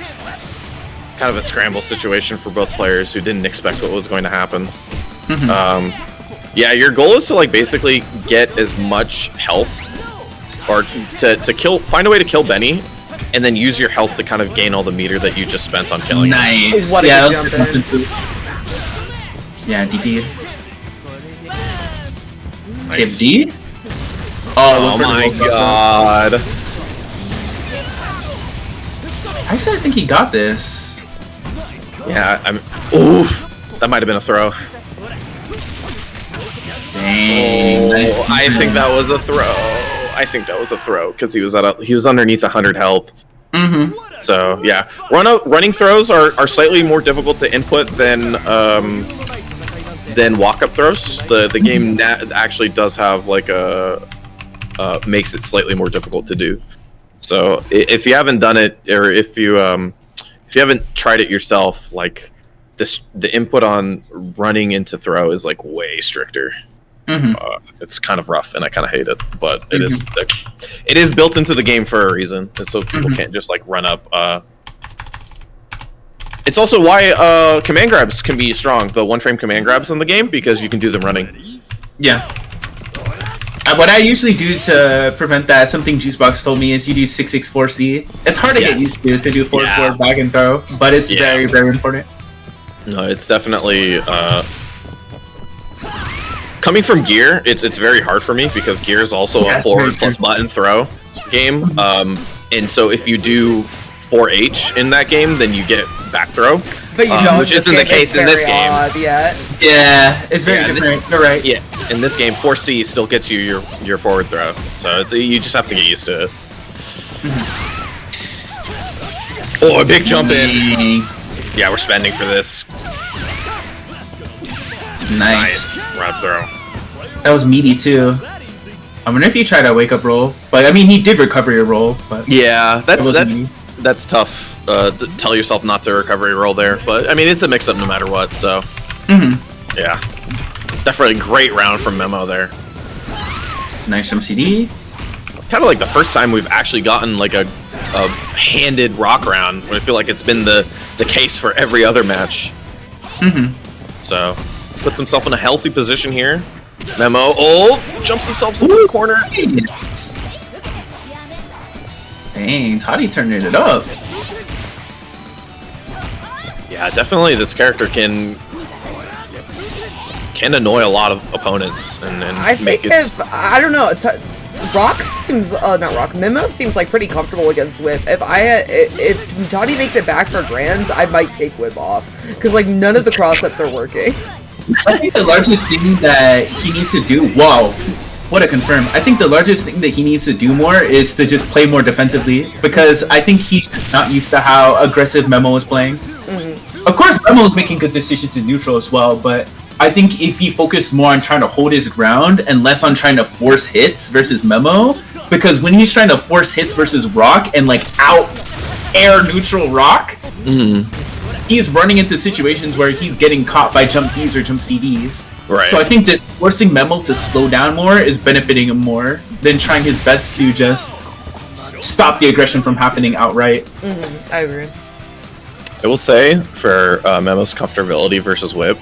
Kind of a scramble situation for both players who didn't expect what was going to happen. Yeah, your goal is to like basically get as much health, or to find a way to kill Benny, and then use your health to kind of gain all the meter that you just spent on killing him. Nice. What a Yeah, good that was jump in. Yeah, DP. Nice. D? Oh my god. Actually, I think he got this. Yeah, oof. That might have been a throw. Dang. Oh, I think that was a throw. Because he was underneath 100 health. So yeah, running throws are slightly more difficult to input than walk-up throws. The game actually does have like makes it slightly more difficult to do. So if you haven't done it, or if you haven't tried it yourself, like the input on running into throw is like way stricter. It's kind of rough, and I kind of hate it, but it is built into the game for a reason, and so people can't just like run up. It's also why command grabs can be strong, the one-frame command grabs in the game, because you can do them running. Yeah. What I usually do to prevent that, something Juicebox told me, is you do 664C. It's hard to get used to do 4-4 back and throw, but it's very, very important. No, it's definitely coming from Gear. It's very hard for me because Gear is also a forward plus button throw game. And so if you do 4H in that game, then you get back throw. But you don't, which isn't the case in this game. Yeah, it's very different. You're right. Yeah, in this game, 4C still gets you your forward throw. So you just have to get used to it. Oh, a big jump in. Yeah, we're spending for this. Nice. Run up throw. That was meaty too. I wonder if you tried a wake up roll, but I mean he did recover your roll. But yeah, that's tough. To tell yourself not to recovery roll there, but I mean it's a mix up no matter what. So yeah, definitely a great round from Memo there. Nice from CD. Kind of like the first time we've actually gotten like a handed rock round. I feel like it's been the case for every other match. So puts himself in a healthy position here. Memo, jumps himself into the corner. Dang, Toddy turned it up. Yeah, definitely this character can annoy a lot of opponents and I think I don't know, Rock seems not Rock, Memo seems like pretty comfortable against Whip. If Toddy makes it back for grands, I might take Whip off because like none of the cross-ups are working. I think the largest thing that he needs to do, what a confirm. I think the largest thing that he needs to do more is to just play more defensively, because I think he's not used to how aggressive Memo is playing. Of course, Memo's making good decisions in neutral as well, but I think if he focused more on trying to hold his ground and less on trying to force hits versus Memo, because when he's trying to force hits versus Rock and like out air neutral Rock, he's running into situations where he's getting caught by jump Ds or jump CDs. Right. So I think that forcing Memo to slow down more is benefiting him more than trying his best to just stop the aggression from happening outright. I agree. I will say, for Memo's comfortability versus Whip,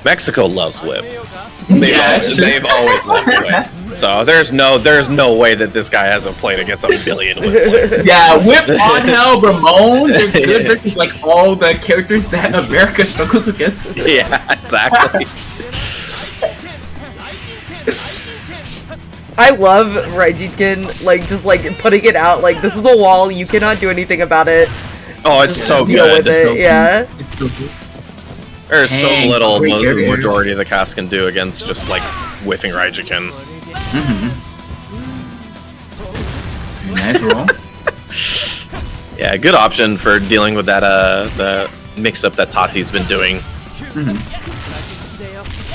Mexico loves Whip. They've always loved Whip. So there's no way that this guy hasn't played against a billion Whip players. Yeah, Whip, Angel, Ramon, they're good versus like all the characters that America struggles against. Yeah, exactly. I love Raijitkin, like, just, like, putting it out, like, this is a wall, you cannot do anything about it. Oh, it's Just so deal good. with it, yeah. It's so good. There's so Dang, little great the area. majority of the cast can do against just, like, whiffing Raijikin. Nice roll. Yeah, good option for dealing with that, the mix-up that Tati's been doing.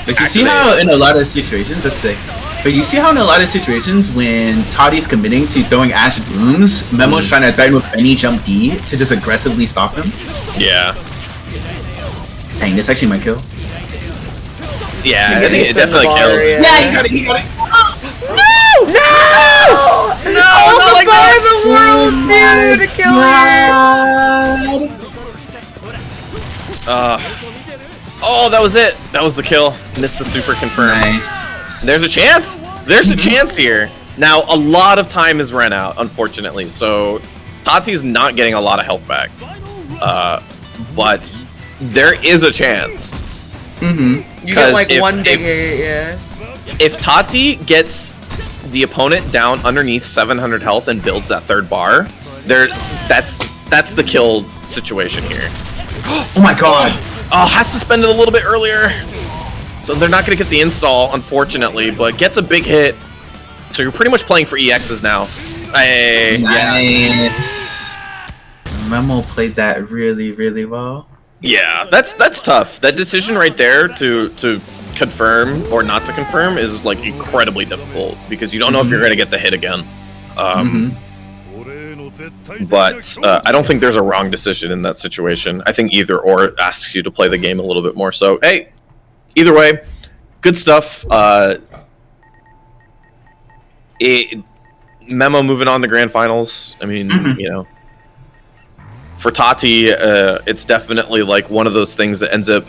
Like, you see how in a lot of situations, let's say, but you see how in a lot of situations when Toddy's committing to throwing Ash Blooms, Memo's trying to threaten with any jump D to just aggressively stop him? Yeah. Dang, this actually might kill. Yeah, I Getting think it from the definitely bar, kills. yeah. He got it! No! All the bar in the world, dude, to kill her! Oh, that was it. That was the kill. Missed the super confirm. Nice. There's a chance. There's a chance here. Now, a lot of time is run out, unfortunately. So, Tati's not getting a lot of health back. But there is a chance. You get, like, if- one big if- hit, yeah. If Tati gets the opponent down underneath 700 health and builds that third bar, that's the kill situation here. Oh my god! Oh, has to spend it a little bit earlier. So they're not going to get the install, unfortunately, but gets a big hit. So you're pretty much playing for EXs now. Nice. Memo played that really, really well. Yeah, that's tough. That decision right there to confirm or not to confirm is like incredibly difficult because you don't know if you're going to get the hit again. But I don't think there's a wrong decision in that situation. I think either or asks you to play the game a little bit more. So, hey, either way, good stuff. Memo moving on to grand finals. I mean, you know, for Tati, it's definitely like one of those things that ends up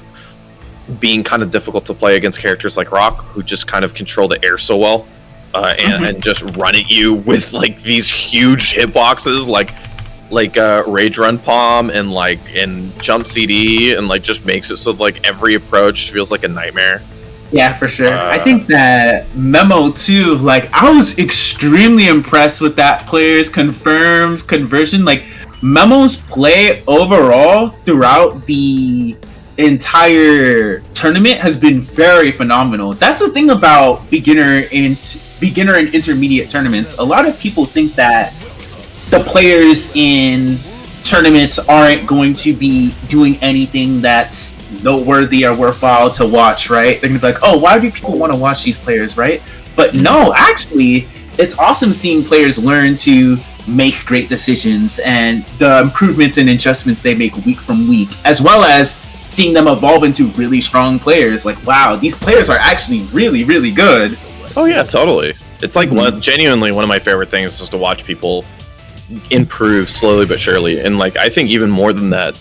being kind of difficult to play against characters like Rock, who just kind of control the air so well. And just run at you with like these huge hitboxes, like Rage Run Palm and Jump CD, and like just makes it so like every approach feels like a nightmare. Yeah, for sure. I think that Memo too. Like, I was extremely impressed with that player's conversion. Like, Memo's play overall throughout the entire tournament has been very phenomenal. That's the thing about beginner and intermediate tournaments. A lot of people think that the players in tournaments aren't going to be doing anything that's noteworthy or worthwhile to watch, right? They're gonna be like, oh, why do people want to watch these players, right? But no, actually, it's awesome seeing players learn to make great decisions and the improvements and adjustments they make week from week, as well as seeing them evolve into really strong players. Like, wow, these players are actually really, really good. Oh yeah, totally. It's like genuinely one of my favorite things is to watch people improve slowly but surely. And like, I think even more than that,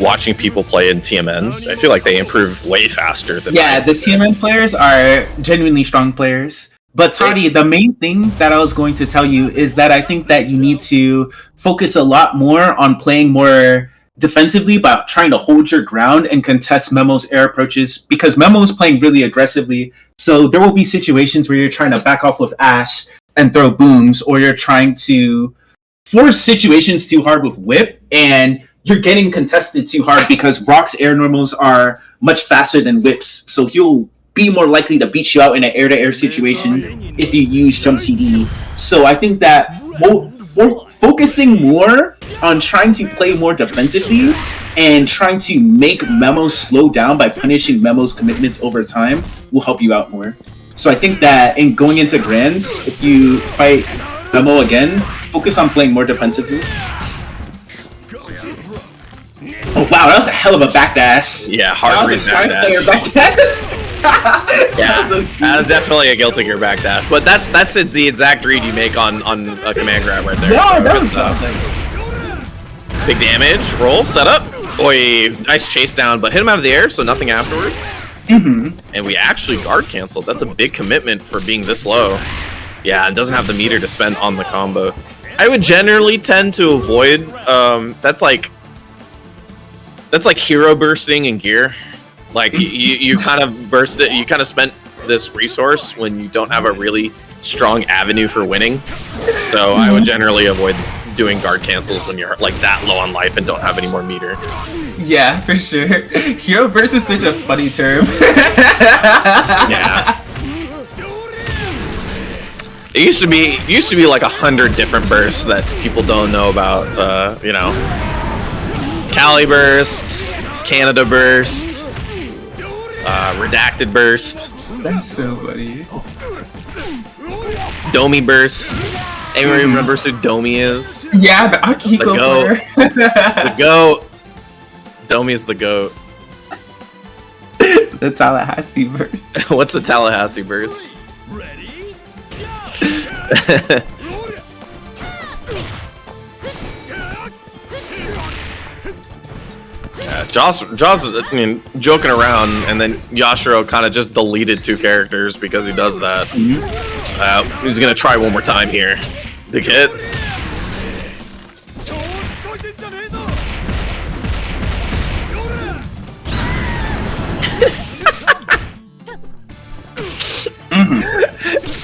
watching people play in TMN, I feel like they improve way faster than the TMN players are genuinely strong players. But Toddy, the main thing that I was going to tell you is that I think that you need to focus a lot more on playing more defensively by trying to hold your ground and contest Memo's air approaches, because Memo's playing really aggressively. So there will be situations where you're trying to back off with Ash and throw booms, or you're trying to force situations too hard with Whip, and you're getting contested too hard because Rock's air normals are much faster than Whip's. So he'll be more likely to beat you out in an air-to-air situation if you use Jump CD. So I think that focusing more on trying to play more defensively and trying to make Memo slow down by punishing Memo's commitments over time will help you out more. So I think that in going into Grands, if you fight Memo again, focus on playing more defensively. Oh wow, that was a hell of a backdash. Yeah, hard backdash. Yeah, that was definitely a Guilty Gear backdash. But that's the exact read you make on a command grab right there. Yeah, that was something. Big damage, roll, setup. Oi, nice chase down, but hit him out of the air, so nothing afterwards. Mm-hmm. And we actually guard canceled. That's a big commitment for being this low. Yeah, and doesn't have the meter to spend on the combo. I would generally tend to avoid. That's like hero bursting in gear. Like you kind of burst it. You kind of spent this resource when you don't have a really strong avenue for winning. So I would generally avoid doing guard cancels when you're like that low on life and don't have any more meter. Yeah, for sure. Hero burst is such a funny term. Yeah. It used to be like 100 different bursts that people don't know about. You know, Cali burst, Canada burst, redacted burst. That's so funny. Domi burst. Anyone remembers who Domi is? Yeah, the Akihiko player. The GOAT. Domi is the GOAT. The Tallahassee burst. What's the Tallahassee burst? Ready? Yeah, Joss, I mean, joking around, and then Yashiro kind of just deleted 2 characters because he does that. He's gonna try one more time here. Big hit.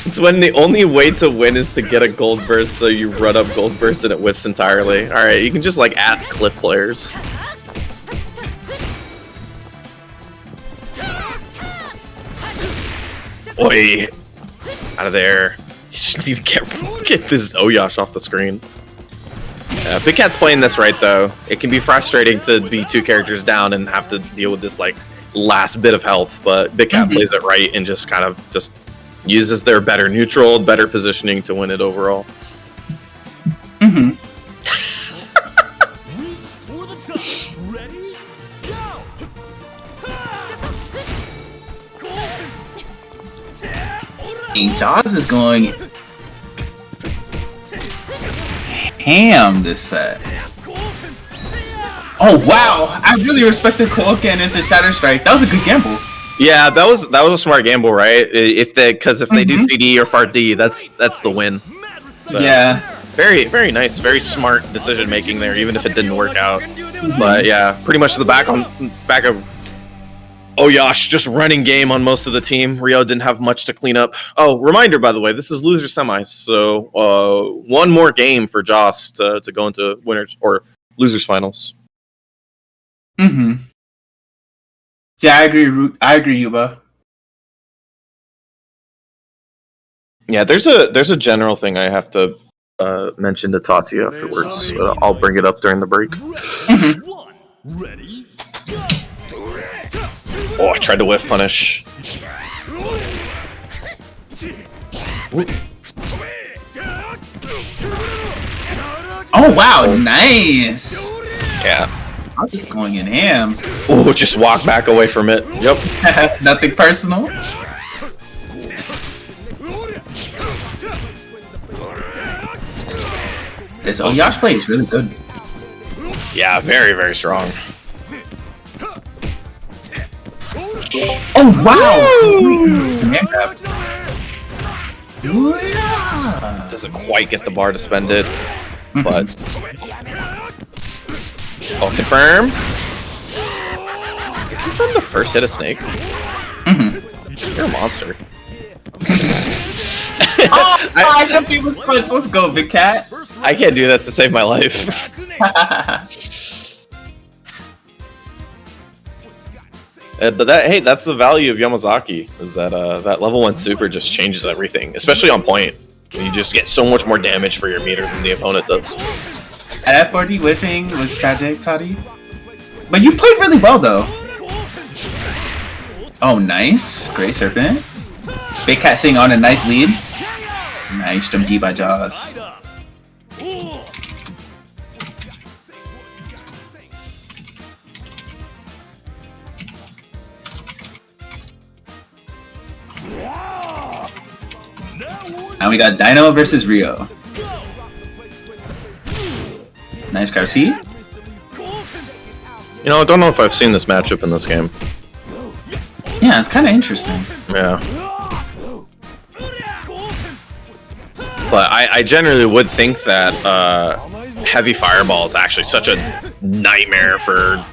It's when the only way to win is to get a gold burst, so you run up gold burst and it whiffs entirely. Alright, you can just like at cliff players. Oi! Out of there. You just need to get this Oyash off the screen. Big Cat's playing this right though. It can be frustrating to be 2 characters down and have to deal with this like last bit of health, but Big Cat plays it right and just kind of just uses their better neutral, better positioning to win it overall. Reach for the top. Ready? Go! Jaws is going ham this set. Oh wow! I really respect the Koken into Shatter Strike. That was a good gamble. Yeah, that was a smart gamble, right? If they do CD or Fart D, that's the win. So, yeah. Very, very nice, very smart decision making there, even if it didn't work out. But yeah, pretty much the back of Oyash just running game on most of the team. Rio didn't have much to clean up. Oh, reminder by the way, this is loser semis, so one more game for Joss to go into winners or losers finals. Yeah, I agree, Yuba. Yeah, there's a general thing I have to mention to Tati afterwards. I'll bring it up during the break. Ready? Oh, I tried to whiff punish. Oh wow, nice. Yeah. I was just going in ham. Oh, just walk back away from it. Yep. Nothing personal. This Oyash play is really good. Yeah, very, very strong. Oh wow! Doesn't quite get the bar to spend it, but oh, confirm. Confirm the first hit of Snake. You're a monster. I jumped in with punch. Let's go, Big Cat. I can't do that to save my life. But that's the value of Yamazaki, is that that level 1 super just changes everything, especially on point. You just get so much more damage for your meter than the opponent does. That 4D whiffing was tragic, Toddy. But you played really well, though. Oh, nice. Great Serpent. Big Cat sitting on a nice lead. Nice jump D by Jaws. Now we got Dino versus Rio. Nice grab C. You know, I don't know if I've seen this matchup in this game. Yeah, it's kind of interesting. Yeah. But I generally would think that heavy fireball is actually such a nightmare for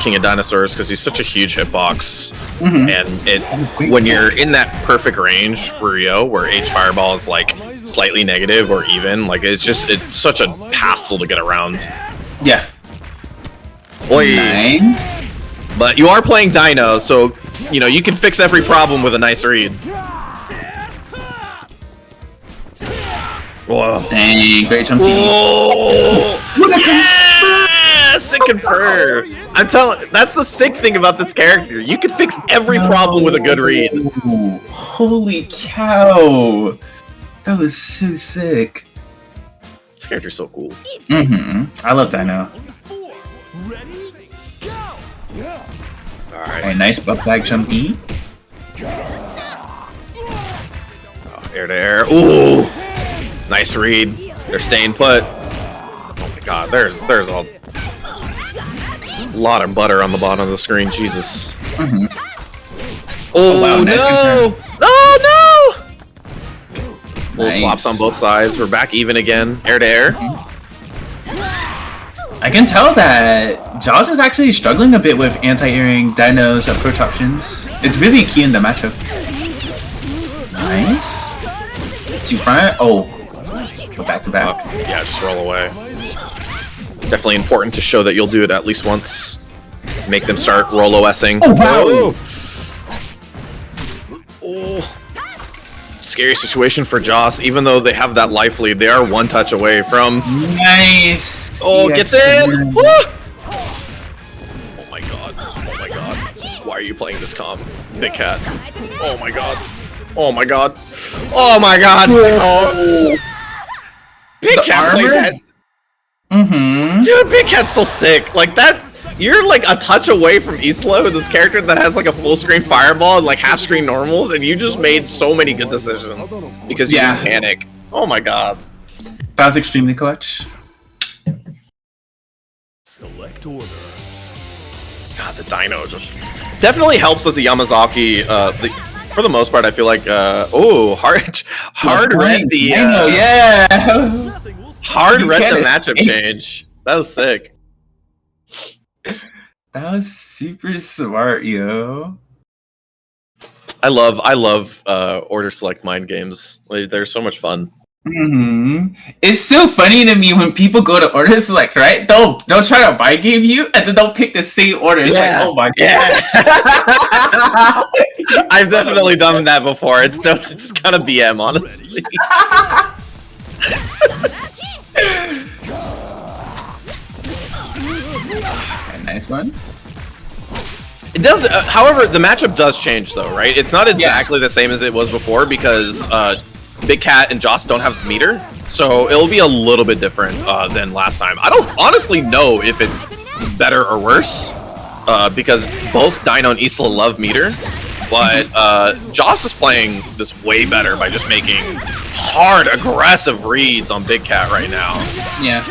King of Dinosaurs because he's such a huge hitbox, and when you're in that perfect range, Rio, where H fireball is like slightly negative or even, like it's such a hassle to get around. Yeah. Oy. 9. But you are playing Dino, so you know you can fix every problem with a nice read. Whoa. Dang, great jump C. Oh, yeah! Sick confer. I'm telling. That's the sick thing about this character. You can fix every problem with a good read. Ooh, holy cow! That was so sick. This character's so cool. I love Dino. All right. Alright, nice buff back jump D. Oh, air to air. Ooh, nice read. They're staying put. Oh my god, there's a lot of butter on the bottom of the screen. Jesus. Oh wow, nice no! Oh no! Little Nice. slaps on both sides. We're back even again. Air to air. I can tell that Jaws is actually struggling a bit with anti-airing Dino's approach options. It's really key in the matchup. Nice. 2 front. Oh. Go back to back. Yeah, just roll away. Definitely important to show that you'll do it at least once. Make them start roll OSing. Oh, wow. Oh. Scary situation for Joss. Even though they have that life lead, they are one touch away from. Nice. Oh, Yes, gets in. sir. Oh my god. Oh my god. Why are you playing this comp, Big Cat? Oh my god. Oh my god. Oh my god. Oh. Big Cat played that. Dude, Big Cat's so sick. Like that. You're like a touch away from Isla with this character that has like a full screen fireball and like half screen normals, and you just made so many good decisions because you didn't panic. Oh my god. That was extremely clutch. Select order. God, the Dino just definitely helps that the Yamazaki, for the most part, I feel like, hard read the, Dino, yeah. hard You read get the it. matchup change. That was sick. That was super smart, yo. I love order select mind games. They're so much fun. It's so funny to me when people go to order select, right? They'll try to buy game you, and then they'll pick the same order. It's like, oh my god. I've definitely done that before. It's kind of BM, honestly. Nice one. It does. However, the matchup does change, though, right? It's not exactly the same as it was before because Big Cat and Joss don't have meter, so it'll be a little bit different than last time. I don't honestly know if it's better or worse because both Dino and Isla love meter, but Joss is playing this way better by just making hard, aggressive reads on Big Cat right now. Yeah.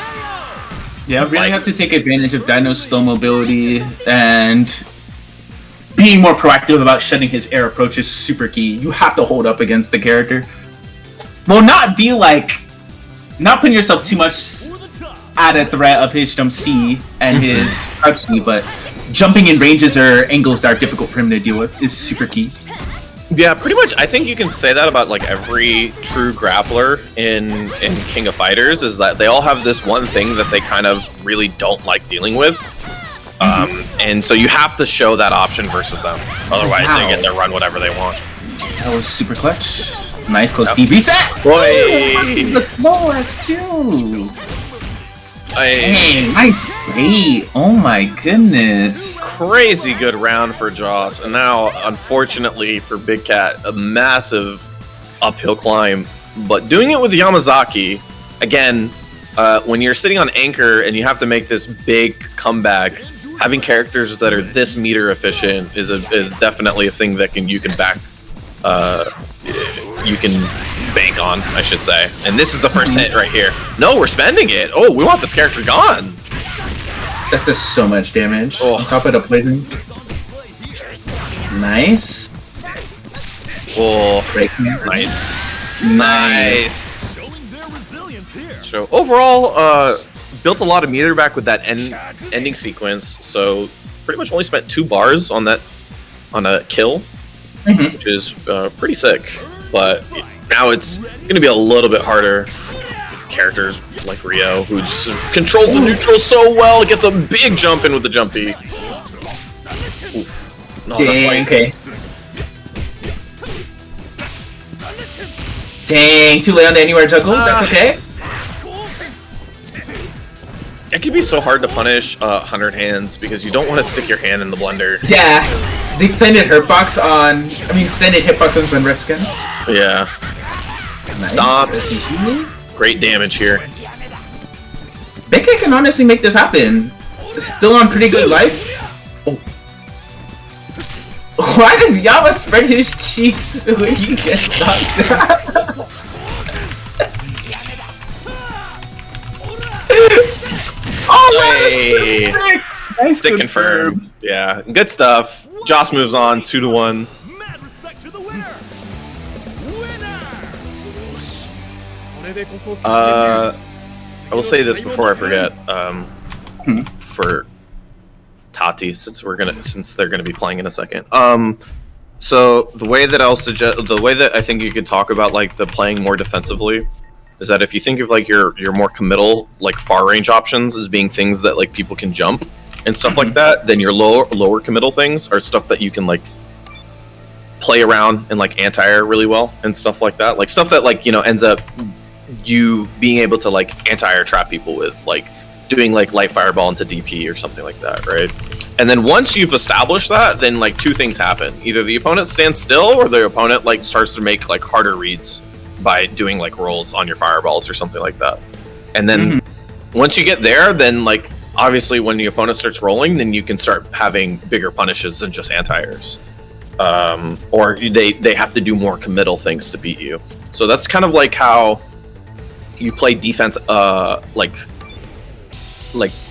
Yeah, really have to take advantage of Dino's slow mobility, and being more proactive about shutting his air approach is super key. You have to hold up against the character. Well, not putting yourself too much at a threat of his jump C and his crouch C, but jumping in ranges or angles that are difficult for him to deal with is super key. Yeah, pretty much. I think you can say that about like every true grappler in King of Fighters is that they all have this one thing that they kind of really don't like dealing with. And so you have to show that option versus them. Otherwise, they get to run whatever they want. That was super clutch. Nice close D reset. Boy, The lowest too. Dang, nice bait. Oh my goodness. Crazy good round for Joss, and now, unfortunately for Big Cat, a massive uphill climb. But doing it with Yamazaki, again, when you're sitting on anchor and you have to make this big comeback, having characters that are this meter efficient is definitely a thing that you can bank on, I should say. And this is the first hit right here. No, we're spending it. Oh, we want this character gone. That does so much damage. Oh. On top of the poison. Nice. Oh, Break. nice. Nice. Showing their resilience here. So overall, built a lot of meter back with that ending sequence. So pretty much only spent 2 bars on a kill, which is pretty sick. But now it's going to be a little bit harder. Characters like Rio, who just controls the neutral so well, gets a big jump in with the jumpy. Oof. No, Dang, okay. Dang, too late on the anywhere juggle. That's okay. It can be so hard to punish 100 hands because you don't want to stick your hand in the blender. Yeah. The extended hitbox on Sunritskin. Yeah. Nice. Stomps. Great damage here. Becca can honestly make this happen. Still on pretty good life. Oh. Why does Yama spread his cheeks when he gets knocked out? Oh, Hey. nice Stick confirmed. Yeah, good stuff. Joss moves on 2-1. Mad respect to the winner. I will say this before I forget. For Tati, since they're gonna be playing in a second. So the way that I think you could talk about like the playing more defensively is that if you think of like your more committal like far range options as being things that like people can jump and stuff like that, then your lower committal things are stuff that you can like play around and like anti-air really well and stuff like that, like stuff that like ends up you being able to like anti-air trap people with, like doing like light fireball into DP or something like that, right? And then once you've established that, then like 2 things happen: either the opponent stands still or the opponent like starts to make like harder reads by doing like rolls on your fireballs or something like that. And then once you get there, then like obviously when the opponent starts rolling, then you can start having bigger punishes than just anti-airs, or they have to do more committal things to beat you. So that's kind of like how you play defense, like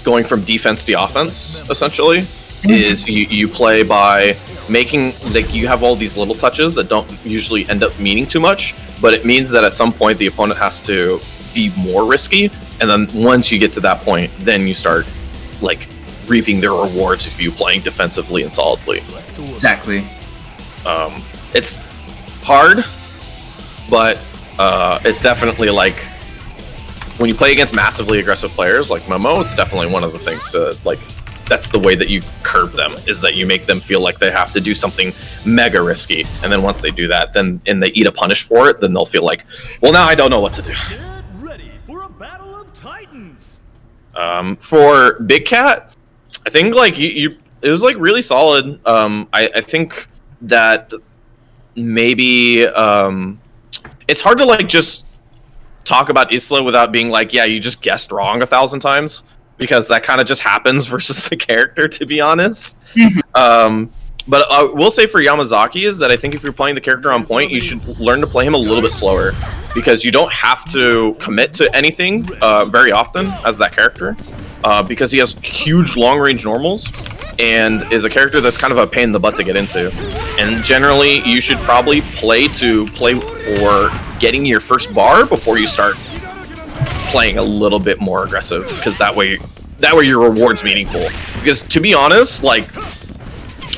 going from defense to offense, essentially. Is you play by making, like, you have all these little touches that don't usually end up meaning too much, but it means that at some point the opponent has to be more risky, and then once you get to that point, then you start like reaping the rewards of you playing defensively and solidly. Exactly. It's hard, but it's definitely like when you play against massively aggressive players like Momo, it's definitely one of the things to like. That's the way that you curb them, is that you make them feel like they have to do something mega risky, and then once they do that, then and they eat a punish for it, then they'll feel like, well, now I don't know what to do. Get ready for a battle of titans. For Big Cat, I think like it was like really solid. I think that maybe it's hard to like just talk about Isla without being like, yeah, you just guessed wrong 1,000 times, because that kind of just happens versus the character, to be honest. But I will say for Yamazaki is that I think if you're playing the character on point, you should learn to play him a little bit slower, because you don't have to commit to anything very often as that character, because he has huge long-range normals and is a character that's kind of a pain in the butt to get into. And generally, you should probably play for getting your first bar before you start playing a little bit more aggressive, because that way your reward's meaningful. Because to be honest, like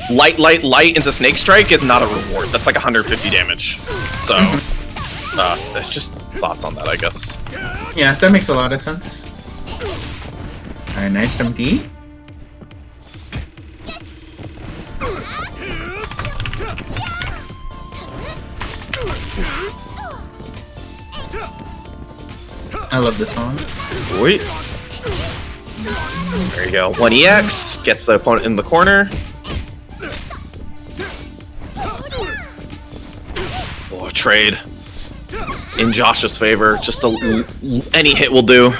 light into Snake Strike is not a reward. That's like 150 damage. So that's just thoughts on that, I guess. Yeah, that makes a lot of sense. Alright, nice jump D. I love this song. Wait. There you go. 1EX gets the opponent in the corner. Oh, trade in Josh's favor. Just any hit will do.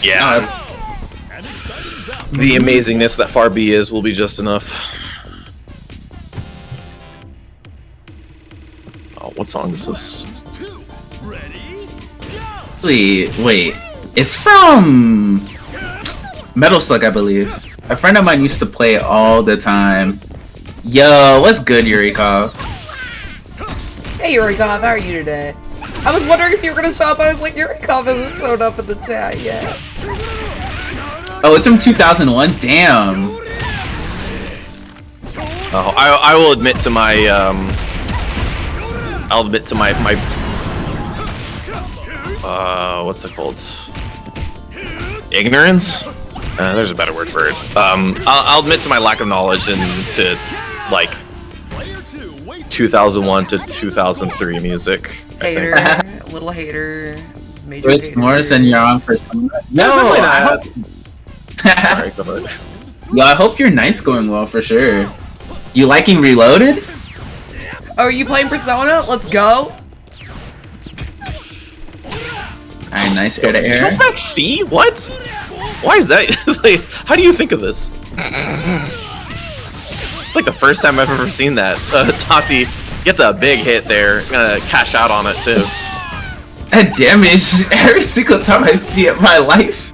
Yeah. The amazingness that far B is will be just enough. Oh, what song is this? Wait, it's from Metal Slug, I believe. A friend of mine used to play it all the time. Yo, what's good, Yurikov? Hey Yurikov, how are you today? I was wondering if you were gonna show up. I was like, Yurikov hasn't showed up in the chat yet. Oh, it's from 2001? Damn. Oh, I will admit to my I'll admit to my what's it called? Ignorance? There's a better word for it. I'll admit to my lack of knowledge into like 2001 to 2003 music. Hater, little hater, major Chris hater. Morrison, you're on for some. No, No, definitely not. Sorry, go ahead. Yo, I hope your night's going well for sure. You liking Reloaded? Oh, are you playing Persona? Let's go. Alright, nice air to air. Jump back C? What? Why is that? Like, how do you think of this? It's like the first time I've ever seen that. Tati gets a big hit there. Gonna cash out on it too. And damage every single time I see it in my life.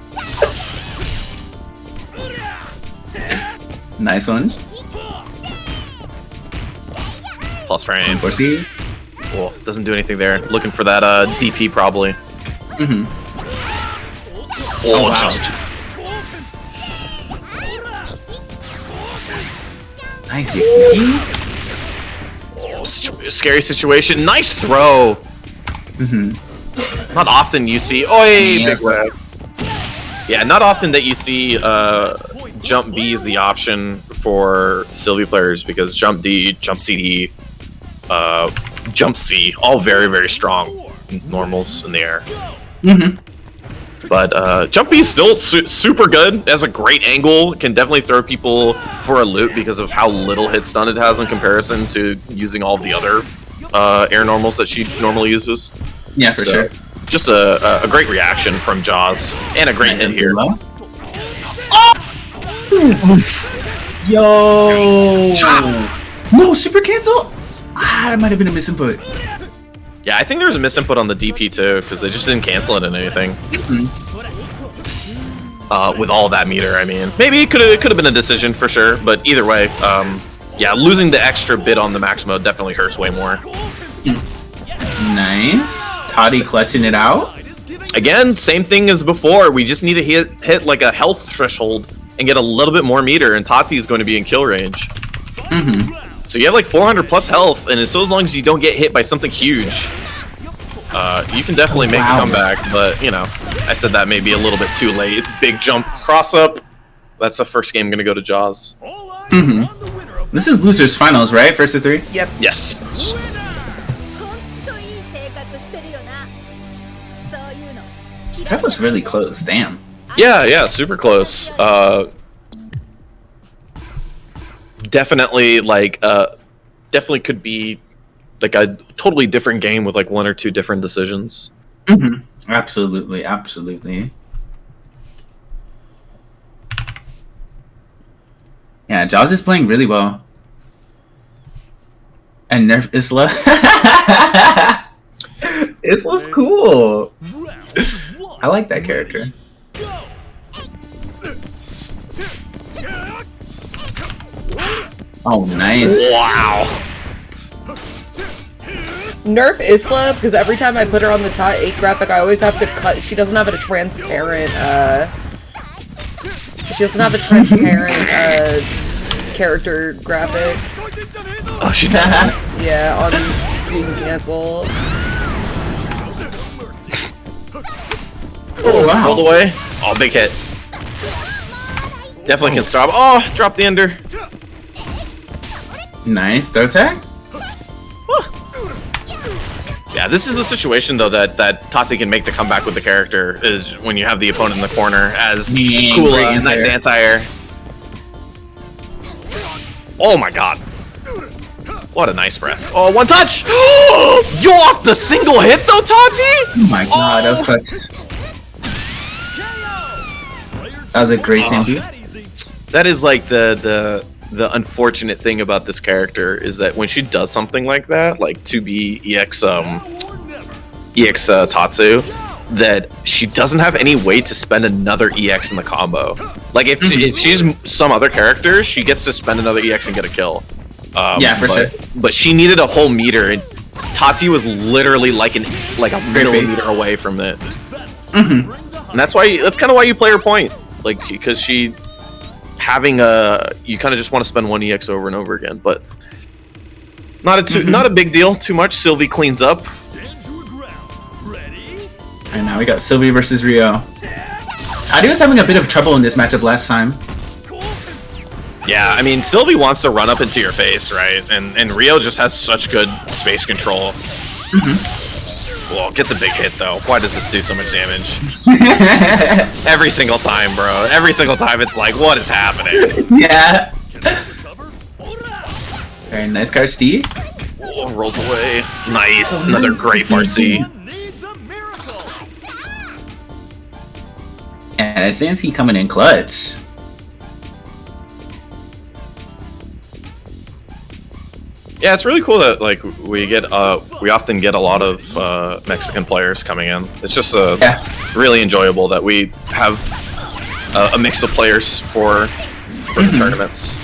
Nice one. Plus frames. 40. Cool. Doesn't do anything there. Looking for that DP probably. Mm-hmm. Oh, wow. just Nice, you sneaky. scary situation. Nice throw. Mm-hmm. Not often you see. Oi, Yeah. big web. Yeah, not often that you see jump B is the option for Sylvie players because jump D, jump CD, jump C, all very, very strong normals in the air. Mm-hmm. But jump B is still super good. It has a great angle. Can definitely throw people for a loop because of how little hit stun it has in comparison to using all the other air normals that she normally uses. Yeah, for sure. Just a great reaction from Jaws and a great hit here. Yo! No, super cancel? Ah, that might have been a misinput. Yeah, I think there was a misinput on the DP too because they just didn't cancel it in anything. With all that meter, I mean, maybe it could have been a decision for sure, but either way, yeah, losing the extra bit on the max mode definitely hurts way more. Nice. Toddy clutching it out. Again, same thing as before. We just need to hit like a health threshold and get a little bit more meter, and Tati is going to be in kill range. Mm-hmm. So you have like 400 plus health, and so as long as you don't get hit by something huge, you can definitely make a comeback. But you know, I said that may be a little bit too late. Big jump, cross up. That's the first game going to go to Jaws. Mm-hmm. This is losers finals, right? First of 3. Yep. Yes. That was really close. Damn. Yeah, super close. Definitely definitely could be like a totally different game with like 1 or 2 different decisions. Mm-hmm. Absolutely, absolutely. Yeah, Jaws is playing really well. And Nerf Isla. Isla's cool. I like that character. Oh, nice. Wow. Nerf Isla, because every time I put her on the top 8 graphic, I always have to cut. She doesn't have a transparent, she doesn't have a transparent, character graphic. Oh, she does. Yeah, on Team Cancel. Oh, wow. Rolled away. Oh, big hit. Definitely can stop. Oh, drop the ender. Nice. Throw tag? Yeah, Yeah, this is the situation though that Tati can make the comeback with the character is when you have the opponent in the corner as Kula, nice anti-air. Oh my god. What a nice breath. Oh, one touch! You off the single hit though, Tati? Oh my god, that was clutch. That was a great Sandy. That is like the unfortunate thing about this character is that when she does something like that, like 2B EX Tatsu, that she doesn't have any way to spend another EX in the combo. Like if she's some other character, she gets to spend another EX and get a kill. Yeah, for sure. But she needed a whole meter, and Tati was literally like a millimeter away from it. And that's kind of why you play her point, like because she having you kind of just want to spend one EX over and over again, but not a big deal. Too much. Sylvie cleans up. And now we got Sylvie versus Rio. Tati was having a bit of trouble in this matchup last time. Yeah, I mean, Sylvie wants to run up into your face, right? And Rio just has such good space control. Well, gets a big hit, though. Why does this do so much damage? Every single time, bro. Every single time, it's like, what is happening? Yeah. Very nice crouch D. Oh, rolls away. Nice. Another great RC. And Sansi coming in clutch. Yeah, it's really cool that like we often get a lot of Mexican players coming in. It's just really enjoyable that we have a mix of players for the tournaments.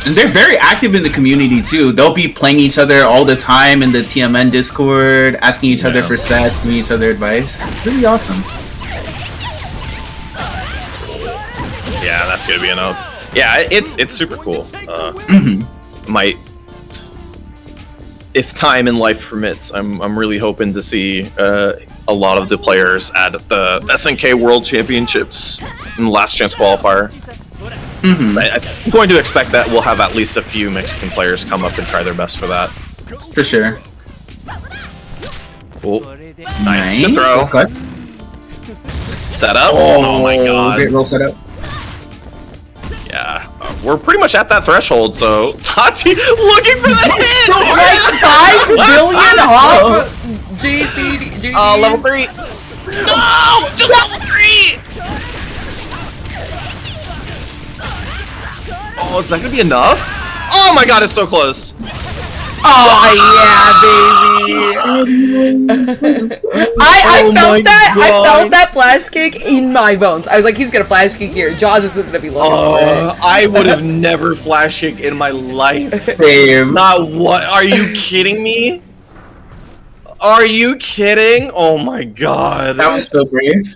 And they're very active in the community too. They'll be playing each other all the time in the TMN Discord, asking each other for sets, giving each other advice. It's really awesome. Yeah, that's gonna be enough. Yeah, it's super cool. If time and life permits, I'm really hoping to see a lot of the players at the SNK World Championships in the Last Chance qualifier. I'm going to expect that we'll have at least a few Mexican players come up and try their best for that. For sure. Oh, nice. Good throw. Set up. Oh my god. Great roll setup. Yeah, we're pretty much at that threshold, so Tati looking for the hit! Like 5 billion off GD. Level 3! No! Just level 3! Oh, is that gonna be enough? Oh my god, it's so close! Oh yeah, baby! I felt that. God. I felt that flash kick in my bones. I was like, he's gonna flash kick here. Jaws isn't gonna be looking. I would have never flash kicked in my life. Same. Not what? Are you kidding me? Are you kidding? Oh my god. That was so brave.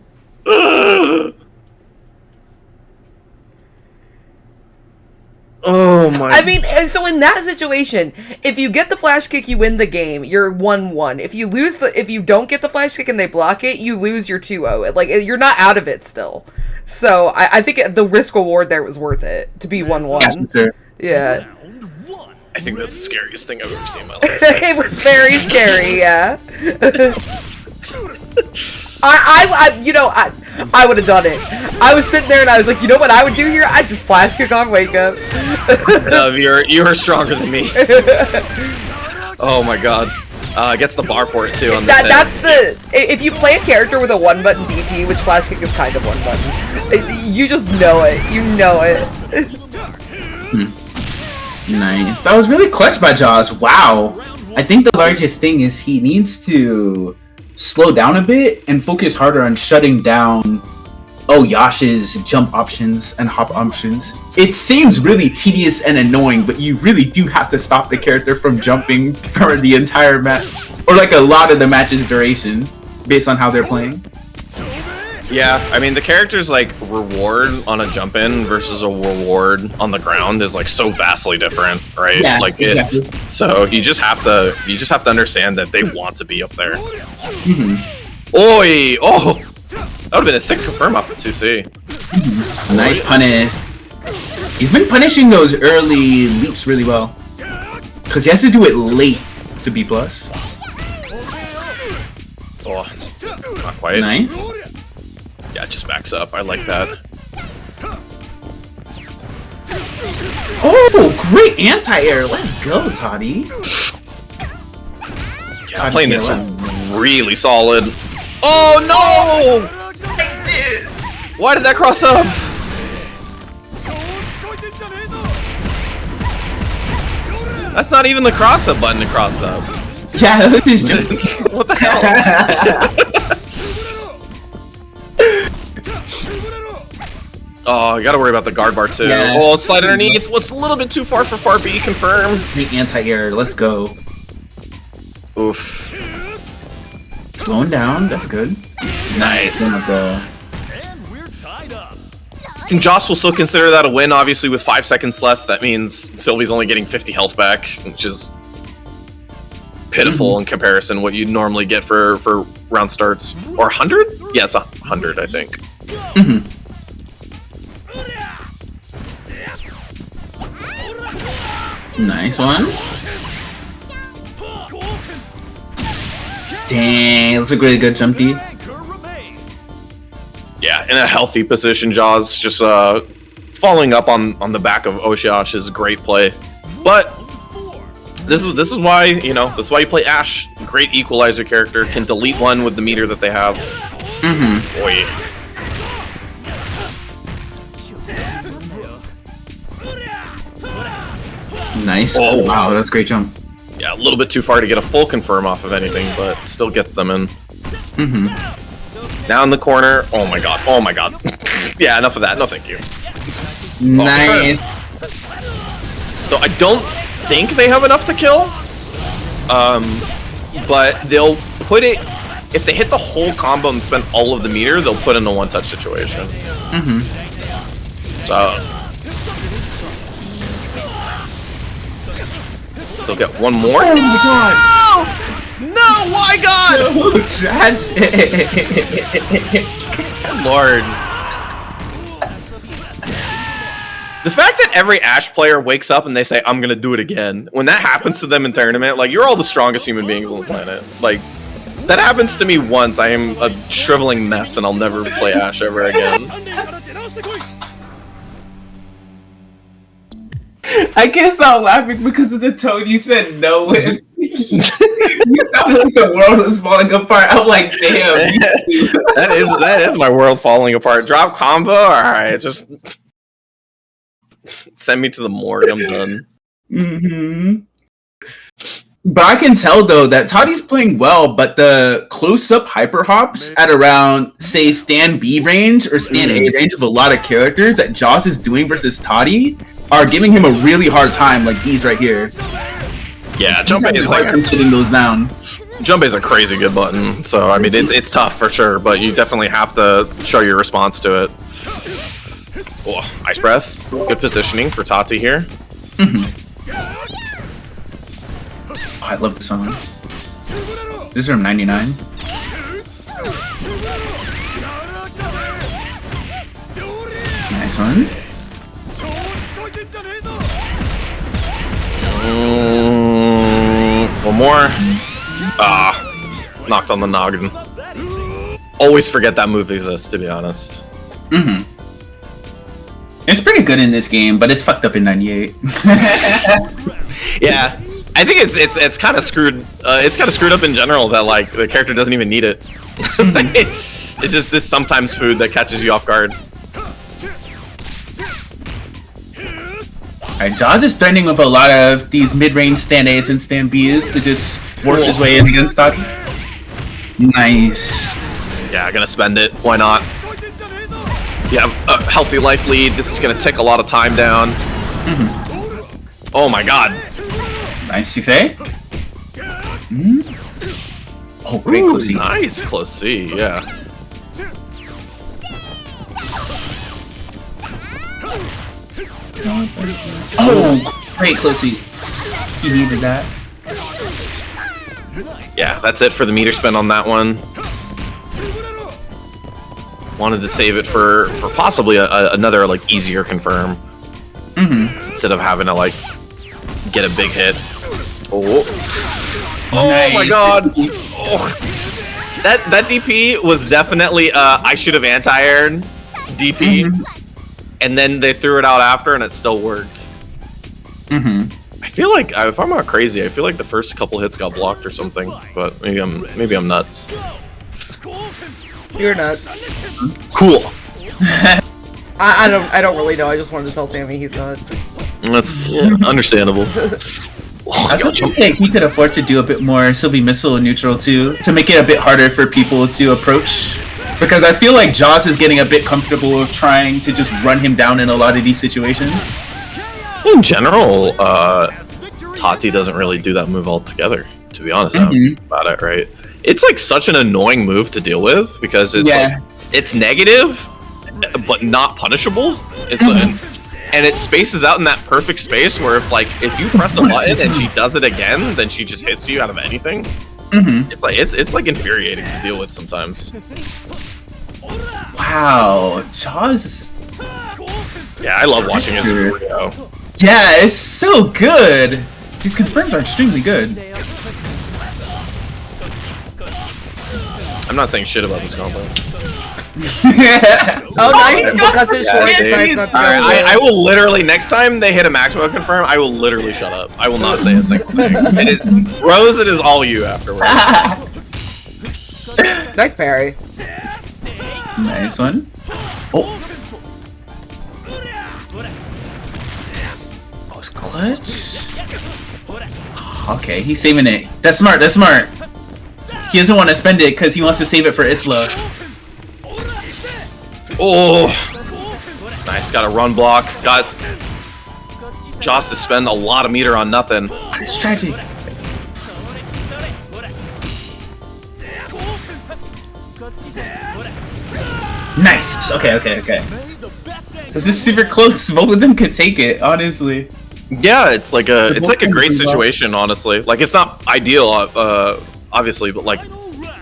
Oh my. I mean, so in that situation, if you get the flash kick, you win the game. You're 1-1. If you don't get the flash kick and they block it, you lose your 2-0. Like, you're not out of it still. So I think the risk reward there was worth it to be 1-1. Yeah, sure. Yeah. I think that's the scariest thing I've ever seen in my life. It was very scary. Yeah. I would have done it. I was sitting there and I was like, you know what I would do here? I'd just flash kick on wake up. No, you're stronger than me. Oh my god. Gets the bar for it too. On That's if you play a character with a 1-button DP, which flash kick is kind of 1 button, you just know it. You know it. Nice. That was really clutch by Jaws. Wow. I think the largest thing is he needs to slow down a bit and focus harder on shutting down Yash's jump options and hop options. It seems really tedious and annoying, but you really do have to stop the character from jumping for the entire match, or like a lot of the match's duration, based on how they're playing. Yeah, I mean the character's like reward on a jump in versus a reward on the ground is like so vastly different, right? Yeah, like exactly. So you just have to understand that they want to be up there. Oi! Oh, that would have been a sick confirm off of 2C. Nice punish. He's been punishing those early leaps really well. Because he has to do it late to B+. plus. Oh, not quite. Nice. Yeah, it just backs up. I like that. Oh, great anti-air. Let's go, Toddy. Yeah, playing this really solid. Oh no! Like this. Why did that cross up? That's not even the cross up button to cross up. Yeah, that was just joking. What the hell? Oh, I gotta worry about the guard bar too. Yeah. Oh, slide underneath. Was a little bit too far for far B. Confirm. The anti-air. Let's go. Oof. Slowing down. That's good. Nice. And we're tied up. I think Joss will still consider that a win, obviously, with 5 seconds left. That means Sylvie's only getting 50 health back, which is pitiful in comparison what you'd normally get for round starts. Or 100? Yeah, it's 100, I think. Nice one. Dang, that's a really good jump D. Anchor remains. Yeah, in a healthy position, Jaws just following up on the back of Oshiosh's great play. But this is why, you know, this is why you play Ashe. Great equalizer character, can delete one with the meter that they have. Boy. Nice. Oh. Wow, that's a great jump. Yeah, a little bit too far to get a full confirm off of anything, but still gets them in. Now in the corner. Oh my god. Oh my god. Yeah, enough of that. No, thank you. Nice. So I don't think they have enough to kill. But they'll put it, if they hit the whole combo and spend all of the meter, they'll put in a one-touch situation. So get one more. Oh my god. No, why God? So tragic. Lord. The fact that every Ashe player wakes up and they say, I'm gonna do it again, when that happens to them in tournament, like, you're all the strongest human beings on the planet. Like, that happens to me once, I am a shriveling mess and I'll never play Ashe ever again. I can't stop laughing because of the tone you said no with. You sounded like the world was falling apart. I'm like, damn. that is my world falling apart. Drop combo? Alright, just send me to the morgue, I'm done. But I can tell though that Toddy's playing well, but the close-up hyper hops at around, say, stand B range or stand A range of a lot of characters that Joss is doing versus Toddy are giving him a really hard time, like these right here. Yeah, jump A is like shooting those down. Jump A is a crazy good button, so I mean it's tough for sure, but you definitely have to show your response to it. Oh, Ice Breath, good positioning for Tati here. Oh, I love this song. This is from '99. Nice one. One more. Knocked on the noggin. Always forget that move exists, to be honest. It's pretty good in this game, but it's fucked up in '98. Yeah, I think it's kind of screwed. It's kind of screwed up in general that like the character doesn't even need it. It's just this sometimes food that catches you off guard. Alright, Jaws is threatening with a lot of these mid-range stand A's and stand B's to just force his way in against Toddy. Nice. Yeah, gonna spend it. Why not? You have a healthy life lead. This is gonna take a lot of time down. Oh my god. Nice 6A. Oh, great close C. Nice close C, yeah. Oh, great close C. He needed that. Yeah, that's it for the meter spend on that one. Wanted to save it for possibly another like easier confirm. Instead of having to like get a big hit. Oh my god! Oh. That DP was definitely I should have anti-aired DP, and then they threw it out after, and it still worked. I feel like if I'm not crazy, I feel like the first couple hits got blocked or something, but maybe I'm nuts. You're nuts. Cool. I don't really know. I just wanted to tell Sammy he's nuts. That's understandable. I also think he could afford to do a bit more Sylvie Missile neutral too, to make it a bit harder for people to approach. Because I feel like Jaws is getting a bit comfortable with trying to just run him down in a lot of these situations. In general, Tati doesn't really do that move altogether, to be honest about it, right? It's like such an annoying move to deal with because it's like, it's negative, but not punishable. It's and it spaces out in that perfect space where if you press a button and she does it again, then she just hits you out of anything. It's like infuriating to deal with sometimes. Wow, Jaws. Yeah, I love watching his video. Yeah, it's so good. These confirms are extremely good. I'm not saying shit about this combo. Oh, nice. Because it's short, decides not to go. I will literally, next time they hit a maximum confirm, I will literally shut up. I will not say a single thing. It is Rose, it is all you afterwards. Nice parry. Nice one. Oh. Oh, it's clutch. Okay, he's saving it. That's smart, that's smart. He doesn't want to spend it because he wants to save it for Isla. Oh, nice. Got a run block. Got Joss to spend a lot of meter on nothing. It's tragic. Nice. Okay. This is super close. Both of them could take it, honestly. Yeah, it's like a great situation, honestly. Like it's not ideal, obviously, but like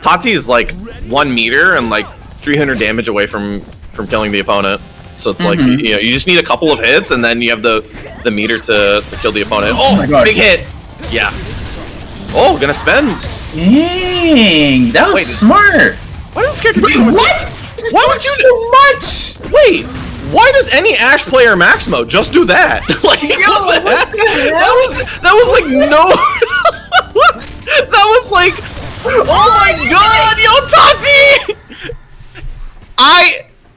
Tati is like 1 meter and like 300 damage away from killing the opponent. So it's like you just need a couple of hits and then you have the meter to kill the opponent. Oh my god, big hit! Yeah. Oh, gonna spend. Dang, that was smart. Why does this character do so much? What? Why would you so much? Wait. Why does any Ashe player max mode just do that? Like, that was like no. That was like, oh my god, yo Tati!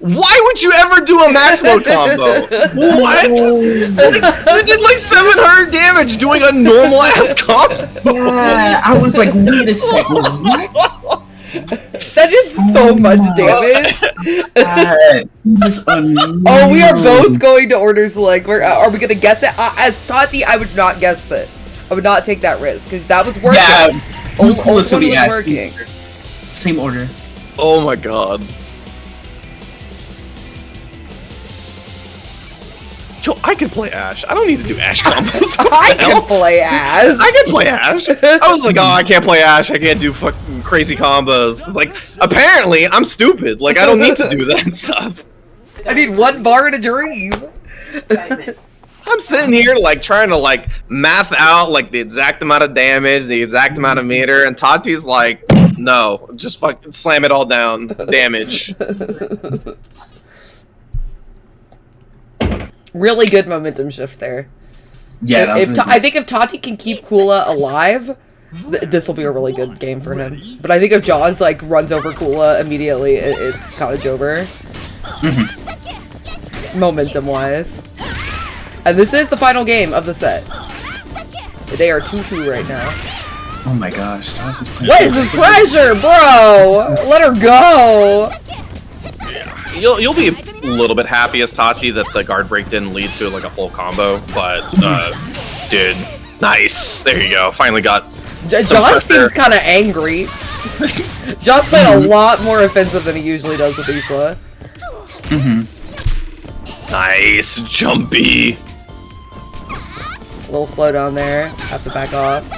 Why would you ever do a max mode combo? What? You did like 700 damage doing a normal ass combo. Yeah, I was like, wait a second, what? That did so much damage. Oh, we are both going to order select. Are we gonna guess it? As Tati, I would not guess that. I would not take that risk because that was working. Yeah, only was working. Same order. Oh my god. Yo, I can play Ashe. I don't need to do Ashe combos. I can play Ashe. I can play Ashe. I was like, oh, I can't play Ashe. I can't do fucking crazy combos. Like, apparently, I'm stupid. Like, I don't need to do that stuff. I need 1 bar in a dream. I'm sitting here, like, trying to, like, math out, like, the exact amount of damage, the exact amount of meter, and Tati's like, no, just fucking slam it all down. Damage. Really good momentum shift there. Yeah. I think if Tati can keep Kula alive, this will be a really good game for him. But I think if Jaws like runs over Kula immediately, it's college over. Momentum wise. And this is the final game of the set. They are 2-2 right now. Oh my gosh. What is this pressure, bro? Let her go. You'll be a little bit happy as Tati that the guard break didn't lead to like a full combo, but dude, nice. There you go. Finally got. Joss seems kind of angry. Joss played a lot more offensive than he usually does with Isla. Nice, jumpy. A little slow down there. Have to back off.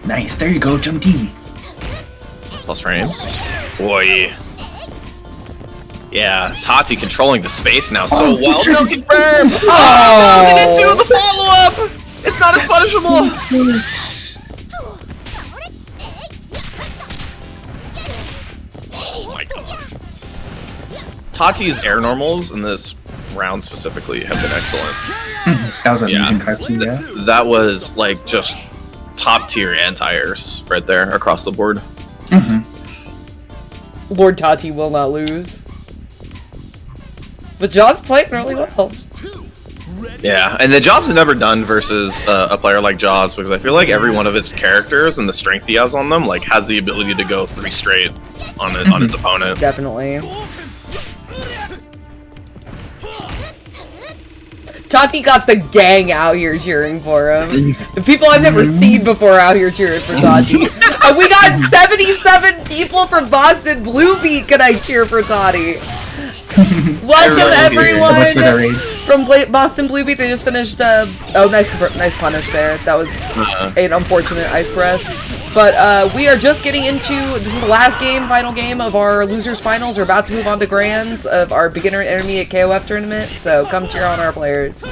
Nice. There you go, jump D. Plus frames. Boy. Yeah, Tati controlling the space now so well. No confirms. Oh, no, they didn't do the follow-up. It's not not as punishable. Oh my god. Tati's air normals in this round specifically have been excellent. That was an amazing cutscene, yeah. That was like just top tier anti-airs right there across the board. Lord Tati will not lose. But John's playing really well. Yeah, and the job's never done versus a player like Jaws because I feel like every one of his characters and the strength he has on them like has the ability to go 3 straight on his opponent. Definitely. Tati got the gang out here cheering for him. The people I've never seen before out here cheering for Tati. And we got 77 people from Boston Bluebeat. Can I cheer for Tati? Welcome everyone from Boston Bluebeat. They just finished. Oh, nice punish there. That was an unfortunate ice breath. But we are just getting into, this is the last game, final game of our losers finals. We're about to move on to grands of our beginner and intermediate KOF tournament. So come cheer on our players.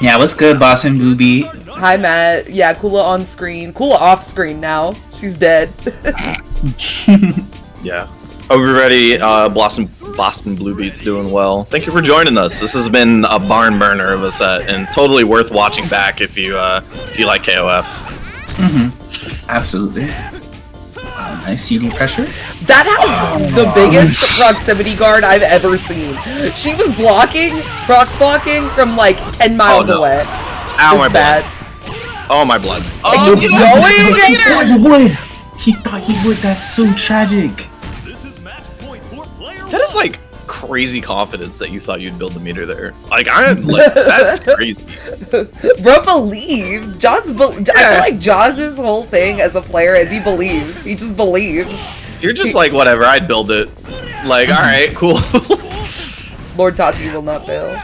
Yeah, what's good, Boston Bluebeat? Hi Matt. Yeah, Kula on screen. Kula off screen now. She's dead. Yeah. Hope you're ready. Boston Bluebeat's doing well. Thank you for joining us. This has been a barn burner of a set and totally worth watching back if you like KOF. Absolutely. Nice CD pressure. That has the biggest proximity guard I've ever seen. She was prox blocking from like 10 miles away. Ow, my bad. blood. Oh, my blood. Oh, He thought he would. He thought he would. That's so tragic. This is match point for player That is like crazy confidence that you thought you'd build the meter there. Like that's crazy. Bro, believe. I feel like Jaws' whole thing as a player is he believes. He just believes. You're just like, whatever, I'd build it. Like, alright, cool. Lord Tati will not fail.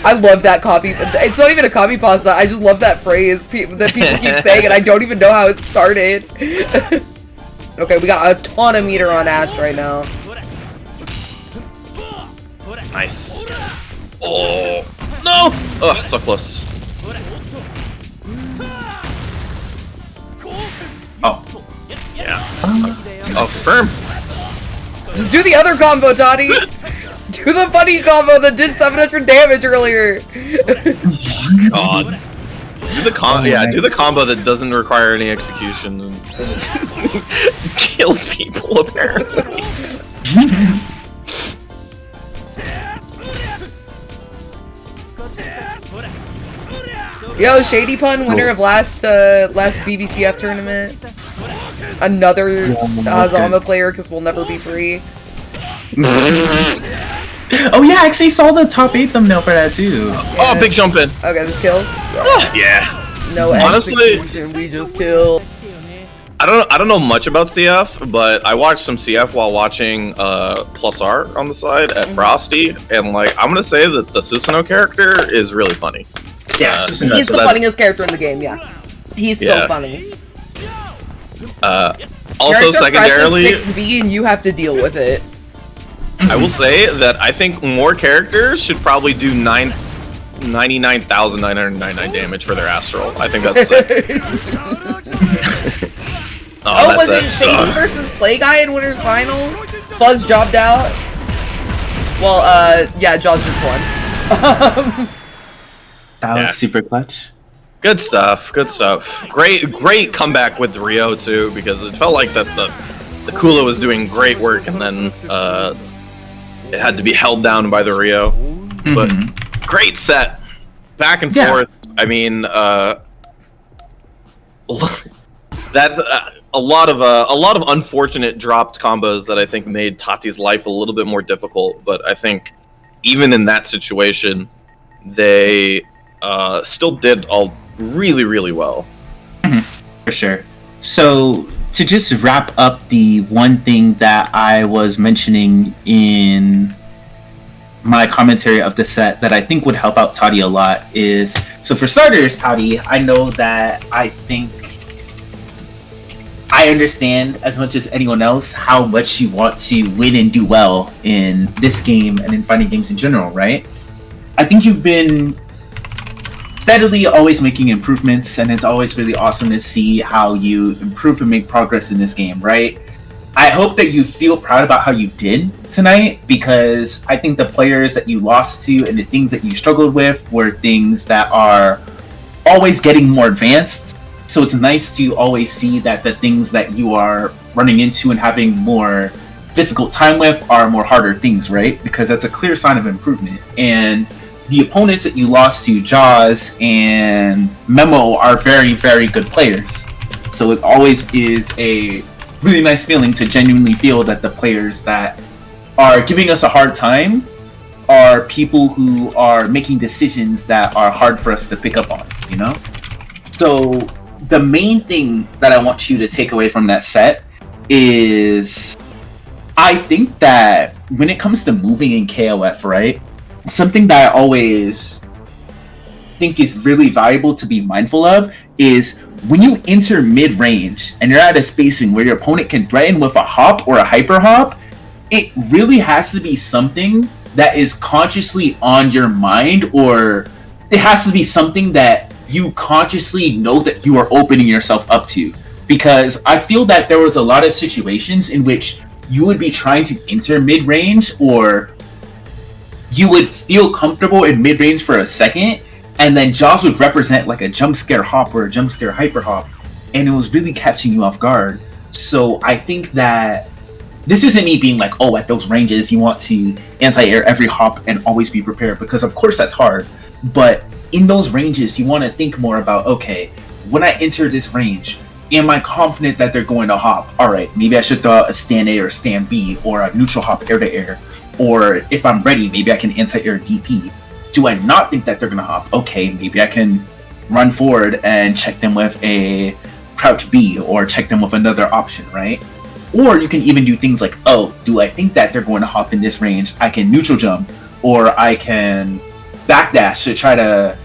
I love that copy. It's not even a copy pasta. I just love that phrase that people keep saying, and I don't even know how it started. Okay, we got a ton of meter on Ash right now. Nice. Oh, no! Oh, so close. Oh. Yeah. Oh, confirm. Just do the other combo, Tati! Do the funny combo that did 700 damage earlier! God. Do the combo that doesn't require any execution and kills people, apparently. Yo, Shady Pun, winner of last BBCF tournament. Another Hazama player, because we'll never be free. Oh yeah, I actually saw the top 8 thumbnail for that too. Oh, big jump in. Okay, this kills. Yeah. No Honestly, execution, we just kill. I don't know much about CF, but I watched some CF while watching Plus R on the side at Frosty, and like I'm gonna say that the Susanoo character is really funny. Yeah, he's the funniest character in the game. Yeah, he's so funny. Also, secondarily, 6B, and you have to deal with it. I will say that I think more characters should probably do 99,999 damage for their Astral. I think that's sick. Was it Shady versus Play Guy in Winners Finals? Fuzz jobbed out. Well, yeah, Jaws just won. That was super clutch. Good stuff. Good stuff. Great comeback with Rio too, because it felt like that the Kula was doing great work, and then it had to be held down by the Rio. But great set, back and forth. I mean, that a lot of unfortunate dropped combos that I think made Tati's life a little bit more difficult. But I think even in that situation, they still did all really, really well. For sure. So to just wrap up the one thing that I was mentioning in my commentary of the set that I think would help out Tati a lot is, so for starters, Tati, I know that I think I understand as much as anyone else how much you want to win and do well in this game and in fighting games in general, right? I think you've been steadily always making improvements, and it's always really awesome to see how you improve and make progress in this game, right? I hope that you feel proud about how you did tonight, because I think the players that you lost to and the things that you struggled with were things that are always getting more advanced. So it's nice to always see that the things that you are running into and having more difficult time with are more harder things, right? Because that's a clear sign of improvement. And the opponents that you lost to, Jaws and Memo, are very, very good players. So it always is a really nice feeling to genuinely feel that the players that are giving us a hard time are people who are making decisions that are hard for us to pick up on, you know? So the main thing that I want you to take away from that set is, I think that when it comes to moving in KOF, right, something that I always think is really valuable to be mindful of is when you enter mid-range and you're at a spacing where your opponent can threaten with a hop or a hyper hop, it really has to be something that is consciously on your mind, or it has to be something that you consciously know that you are opening yourself up to. Because I feel that there was a lot of situations in which you would be trying to enter mid-range, or you would feel comfortable in mid-range for a second, and then Jaws would represent like a jump scare hop or a jump scare hyper hop, and it was really catching you off guard. So I think that this isn't me being like, oh, at those ranges you want to anti-air every hop and always be prepared, because of course that's hard. But in those ranges, you want to think more about, okay, when I enter this range, am I confident that they're going to hop? All right, maybe I should throw out a stand A or stand B, or a neutral hop air to air. Or if I'm ready, maybe I can anti-air DP. Do I not think that they're going to hop? Okay, maybe I can run forward and check them with a crouch B, or check them with another option, right? Or you can even do things like, oh, do I think that they're going to hop in this range? I can neutral jump, or I can backdash to try to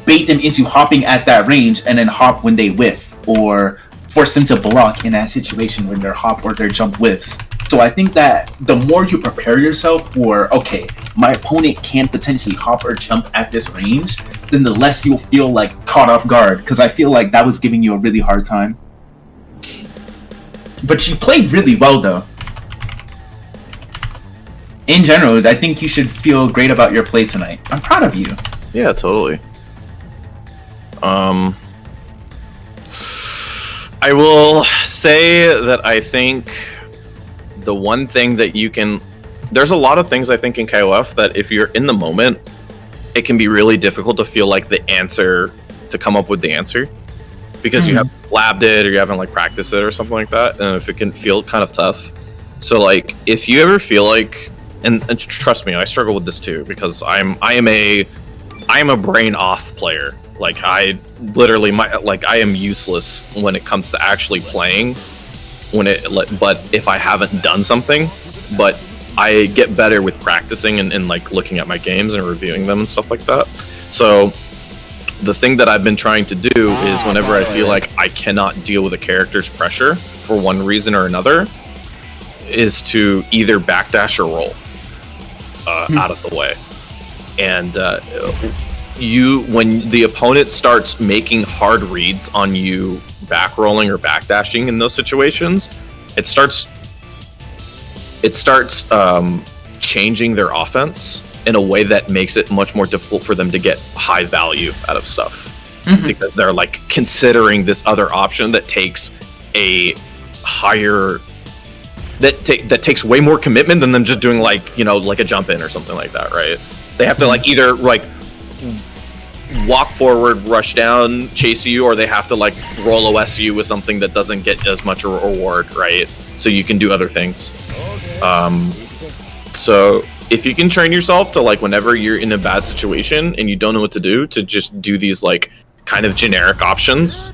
bait them into hopping at that range and then hop when they whiff, or force them to block in that situation when their hop or their jump whiffs. So I think that the more you prepare yourself for, okay, my opponent can potentially hop or jump at this range, then the less you'll feel like caught off guard, because I feel like that was giving you a really hard time. But you played really well, though. In general, I think you should feel great about your play tonight. I'm proud of you. Yeah, totally. I will say that I think the one thing that you can... There's a lot of things, I think, in KOF that if you're in the moment, it can be really difficult to feel like the answer, to come up with the answer. Because you haven't labbed it, or you haven't, like, practiced it or something like that, and if it can feel kind of tough. So, like, if you ever feel like... And trust me, I struggle with this too, because I am a brain off player. Like, I literally, I am useless when it comes to actually playing. But if I haven't done something, but I get better with practicing and like looking at my games and reviewing them and stuff like that. So the thing that I've been trying to do is whenever I feel like I cannot deal with a character's pressure for one reason or another, is to either backdash or roll out of the way. And when the opponent starts making hard reads on you back rolling or backdashing in those situations, it starts changing their offense in a way that makes it much more difficult for them to get high value out of stuff. Because they're like considering this other option that takes a higher that takes way more commitment than them just doing like, you know, like a jump in or something like that, right? They have to like either like walk forward, rush down, chase you, or they have to like roll OS you with something that doesn't get as much a reward, right? So you can do other things. So if you can train yourself to like whenever you're in a bad situation and you don't know what to do, to just do these like kind of generic options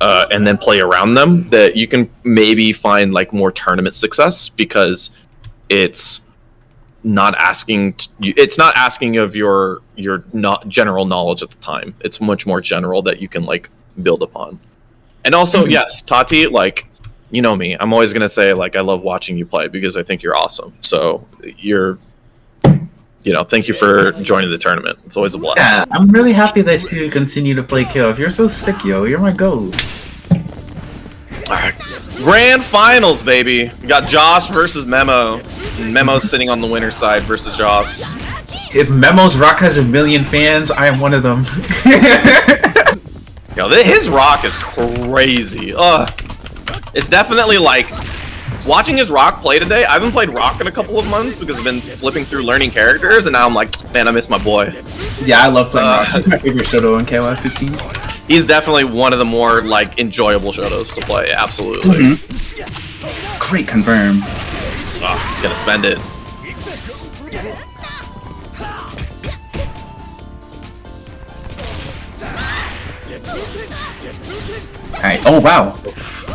and then play around them, that you can maybe find like more tournament success, because it's not asking of your not general knowledge at the time. It's much more general that you can like build upon. And also, yes, Tati, like, you know me, I'm always gonna say like I love watching you play because I think you're awesome. So thank you for joining the tournament. It's always a blast. Yeah, I'm really happy that you continue to play KOF. You're so sick, yo. You're my goat. All right. Grand finals, baby. We got Joss versus Memo. Memo's sitting on the winner's side versus Joss. If Memo's rock has 1 million fans, I am one of them. His rock is crazy. It's definitely like watching his rock play today. I haven't played rock in a couple of months because I've been flipping through learning characters, and now I'm like, man, I miss my boy. Yeah, I love playing rock. He's my favorite Shoto in KOF 15. He's definitely one of the more like enjoyable Shotos to play. Absolutely. Great confirm. Gonna spend it. Alright, oh wow.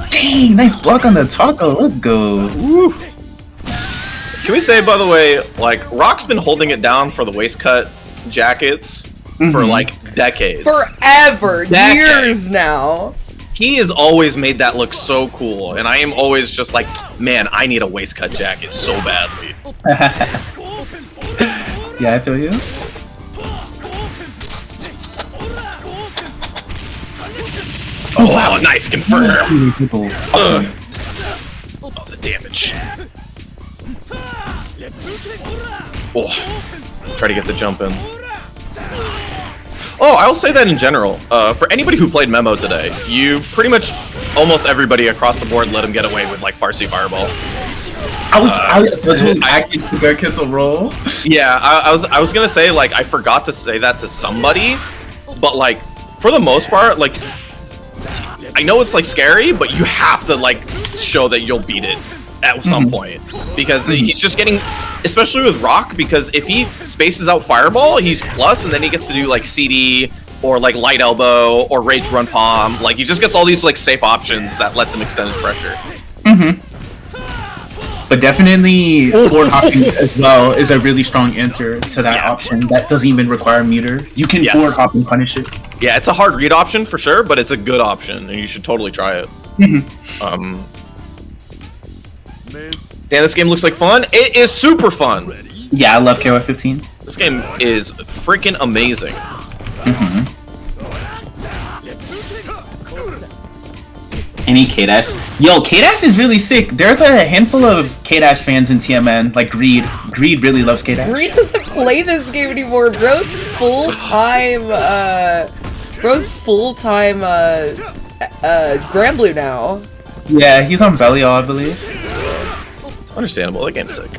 Dang, nice block on the taco. Let's go. Woo. Can we say, by the way, like, Rock's been holding it down for the waist cut jackets for like decades. Forever. Years now. He has always made that look so cool, and I am always just like, man, I need a waist cut jacket so badly. Yeah, I feel you. Oh wow, nice confirm. Awesome. Oh, the damage. Oh, try to get the jump in. Oh, I'll say that in general. For anybody who played Memo today, you pretty much almost everybody across the board let him get away with like Farsi Fireball. I get the roll. Yeah, I was gonna say like I forgot to say that to somebody, but like for the most part, like I know it's like scary, but you have to like show that you'll beat it at some point because he's just getting, especially with Rock, because if he spaces out Fireball, he's plus, and then he gets to do like CD or like Light Elbow or Rage Run Palm. Like he just gets all these like safe options that lets him extend his pressure. But definitely forward hopping as well is a really strong answer to that option. That doesn't even require meter. You can forward hop and punish it. Yeah, it's a hard read option for sure, but it's a good option, and you should totally try it. Damn, this game looks like fun. It is super fun. Yeah, I love KOF 15. This game is freaking amazing. Any K-Dash? Yo, K-Dash is really sick. There's a handful of K-Dash fans in TMN, like Greed. Greed really loves K-Dash. Greed doesn't play this game anymore. Bro's full-time Grand Blue now. Yeah, he's on Belial, I believe. It's understandable. That game's sick.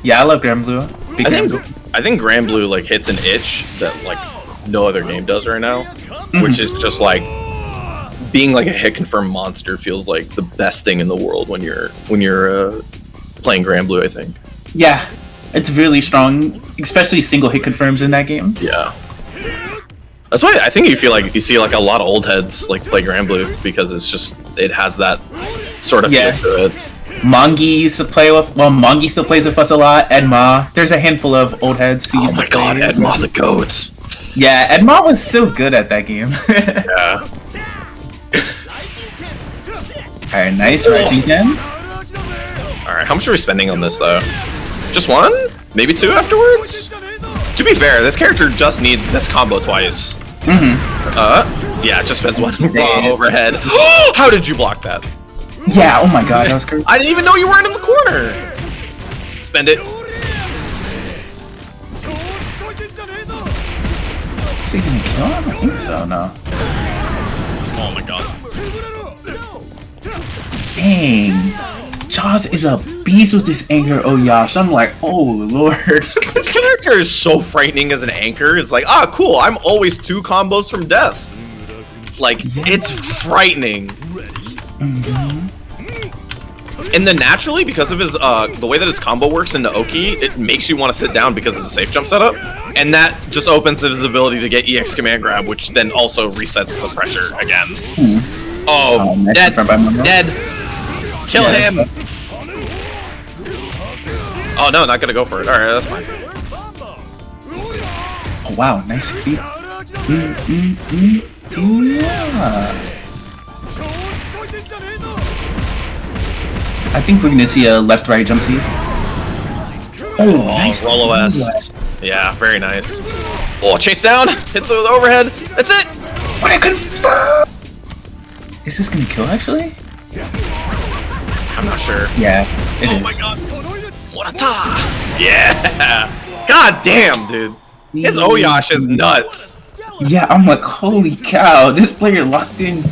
Yeah, I love Grand Blue. I think Grand Blue like hits an itch that like no other game does right now, which is just like being like a hit confirm monster feels like the best thing in the world when you're playing Grand Blue, I think. Yeah, it's really strong, especially single hit confirms in that game. Yeah. That's why I think you see like a lot of old heads like play Grand Blue because it has that sort of feel to it. Mongi used to play with, Mongi still plays with us a lot. Edma. There's a handful of old heads who used to play. Oh my god, Edma the goat. Yeah, Edma was so good at that game. Yeah. Alright, nice rising again. Alright, how much are we spending on this though? Just one? Maybe two afterwards? To be fair, this character just needs this combo twice. Yeah, it just spends one raw overhead. How did you block that? Yeah, oh my god, that was crazy. I didn't even know you weren't in the corner! Spend it. Is he gonna kill him? I think so, no. Oh my god. Dang. Jaws is a beast with this anchor, oh Yash. I'm like, oh lord. This character is so frightening as an anchor. It's like, cool, I'm always 2 combos from death. Like, it's frightening. And then naturally, because of his the way that his combo works into Oki, it makes you want to sit down because it's a safe jump setup. And that just opens his ability to get EX command grab, which then also resets the pressure again. Oh, dead. Dead. Kill him. Oh no, not gonna go for it. Alright, that's fine. Oh wow, nice speed. Yeah. I think we're gonna see a left-right jump seat. Oh, nice. Rollo S. Yeah, very nice. Oh, chase down! Hits it with overhead. That's it! I confirm! Is this gonna kill actually? I'm not sure. Yeah, it is. Oh my god! What a ta! Yeah! God damn, dude. His Oyash is nuts. Yeah, I'm like, holy cow, this player locked in.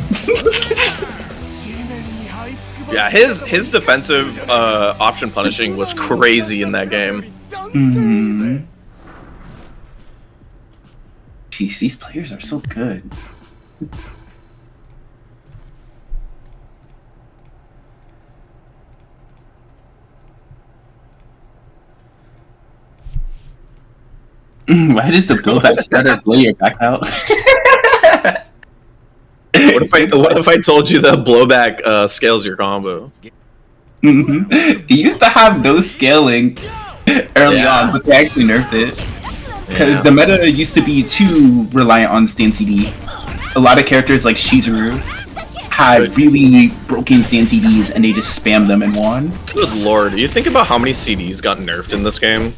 Yeah, his defensive option punishing was crazy in that game. Mm-hmm. Jeez, these players are so good. Why does the blowback stutter blow your back out? What if I told you that blowback scales your combo? Mm-hmm. It used to have no scaling early on, but they actually nerfed it. Because the meta used to be too reliant on stand CD. A lot of characters like Shizuru had really broken stand CDs and they just spammed them and won. Good lord, you think about how many CDs got nerfed in this game?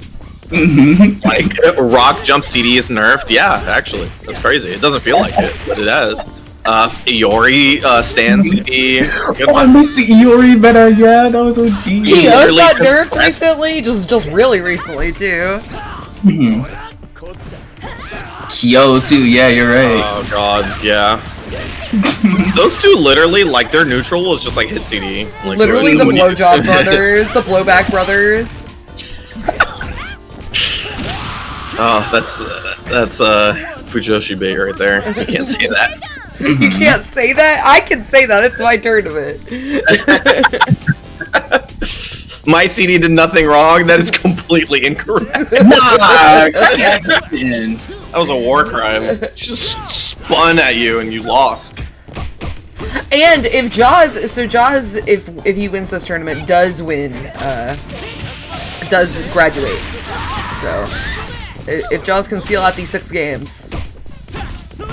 Mm-hmm. Like, rock jump CD is nerfed? Yeah, actually. That's crazy. It doesn't feel like it, but it has. Iori, stand CD. Oh, I missed the Iori meta, yeah, that was OD. Kyo's got nerfed recently, just really recently too. Mm-hmm. Kyo too, yeah, you're right. Oh god, yeah. Those two literally, like, their neutral was just like hit CD. Like, Literally the when you- blowjob brothers, the blowback brothers. Oh, that's Fujoshi bait right there. You can't say that. You can't say that? I can say that, it's my tournament. My CD did nothing wrong. That is completely incorrect. That was a war crime. She just spun at you and you lost. And if Jaws, if he wins this tournament, does win, does graduate. So, if Jaws can seal out these 6 games.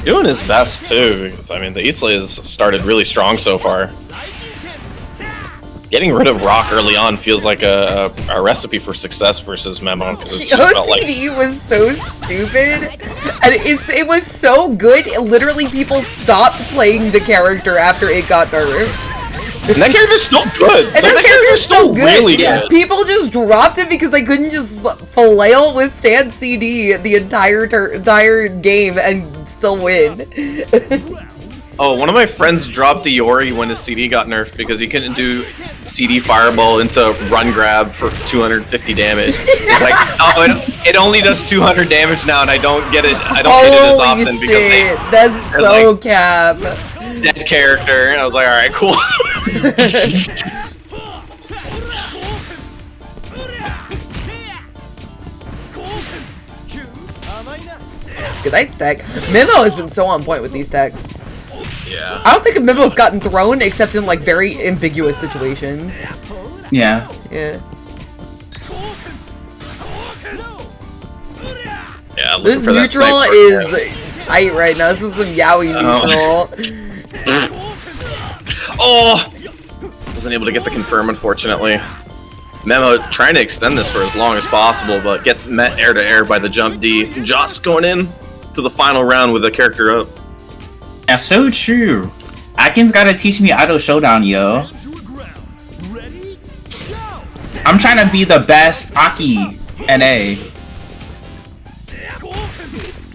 Doing his best too, because I mean the Isla has started really strong so far. Getting rid of Rock early on feels like a recipe for success versus Memo. The OCD was so stupid, and it was so good. Literally, people stopped playing the character after it got nerfed. And that character's still good. And that character's still good. Really good. People just dropped it because they couldn't just flail withstand CD the entire game and still win. Oh, one of my friends dropped Iori when his CD got nerfed because he couldn't do CD Fireball into run grab for 250 damage. It's like, oh, it only does 200 damage now, and I don't get it. I don't hit it as often shit. because That's so like, cap. Dead character, and I was like, all right, cool. Good, nice tech. Memo has been so on point with these techs. Yeah. I don't think Memo's gotten thrown except in like very ambiguous situations. Yeah. Yeah. Yeah. Looking This for that neutral sniper. is tight right now. This is some yaoi neutral. Oh! Wasn't able to get the confirm, unfortunately. Memo trying to extend this for as long as possible, but gets met air to air by the jump D. Joss going in to the final round with a character up. That's so true. Atkins gotta teach me Idol Showdown, yo. I'm trying to be the best Aki NA.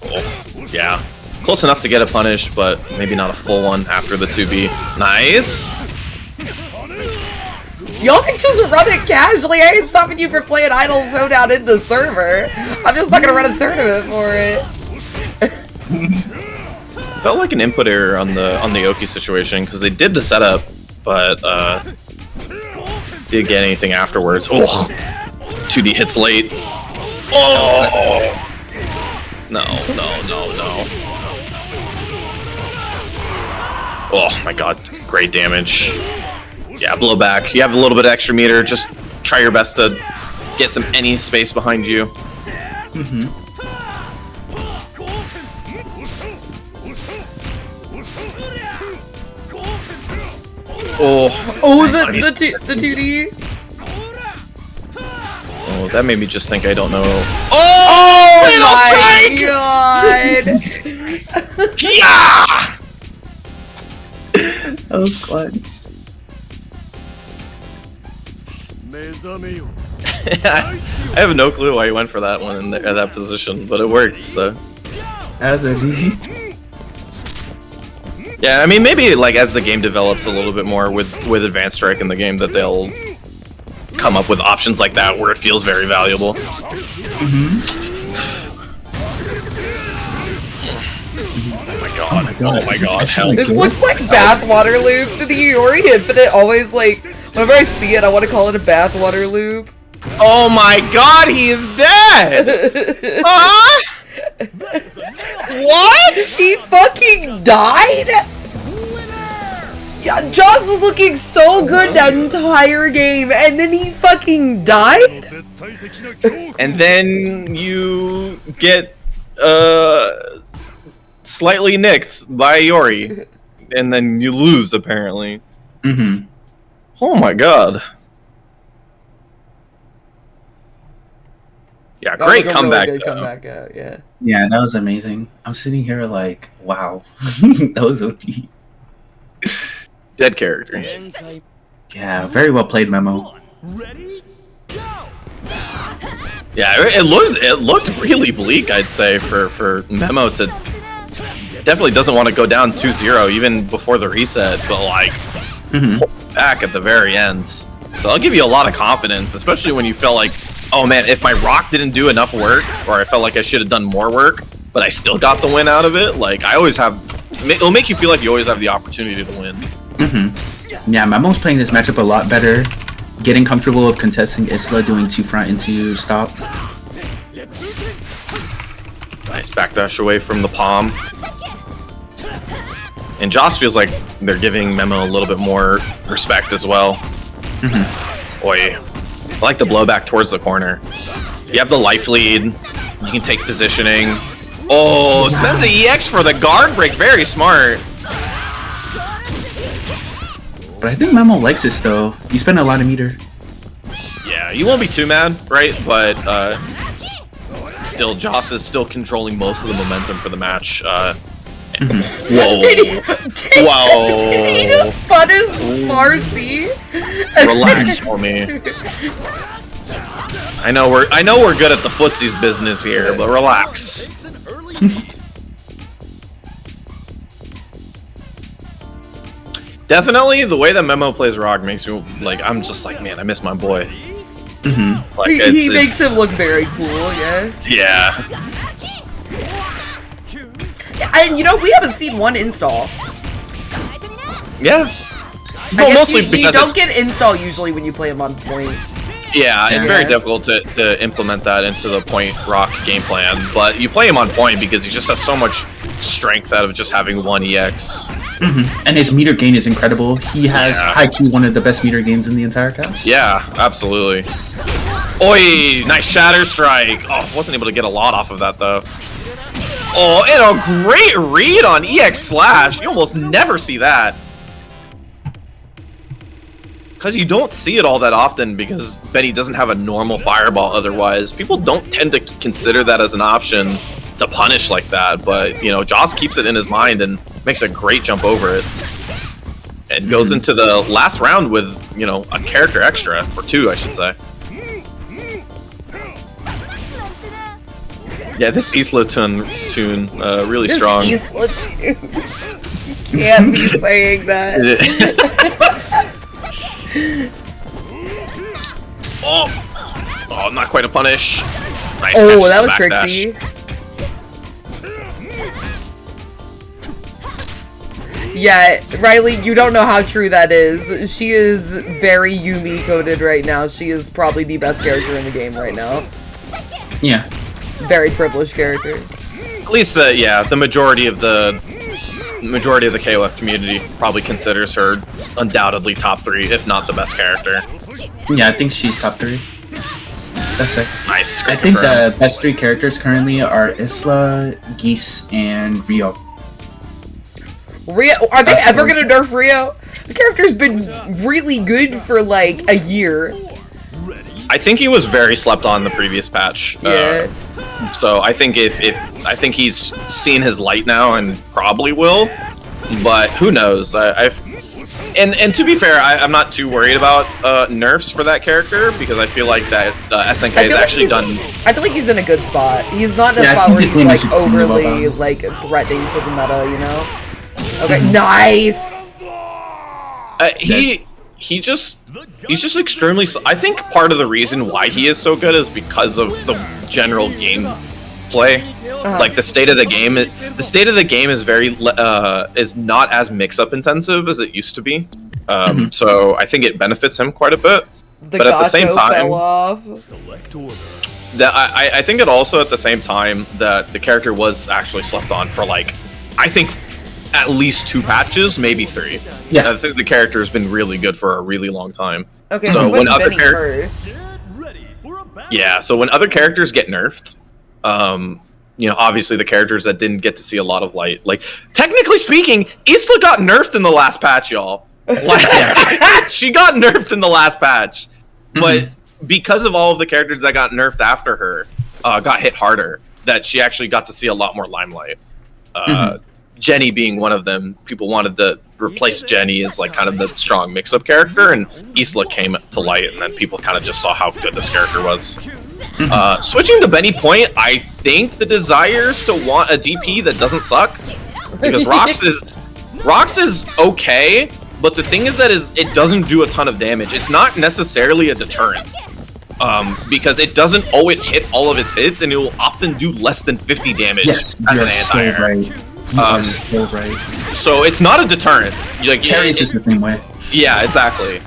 Oh, yeah. Close enough to get a punish, but maybe not a full one after the 2B. Nice! Y'all can just run it casually. I ain't stopping you from playing Idol Showdown in the server. I'm just not gonna run a tournament for it. Felt like an input error on the Oki situation, because they did the setup, but didn't get anything afterwards. Oh! 2D hits late. Oh! No. Oh my god, great damage. Yeah, blow back. You have a little bit of extra meter, just try your best to get some any space behind you. Mm-hmm. Oh, the 2D. Oh, that made me just think I don't know. Oh my god! Yeah! That was clutch. I have no clue why he went for that one in that position, but it worked, so. That was easy. Yeah, I mean, maybe like as the game develops a little bit more with Advanced Strike in the game, that they'll come up with options like that where it feels very valuable. Oh my god! Oh my god! Help! This looks like bathwater loops in the Iori Infinite. Always like, whenever I see it, I want to call it a bathwater loop. Oh my god! He is dead! Huh? What? He fucking died? Yeah, Jaws was looking so good that entire game, and then he fucking died? And then you get slightly nicked by Iori, and then you lose apparently. Oh my god. Yeah, That great was a comeback. Really good though. comeback out, yeah. Yeah, that was amazing. I'm sitting here like, wow. That was OP. Dead character. Yeah, very well played, Memo. Ready? Go! Yeah, it looked really bleak, I'd say, for Memo to definitely doesn't want to go down 2-0 even before the reset, but like pull back at the very end. So I'll give you a lot of confidence, especially when you feel like, oh man, if my rock didn't do enough work, or I felt like I should have done more work, but I still got the win out of it. Like I always have, it'll make you feel like you always have the opportunity to win. Yeah, Memo's playing this matchup a lot better. Getting comfortable with contesting Isla, doing 2 front into stop. Nice backdash away from the palm. And Joss feels like they're giving Memo a little bit more respect as well. Oi. I like the blowback towards the corner. You have the life lead. You can take positioning. Oh, spends the EX for the guard break. Very smart. But I think Memo likes this though. You spend a lot of meter. Yeah, you won't be too mad, right? But still, Joss is still controlling most of the momentum for the match. Whoa. Did he just spun his Farsi? Relax for me. I know we're good at the footsies business here, but relax. Definitely, the way that Memo plays Rock makes me like, I'm just like, man, I miss my boy. Like He makes him look very cool, yeah. Yeah. And you know, we haven't seen one install. Yeah. I Well, guess mostly you because don't get install usually when you play him on point. yeah, it's Yeah. very difficult to implement that into the point Rock game plan. But you play him on point because he just has so much strength out of just having one EX. And his meter gain is incredible. He has high-Q one of the best meter gains in the entire cast. Yeah, absolutely. Oi, nice shatter strike. Oh, wasn't able to get a lot off of that though. Oh, and a great read on EX slash. You almost never see that. Because you don't see it all that often because Benny doesn't have a normal fireball otherwise. People don't tend to consider that as an option to punish like that, but you know, Joss keeps it in his mind and makes a great jump over it. And goes into the last round with, you know, a character extra, or 2 I should say. Yeah, this Isla tune really strong. Isla tune. Can't be saying that. Oh, not quite a punish. Nice Oh, catch that the was backdash. tricksy. Yeah, Riley, you don't know how true that is. She is very Yumi coded right now. She is probably the best character in the game right now. Yeah. Very privileged character. At least, yeah, the majority of the KOF community probably considers her undoubtedly top 3, if not the best character. Yeah, I think she's top 3. That's it. Nice. I think the best 3 characters currently are Isla, Geese, and Rio. Rio, are they ever gonna nerf Rio? The character's been really good for like a year. I think he was very slept on the previous patch. Yeah. So I think if I think he's seen his light now and probably will, but who knows? And to be fair, I'm not too worried about nerfs for that character because I feel like that SNK has actually done. I feel like he's in a good spot. He's not in a spot where he's like overly like threatening to the meta, you know? Okay, nice. He's just extremely. I think part of the reason why he is so good is because of the general gameplay. Like the state of the game is very is not as mix-up intensive as it used to be. So I think it benefits him quite a bit. But at the same time, fell off. that I think it also at the same time that the character was actually slept on for like I think at least 2 patches, maybe 3. Yeah, I think the character has been really good for a really long time. Okay, so when other characters, so when other characters get nerfed, you know, obviously the characters that didn't get to see a lot of light, like technically speaking, Isla got nerfed in the last patch, y'all. Like, she got nerfed in the last patch, but because of all of the characters that got nerfed after her, got hit harder, that she actually got to see a lot more limelight. Jenny being one of them. People wanted to replace Jenny as like kind of the strong mix-up character, and Isla came to light, and then people kind of just saw how good this character was. Switching to Benny Point, I think the desire is to want a DP that doesn't suck, because Rox is okay, but the thing is that it doesn't do a ton of damage. It's not necessarily a deterrent. Because it doesn't always hit all of its hits, and it will often do less than 50 damage as an anti-air. So it's not a deterrent. Like, Terry's is the same way. Yeah, exactly.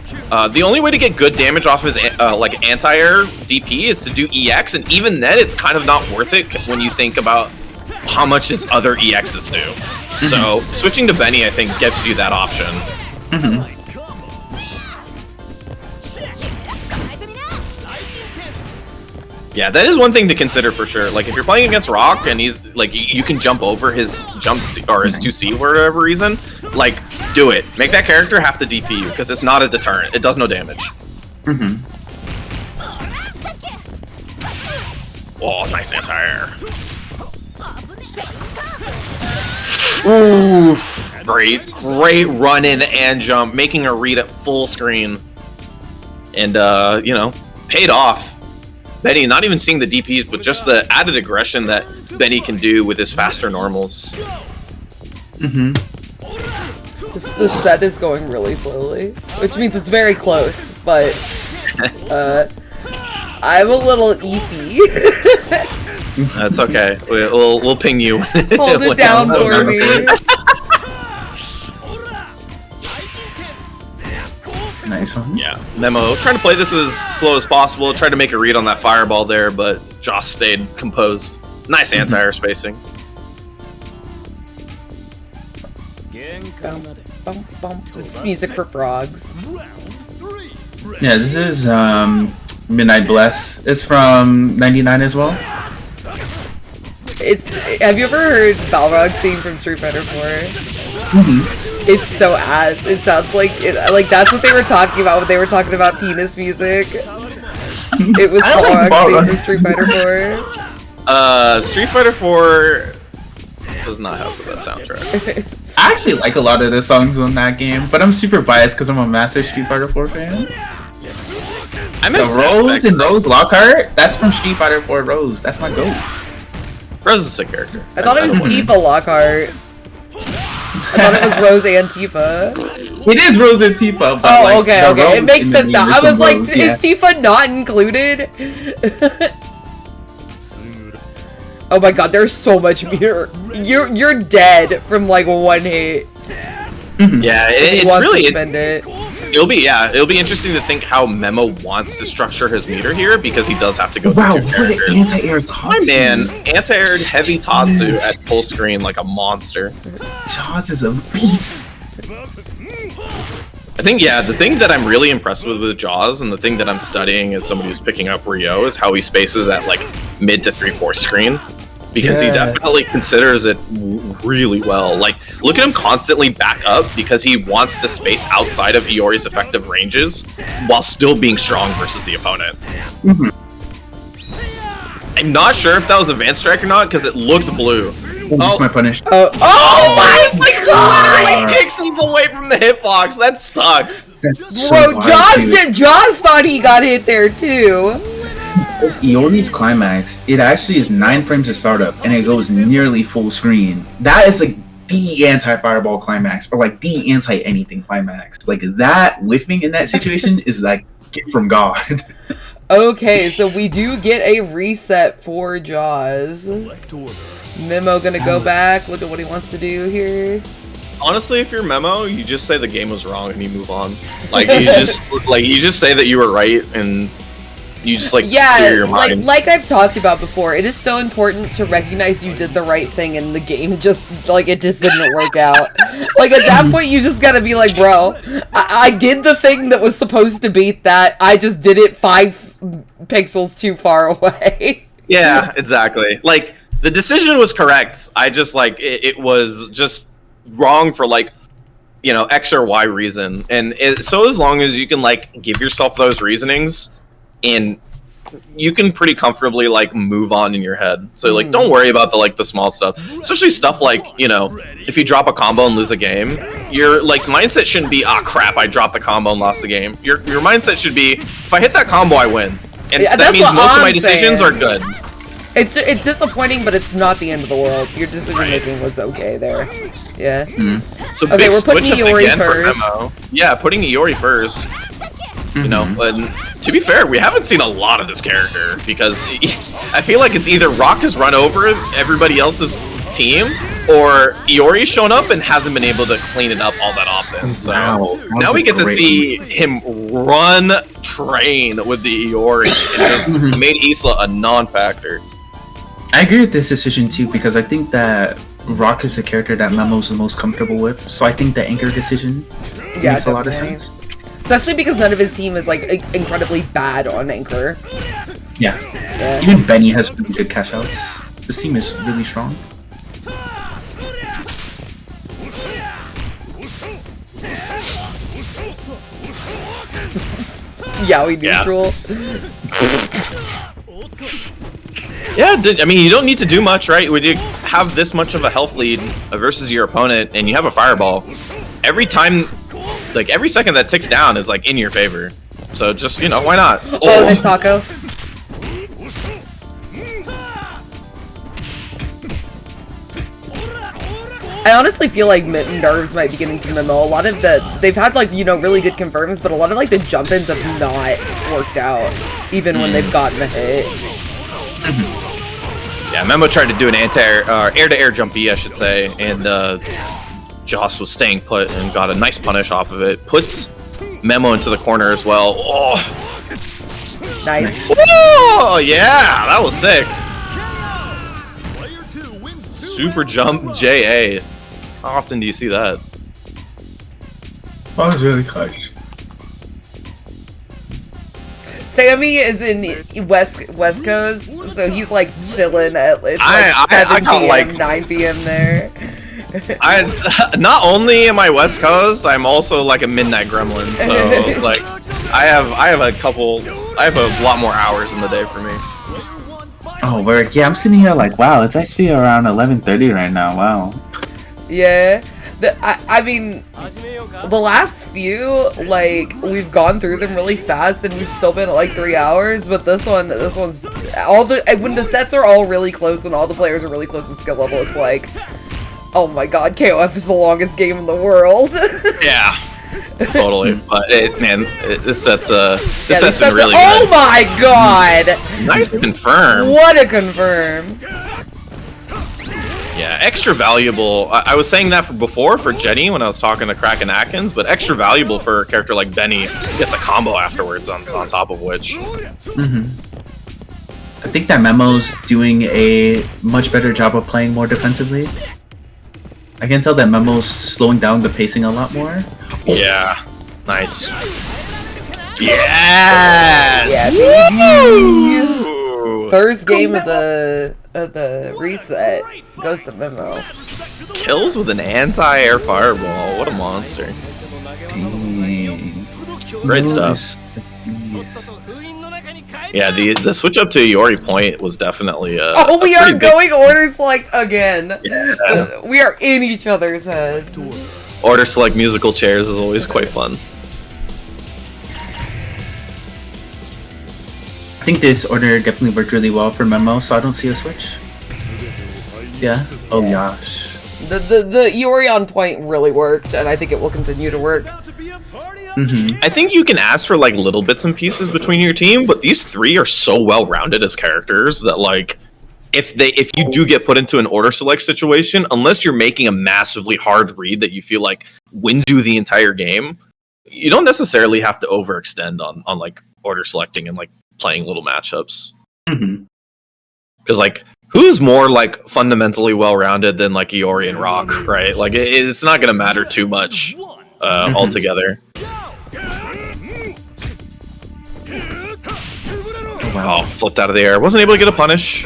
The only way to get good damage off his like anti-air DP is to do EX, and even then, it's kind of not worth it when you think about how much his other EXs do. So switching to Benny, I think, gives you that option. Yeah, that is one thing to consider for sure. Like, if you're playing against Rock and he's like, you can jump over his jump C or his 2C for whatever reason, like, do it. Make that character have to DP you because it's not a deterrent. It does no damage. Oh, nice anti-air. Ooh, great run in and jump, making a read at full screen, and you know, paid off. Benny not even seeing the DPs, but just the added aggression that Benny can do with his faster normals. The set is going really slowly, which means it's very close, but I'm a little eepy. That's okay. We'll ping you. Hold it down for me. Nice one. Yeah, Memo trying to play this as slow as possible. Tried to make a read on that fireball there, but Joss stayed composed. Nice anti-air spacing. Bum, bum. This is music for frogs. Yeah, this is Midnight Bless. It's from 99 as well. Have you ever heard Balrog's theme from Street Fighter 4? It's so ass. It sounds like that's what they were talking about when they were talking about penis music. It was Balrog's theme from Street Fighter 4. Street Fighter 4 does not help with that soundtrack. I actually like a lot of the songs on that game, but I'm super biased because I'm a massive Street Fighter 4 fan. I miss the Rose and Rose Lockhart. That's from Street Fighter 4 Rose. That's my goat. Rose is a sick character. I thought it was Tifa Lockhart. I thought it was Rose and Tifa. It is Rose and Tifa. But oh, okay. It makes sense now. I was like, Rose, is Tifa not included? Oh my god, there's so much meter. You're dead from like one hit. Yeah, it's really. It. It'll be interesting to think how Memo wants to structure his meter here because he does have to go. Wow, through what an anti-air Tatsu! My man, anti-aired heavy Tatsu at full screen like a monster. Jaws is a beast. I think the thing that I'm really impressed with Jaws, and the thing that I'm studying as somebody who's picking up Rio, is how he spaces at like mid to 3/4 screen. because he definitely considers it really well. Like, look at him constantly back up because he wants to space outside of Iori's effective ranges while still being strong versus the opponent. I'm not sure if that was advanced strike or not because it looked blue. That's my punish. Oh my god! Pixels away from the hitbox. That sucks. Bro, Jaws thought he got hit there too. This Iori's climax, it actually is 9 frames of startup and it goes nearly full screen. That is like the anti-fireball climax, or like the anti-anything climax. Like that whiffing in that situation is like gift from God. Okay, so we do get a reset for Jaws. Memo gonna go back, look at what he wants to do here. Honestly, if you're Memo, you just say the game was wrong and you move on. Like you just say that you were right and you just like clear your mind. like I've talked about before, it is so important to recognize you did the right thing and the game just it just didn't work out. Like at that point you just gotta be like, bro, I did the thing that was supposed to beat that, I just did it 5 pixels too far away. Yeah, exactly. Like the decision was correct. I just it was just wrong for X or Y reason. And so as long as you can give yourself those reasonings, and you can pretty comfortably move on in your head. So don't worry about the small stuff, especially stuff if you drop a combo and lose a game, your mindset shouldn't be, ah crap, I dropped the combo and lost the game. Your mindset should be, if I hit that combo I win, and that means most of my decisions are good. It's disappointing, but it's not the end of the world. Your decision making was okay there. Yeah. So okay, we're putting Iori first. Yeah, putting Iori first. You know, but to be fair, we haven't seen a lot of this character because I feel like it's either Rock has run over everybody else's team, or Iori's shown up and hasn't been able to clean it up all that often. So now we get to see him run train with the Iori and just made Isla a non-factor. I agree with this decision too, because I think that Rock is the character that Memo's the most comfortable with. So I think the Anchor decision makes a lot of sense. Especially because none of his team is incredibly bad on Anchor. Yeah. Even Benny has really good cash outs. This team is really strong. Yaoi neutral. Yeah, I mean, you don't need to do much, right? When you have this much of a health lead versus your opponent and you have a fireball, every time, every second that ticks down is in your favor. So just, why not? Oh, nice taco. I honestly feel like nerves might be getting to Memo. A lot of they've had really good confirms, but a lot of the jump-ins have not worked out, even when they've gotten the hit. Yeah, Memo tried to do an air-to-air jump B, I should say, and Joss was staying put and got a nice punish off of it. Puts Memo into the corner as well. Oh, nice. Oh, yeah, that was sick. Super jump JA. How often do you see that? That was really close. Sammy is in West Coast, so he's chilling at 7 p.m., 9 p.m. there. Not only am I West Coast, I'm also a midnight gremlin. So I have a lot more hours in the day for me. Oh, word. Yeah, I'm sitting here wow, it's actually around 11:30 right now. Wow. Yeah. I mean, the last few, we've gone through them really fast and we've still been at 3 hours, but this one's when the sets are all really close, when all the players are really close in skill level, it's oh my god, KOF is the longest game in the world. Yeah. Totally, but this set's been really good. Oh my god! Nice to confirm. What a confirm! Yeah, extra valuable. I was saying that before for Jenny when I was talking to Kraken Atkins, but extra valuable for a character like Benny, gets a combo afterwards on top of which. I think that Memo's doing a much better job of playing more defensively. I can tell that Memo's slowing down the pacing a lot more. Yeah. Nice. Yes! Yeah, baby! First game of the the reset goes to Memo. Kills with an anti-air fireball. What a monster. Dang. Great stuff. Yeah, the switch up to Iori point was definitely Oh, we are going order select again. Yeah. We are in each other's heads. Order select musical chairs is always quite fun. I think this order definitely worked really well for Memo, so I don't see a switch. Yeah. Oh gosh. The Iori on point really worked, and I think it will continue to work. I think you can ask for like little bits and pieces between your team, but these three are so well rounded as characters that like if you do get put into an order select situation, unless you're making a massively hard read that you feel like wins you the entire game, you don't necessarily have to overextend on like order selecting and like playing little matchups. Because like who's more like fundamentally well rounded than like Iori and Rock, right? Like it's not gonna matter too much altogether. Wow. Oh, flipped out of the air. Wasn't able to get a punish.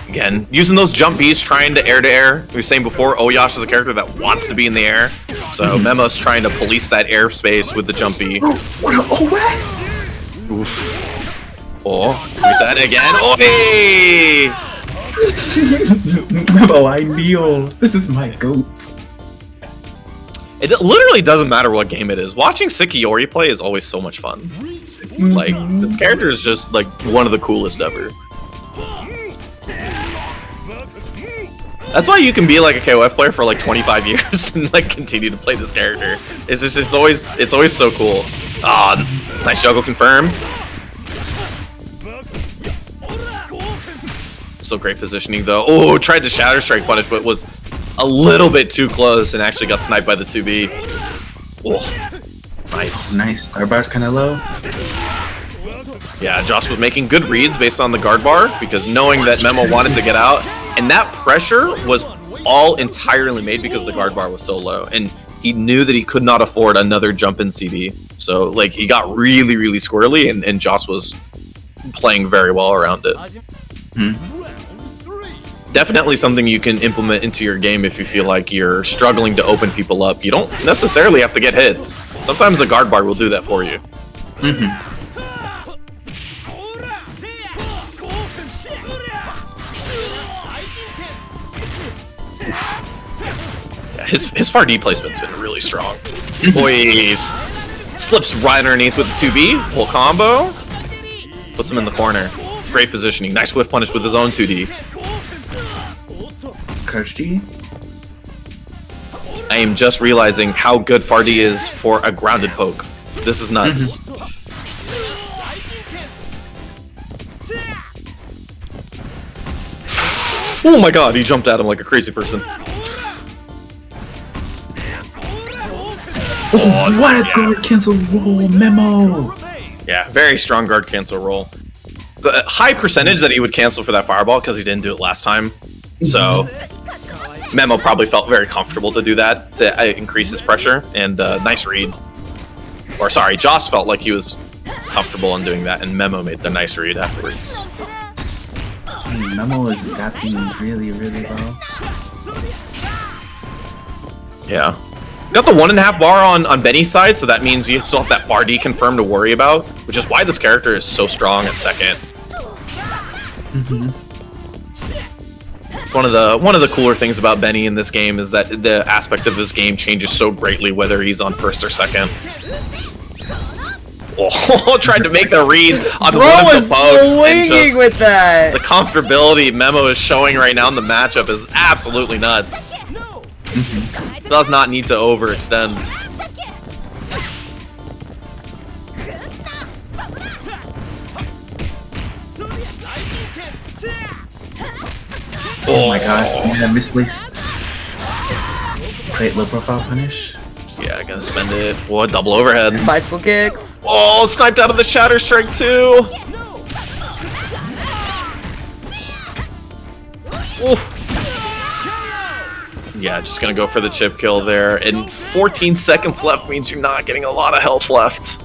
Again, using those jump beats, trying to air. We were saying before, Oyash is a character that wants to be in the air. So Memo's trying to police that airspace with the jump beat. What an OS! Oof. Oh, reset again. Oh, hey! Memo, I kneel. This is my goat. It literally doesn't matter what game it is. Watching Iori play is always so much fun. Like, this character is just, like, one of the coolest ever. That's why you can be, like, a KOF player for, like, 25 years and, like, continue to play this character. It's just, it's always so cool. Ah, nice juggle confirm. Still great positioning, though. Oh, tried to Shatter Strike punish, but was a little bit too close and actually got sniped by the 2B. Oh, nice. Nice. Our bar's kind of low. Yeah, Josh was making good reads based on the guard bar because knowing that Memo wanted to get out, and that pressure was all entirely made because the guard bar was so low, and he knew that he could not afford another jump in CD. So, like, he got really, really squirrely, and Josh was playing very well around it. Definitely something you can implement into your game if you feel like you're struggling to open people up. You don't necessarily have to get hits. Sometimes the guard bar will do that for you. Yeah, his far D placement's been really strong. Boy, slips right underneath with the 2B, full combo. Puts him in the corner. Great positioning. Nice whiff punish with his own 2D. Crouch G. I am just realizing how good Fardy is for a grounded poke. This is nuts. Oh my god, he jumped at him like a crazy person. Oh, what a guard cancel roll, Memo! Yeah, very strong guard cancel roll. The high percentage that he would cancel for that fireball because he didn't do it last time. So Memo probably felt very comfortable to do that to increase his pressure, and nice read. Or sorry, Joss felt like he was comfortable in doing that, and Memo made the nice read afterwards. Memo is adapting really, really well. Yeah. Got the 1.5 bar on Benny's side, so that means you still have that bar D confirmed to worry about, which is why this character is so strong at second. It's one of the cooler things about Benny in this game is that the aspect of his game changes so greatly whether he's on first or second. Oh, tried to make the read on one of the pokes. Swinging with that. The comfortability Memo is showing right now in the matchup is absolutely nuts. Does not need to overextend. Oh my gosh, that misplaced. Great low profile punish. Yeah, gonna spend it. What, double overhead. Bicycle kicks. Oh, sniped out of the Shatter Strike too. Oof. Yeah, just gonna go for the chip kill there. And 14 seconds left means you're not getting a lot of health left.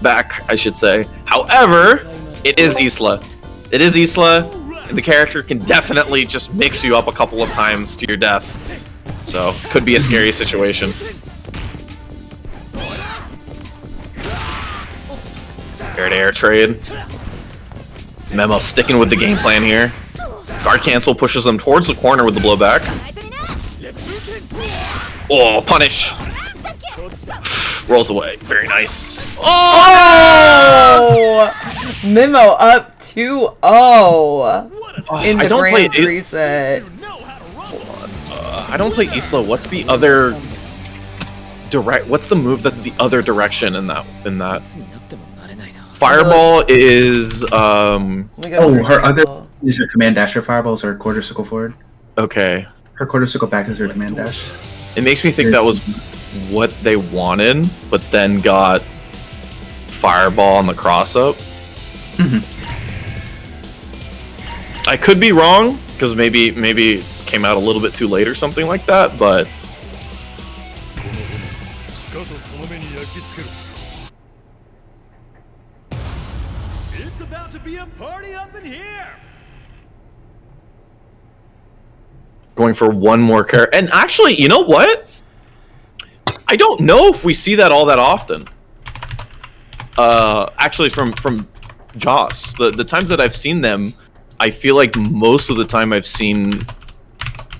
Back, I should say. However, it is Isla. It is Isla, and the character can definitely just mix you up a couple of times to your death. So, could be a scary situation. Air-to-air trade. Memo sticking with the game plan here. Guard cancel pushes them towards the corner with the blowback. Oh, punish. Rolls away. Very nice. Oh! Memo up 2-0 in the Grand reset. I don't play Isla. What's the other What's the move that's the other direction in that? Fireball is her other is her command dash. Her fireballs are quarter circle forward. Okay. Her quarter circle back is her command dash. It makes me think that was what they wanted, but then got fireball on the cross up. I could be wrong because maybe it came out a little bit too late or something like that, but It's about to be a party up in here. going for one more character. And actually, you know what? I don't know if we see that all that often. Actually, from Joss, the times that I've seen them, I feel like most of the time I've seen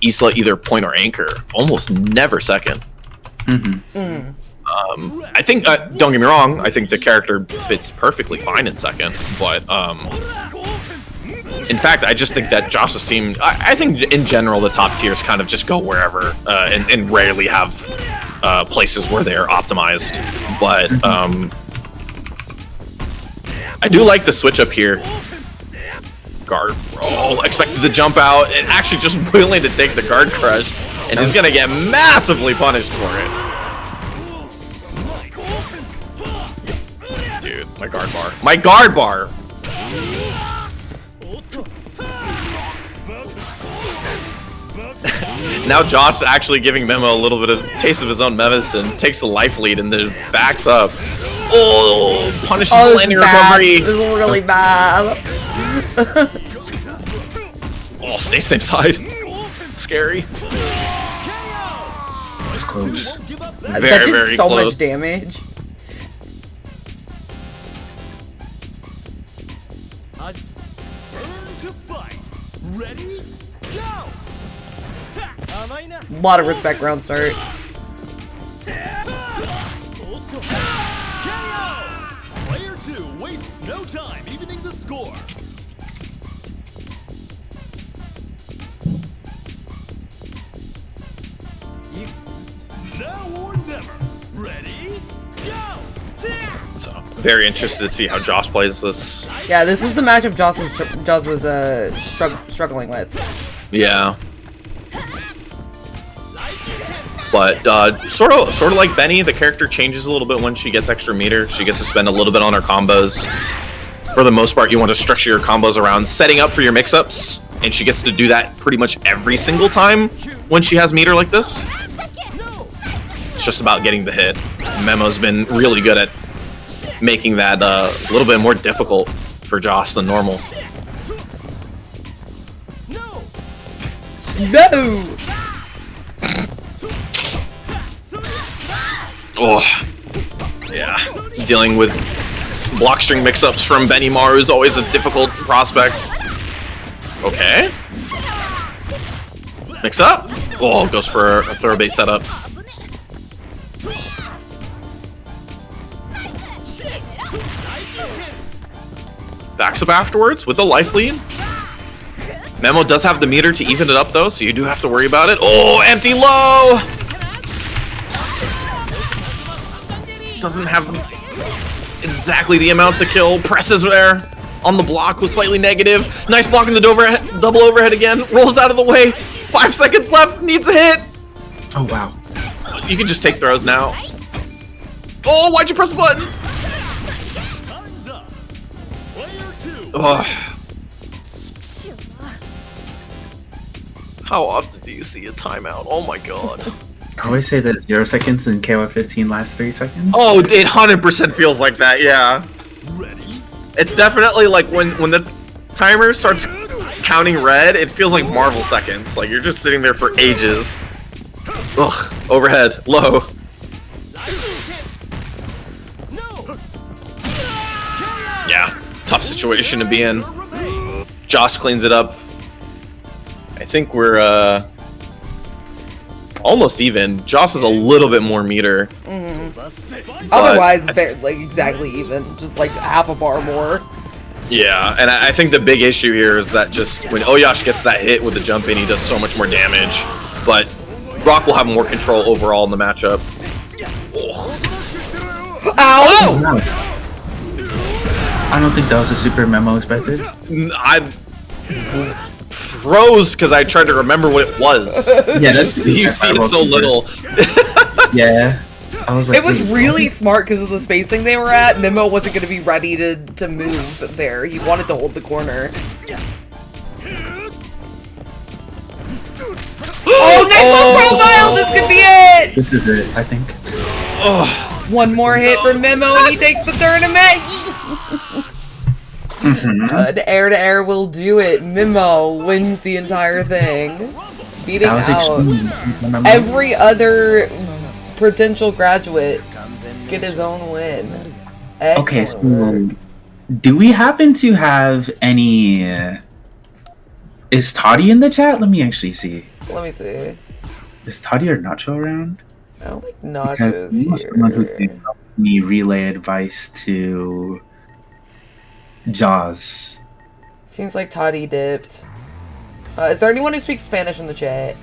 Isla either point or anchor, almost never second. I think, don't get me wrong, I think the character fits perfectly fine in second, but in fact, I just think that Josh's team, I think in general the top tiers kind of just go wherever and rarely have places where they're optimized, but I do like the switch up here. Guard roll, expected to jump out, and actually just willing to take the guard crush, and is gonna get massively punished for it. Dude, my guard bar. My guard bar! Now Josh actually giving Memo a little bit of taste of his own medicine, takes the life lead and then backs up. Oh, punishes the landing recovery. This is really bad. Oh, stay same side. Scary. It's close. That did very so close. much damage. Burn to fight. Ready? Go! A lot of respect round start. Player 2 wastes no time evening the score. Now or never. Ready? Go! So, very interested to see how Josh plays this. Yeah, this is the matchup Joss was struggling with. Yeah. But sort of like Benny, the character changes a little bit when she gets extra meter. She gets to spend a little bit on her combos. For the most part, you want to structure your combos around setting up for your mix-ups, and she gets to do that pretty much every single time when she has meter like this. It's just about getting the hit. Memo's been really good at making that a little bit more difficult for Josh than normal. No! Oh, yeah. Dealing with block string mix-ups from Benny Maru is always a difficult prospect. Okay. Mix up. Oh, goes for a throw bait setup. Backs up afterwards with the life lead. Memo does have the meter to even it up though, so you do have to worry about it. Oh, empty low! Doesn't have exactly the amount to kill. Presses there on the block was slightly negative. Nice block in the double overhead again. Rolls out of the way. 5 seconds left. Needs a hit. Oh, wow. You can just take throws now. Oh, why'd you press the button? Time's up. Player 2. Oh. How often do you see a timeout? Oh my god. I always say that 0 seconds in KOFXV lasts 3 seconds. Oh, it 100% feels like that, yeah. Ready? It's definitely like when the timer starts counting red, it feels like Marvel seconds. Like you're just sitting there for ages. Ugh. Overhead. Low. Yeah. Tough situation to be in. Josh cleans it up. I think we're almost even. Josh is a little bit more meter. Otherwise, like exactly even, just like half a bar more. Yeah, and I think the big issue here is that just when Oyash gets that hit with the jump in, he does so much more damage. But Brock will have more control overall in the matchup. Oh. Ow! No. I don't think that was a super memo expected. I froze because I tried to remember what it was. Yeah, that's You've seen it so little. Yeah. I was like, It was wait, really smart because of the spacing they were at. Mimo wasn't going to be ready to move there. He wanted to hold the corner. Oh, nice little profile! This could be it! This is it, I think. One more hit from Mimo and he takes the tournament! Good. Air to air will do it. Mimo wins the entire thing. Beating That was out extreme. every other potential graduate. Get his own win. Okay, Excellent. so do we happen to have any... is Toddy in the chat? Let me actually see. Let me see. Is Toddy or Nacho around? I don't think Because Nacho's he was someone who here. can help me relay advice to Jaws. Seems like Toddy dipped. Is there anyone who speaks Spanish in the chat?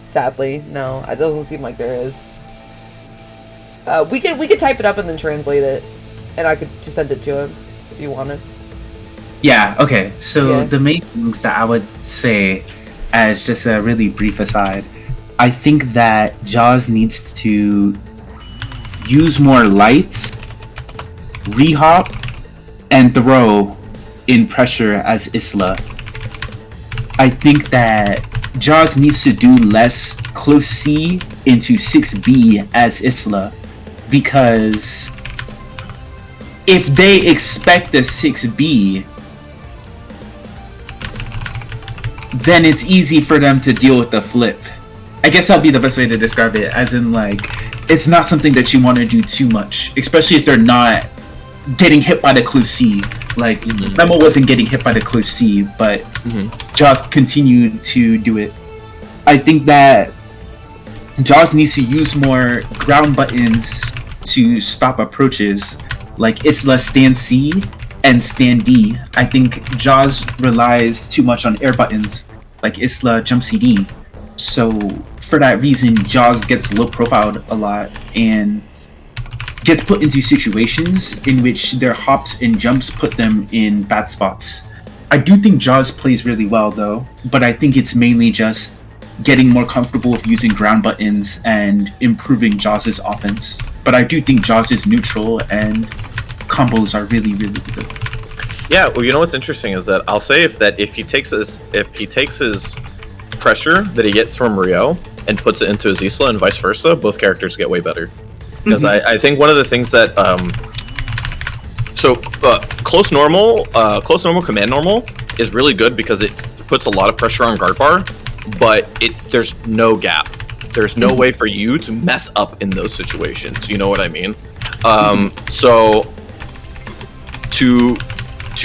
Sadly, no. It doesn't seem like there is. We could type it up and then translate it, and I could just send it to him if you wanted. Yeah, okay. So Yeah. the main things that I would say, as just a really brief aside, I think that Jaws needs to use more lights, rehop, and throw in pressure as Isla. I think that Jaws needs to do less close C into 6B as Isla, because if they expect a 6B, then it's easy for them to deal with the flip. I guess that'll be the best way to describe it, as in, like, it's not something that you want to do too much, especially if they're not getting hit by the close C. Like, Memo wasn't getting hit by the close C, but Jaws continued to do it. I think that Jaws needs to use more ground buttons to stop approaches, like Isla stand C and stand D. I think Jaws relies too much on air buttons, like Isla jump CD. So for that reason, Jaws gets low profiled a lot and gets put into situations in which their hops and jumps put them in bad spots. I do think Jaws plays really well though, but I think it's mainly just getting more comfortable with using ground buttons and improving Jaws' offense. But I do think Jaws is neutral and combos are really, really good. Yeah, well, you know what's interesting is that I'll say if he takes his pressure that he gets from Rio and puts it into his Isla and vice versa, both characters get way better. Because I think one of the things that close normal command normal is really good because it puts a lot of pressure on guard bar, but there's no gap. There's no way for you to mess up in those situations. You know what I mean? So to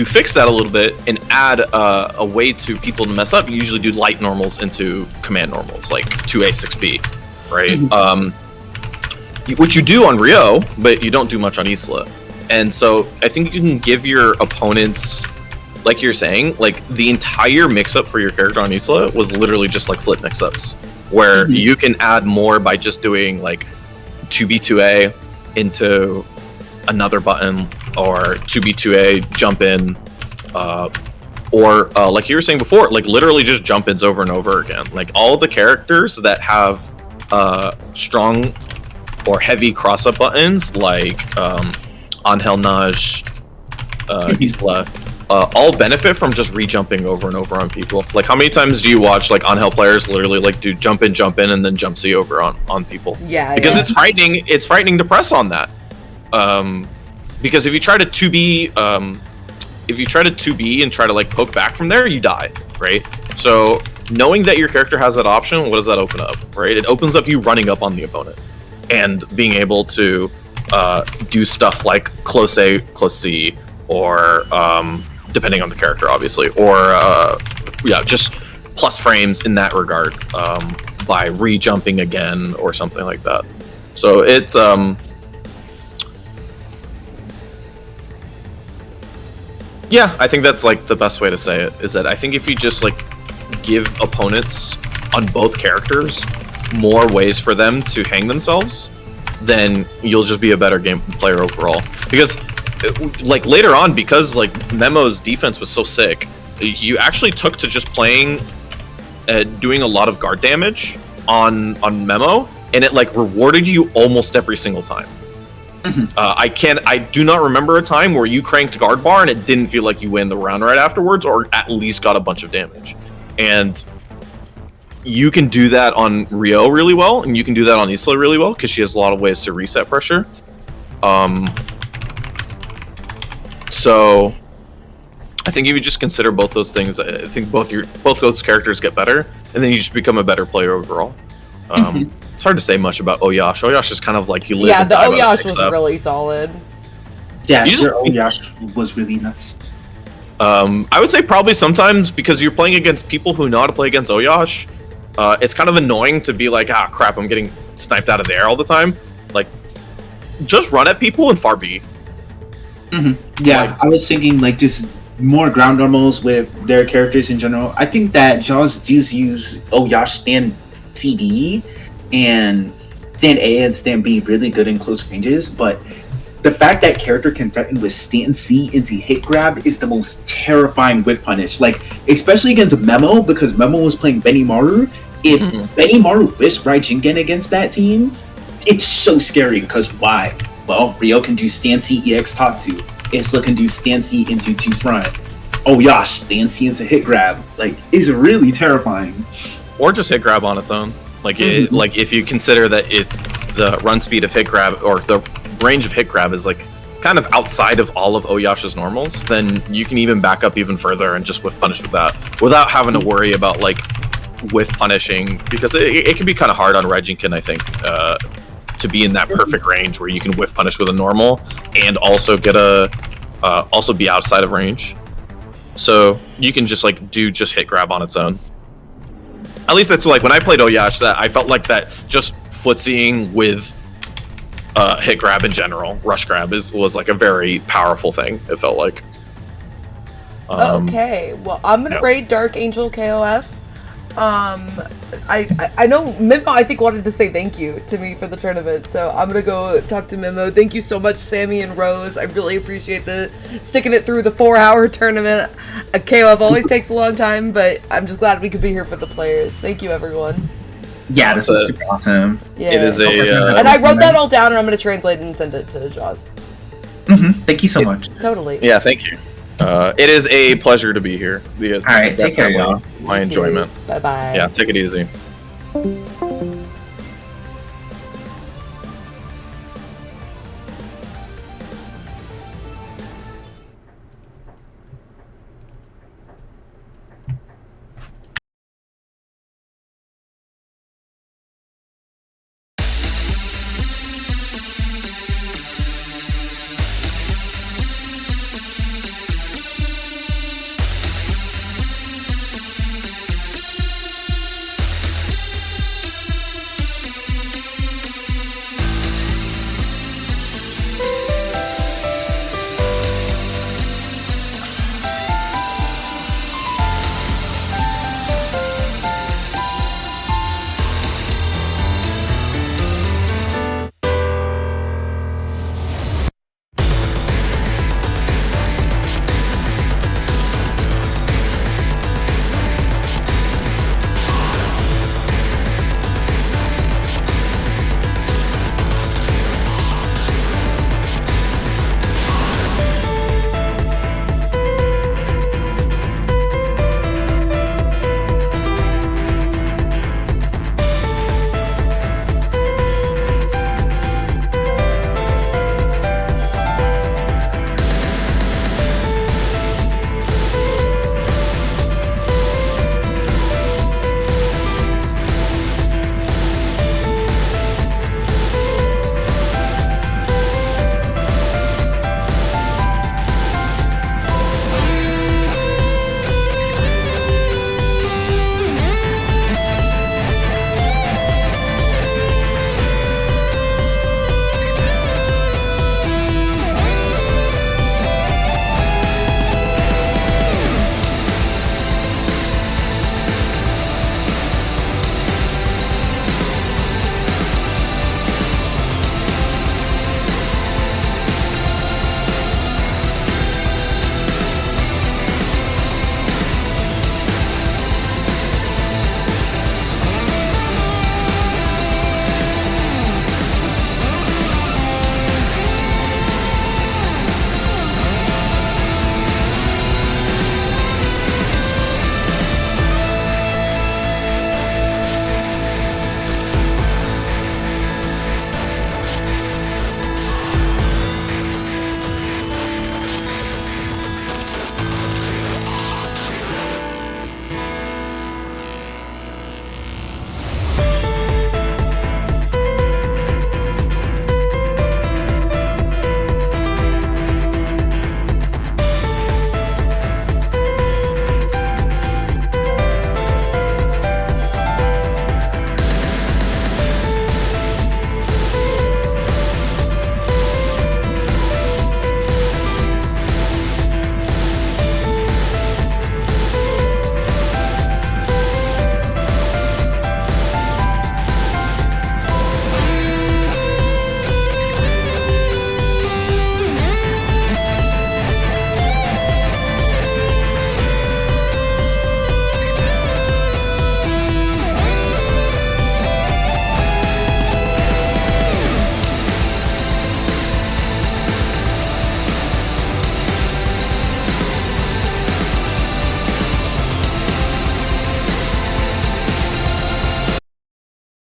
fix that a little bit and add a way to people to mess up, you usually do light normals into command normals, like 2A, 6B, right? Which you do on Rio, but you don't do much on Isla. And so I think you can give your opponents, like you're saying, like the entire mix-up for your character on Isla was literally just like flip mix-ups, where you can add more by just doing like 2B2A into another button, or 2B2A jump in, or like you were saying before, like literally just jump ins over and over again. Like all the characters that have strong or heavy cross-up buttons, like Angel Naj, Isla, all benefit from just re-jumping over and over on people. Like, how many times do you watch like on-hell players literally like do jump in, and then jump C over on people? Yeah, because yeah. it's frightening. It's frightening to press on that. Because if you try to 2B, and try to like poke back from there, you die, right? So knowing that your character has that option, what does that open up, right? It opens up you running up on the opponent and being able to do stuff like close A, close C, or depending on the character, obviously, or just plus frames in that regard by re-jumping again or something like that. So it's yeah, I think that's like the best way to say it, is that I think if you just like give opponents on both characters more ways for them to hang themselves, then you'll just be a better game player overall. Because like later on, because like Memo's defense was so sick, you actually took to just playing doing a lot of guard damage on Memo, and it like rewarded you almost every single time. I do not remember a time where you cranked guard bar and it didn't feel like you win the round right afterwards, or at least got a bunch of damage. And you can do that on Rio really well, and you can do that on Isla really well, because she has a lot of ways to reset pressure. So I think if you just consider both those things, I think both those characters get better, and then you just become a better player overall. It's hard to say much about Oyash. Oyash is kind of like you live. Yeah, the Oyash was really solid. Yeah, your Oyash was really nuts. I would say probably sometimes, because you're playing against people who know how to play against Oyash, it's kind of annoying to be like, ah, crap, I'm getting sniped out of the air all the time. Like, just run at people and far B. Yeah, like, I was thinking like just more ground normals with their characters in general. I think that Jaws does use Oyash stand CD and stand A and stand B really good in close ranges, but the fact that character can threaten with stand C into hit grab is the most terrifying with punish. Like, especially against Memo, because Memo was playing Benimaru. If Benimaru whiffs Raijingen against that team, it's so scary, because why? Well, Rio can do stand C EX Tatsu. Isla can do stand C into 2 front. Oyash, stand C into hit grab. Like, is really terrifying. Or just hit grab on its own. Like, like if you consider that the run speed of hit grab, or the range of hit grab, is like kind of outside of all of Oyash's normals, then you can even back up even further and just whiff punish with that, without having to worry about like whiff punishing, because it can be kind of hard on Raijingen, I think, to be in that perfect range where you can whiff punish with a normal and also get also be outside of range. So you can just like do just hit grab on its own. At least that's like when I played Oyash, that I felt like that just footsying with hit grab in general, rush grab was like a very powerful thing, it felt like. Okay, well, I'm gonna raid Dark Angel KOF. I know Mimo, I think, wanted to say thank you to me for the tournament, so I'm gonna go talk to Mimo. Thank you so much, Sammy and Rose. I really appreciate the sticking it through the 4-hour tournament. KOF always takes a long time, but I'm just glad we could be here for the players. Thank you, everyone. Yeah, this was super awesome. Yeah. It is and I wrote that all down, and I'm gonna translate it and send it to Jaws. Thank you so much. Totally. Yeah, thank you. It is a pleasure to be here. All right, take care, y'all. My enjoyment. Bye bye. Yeah, take it easy.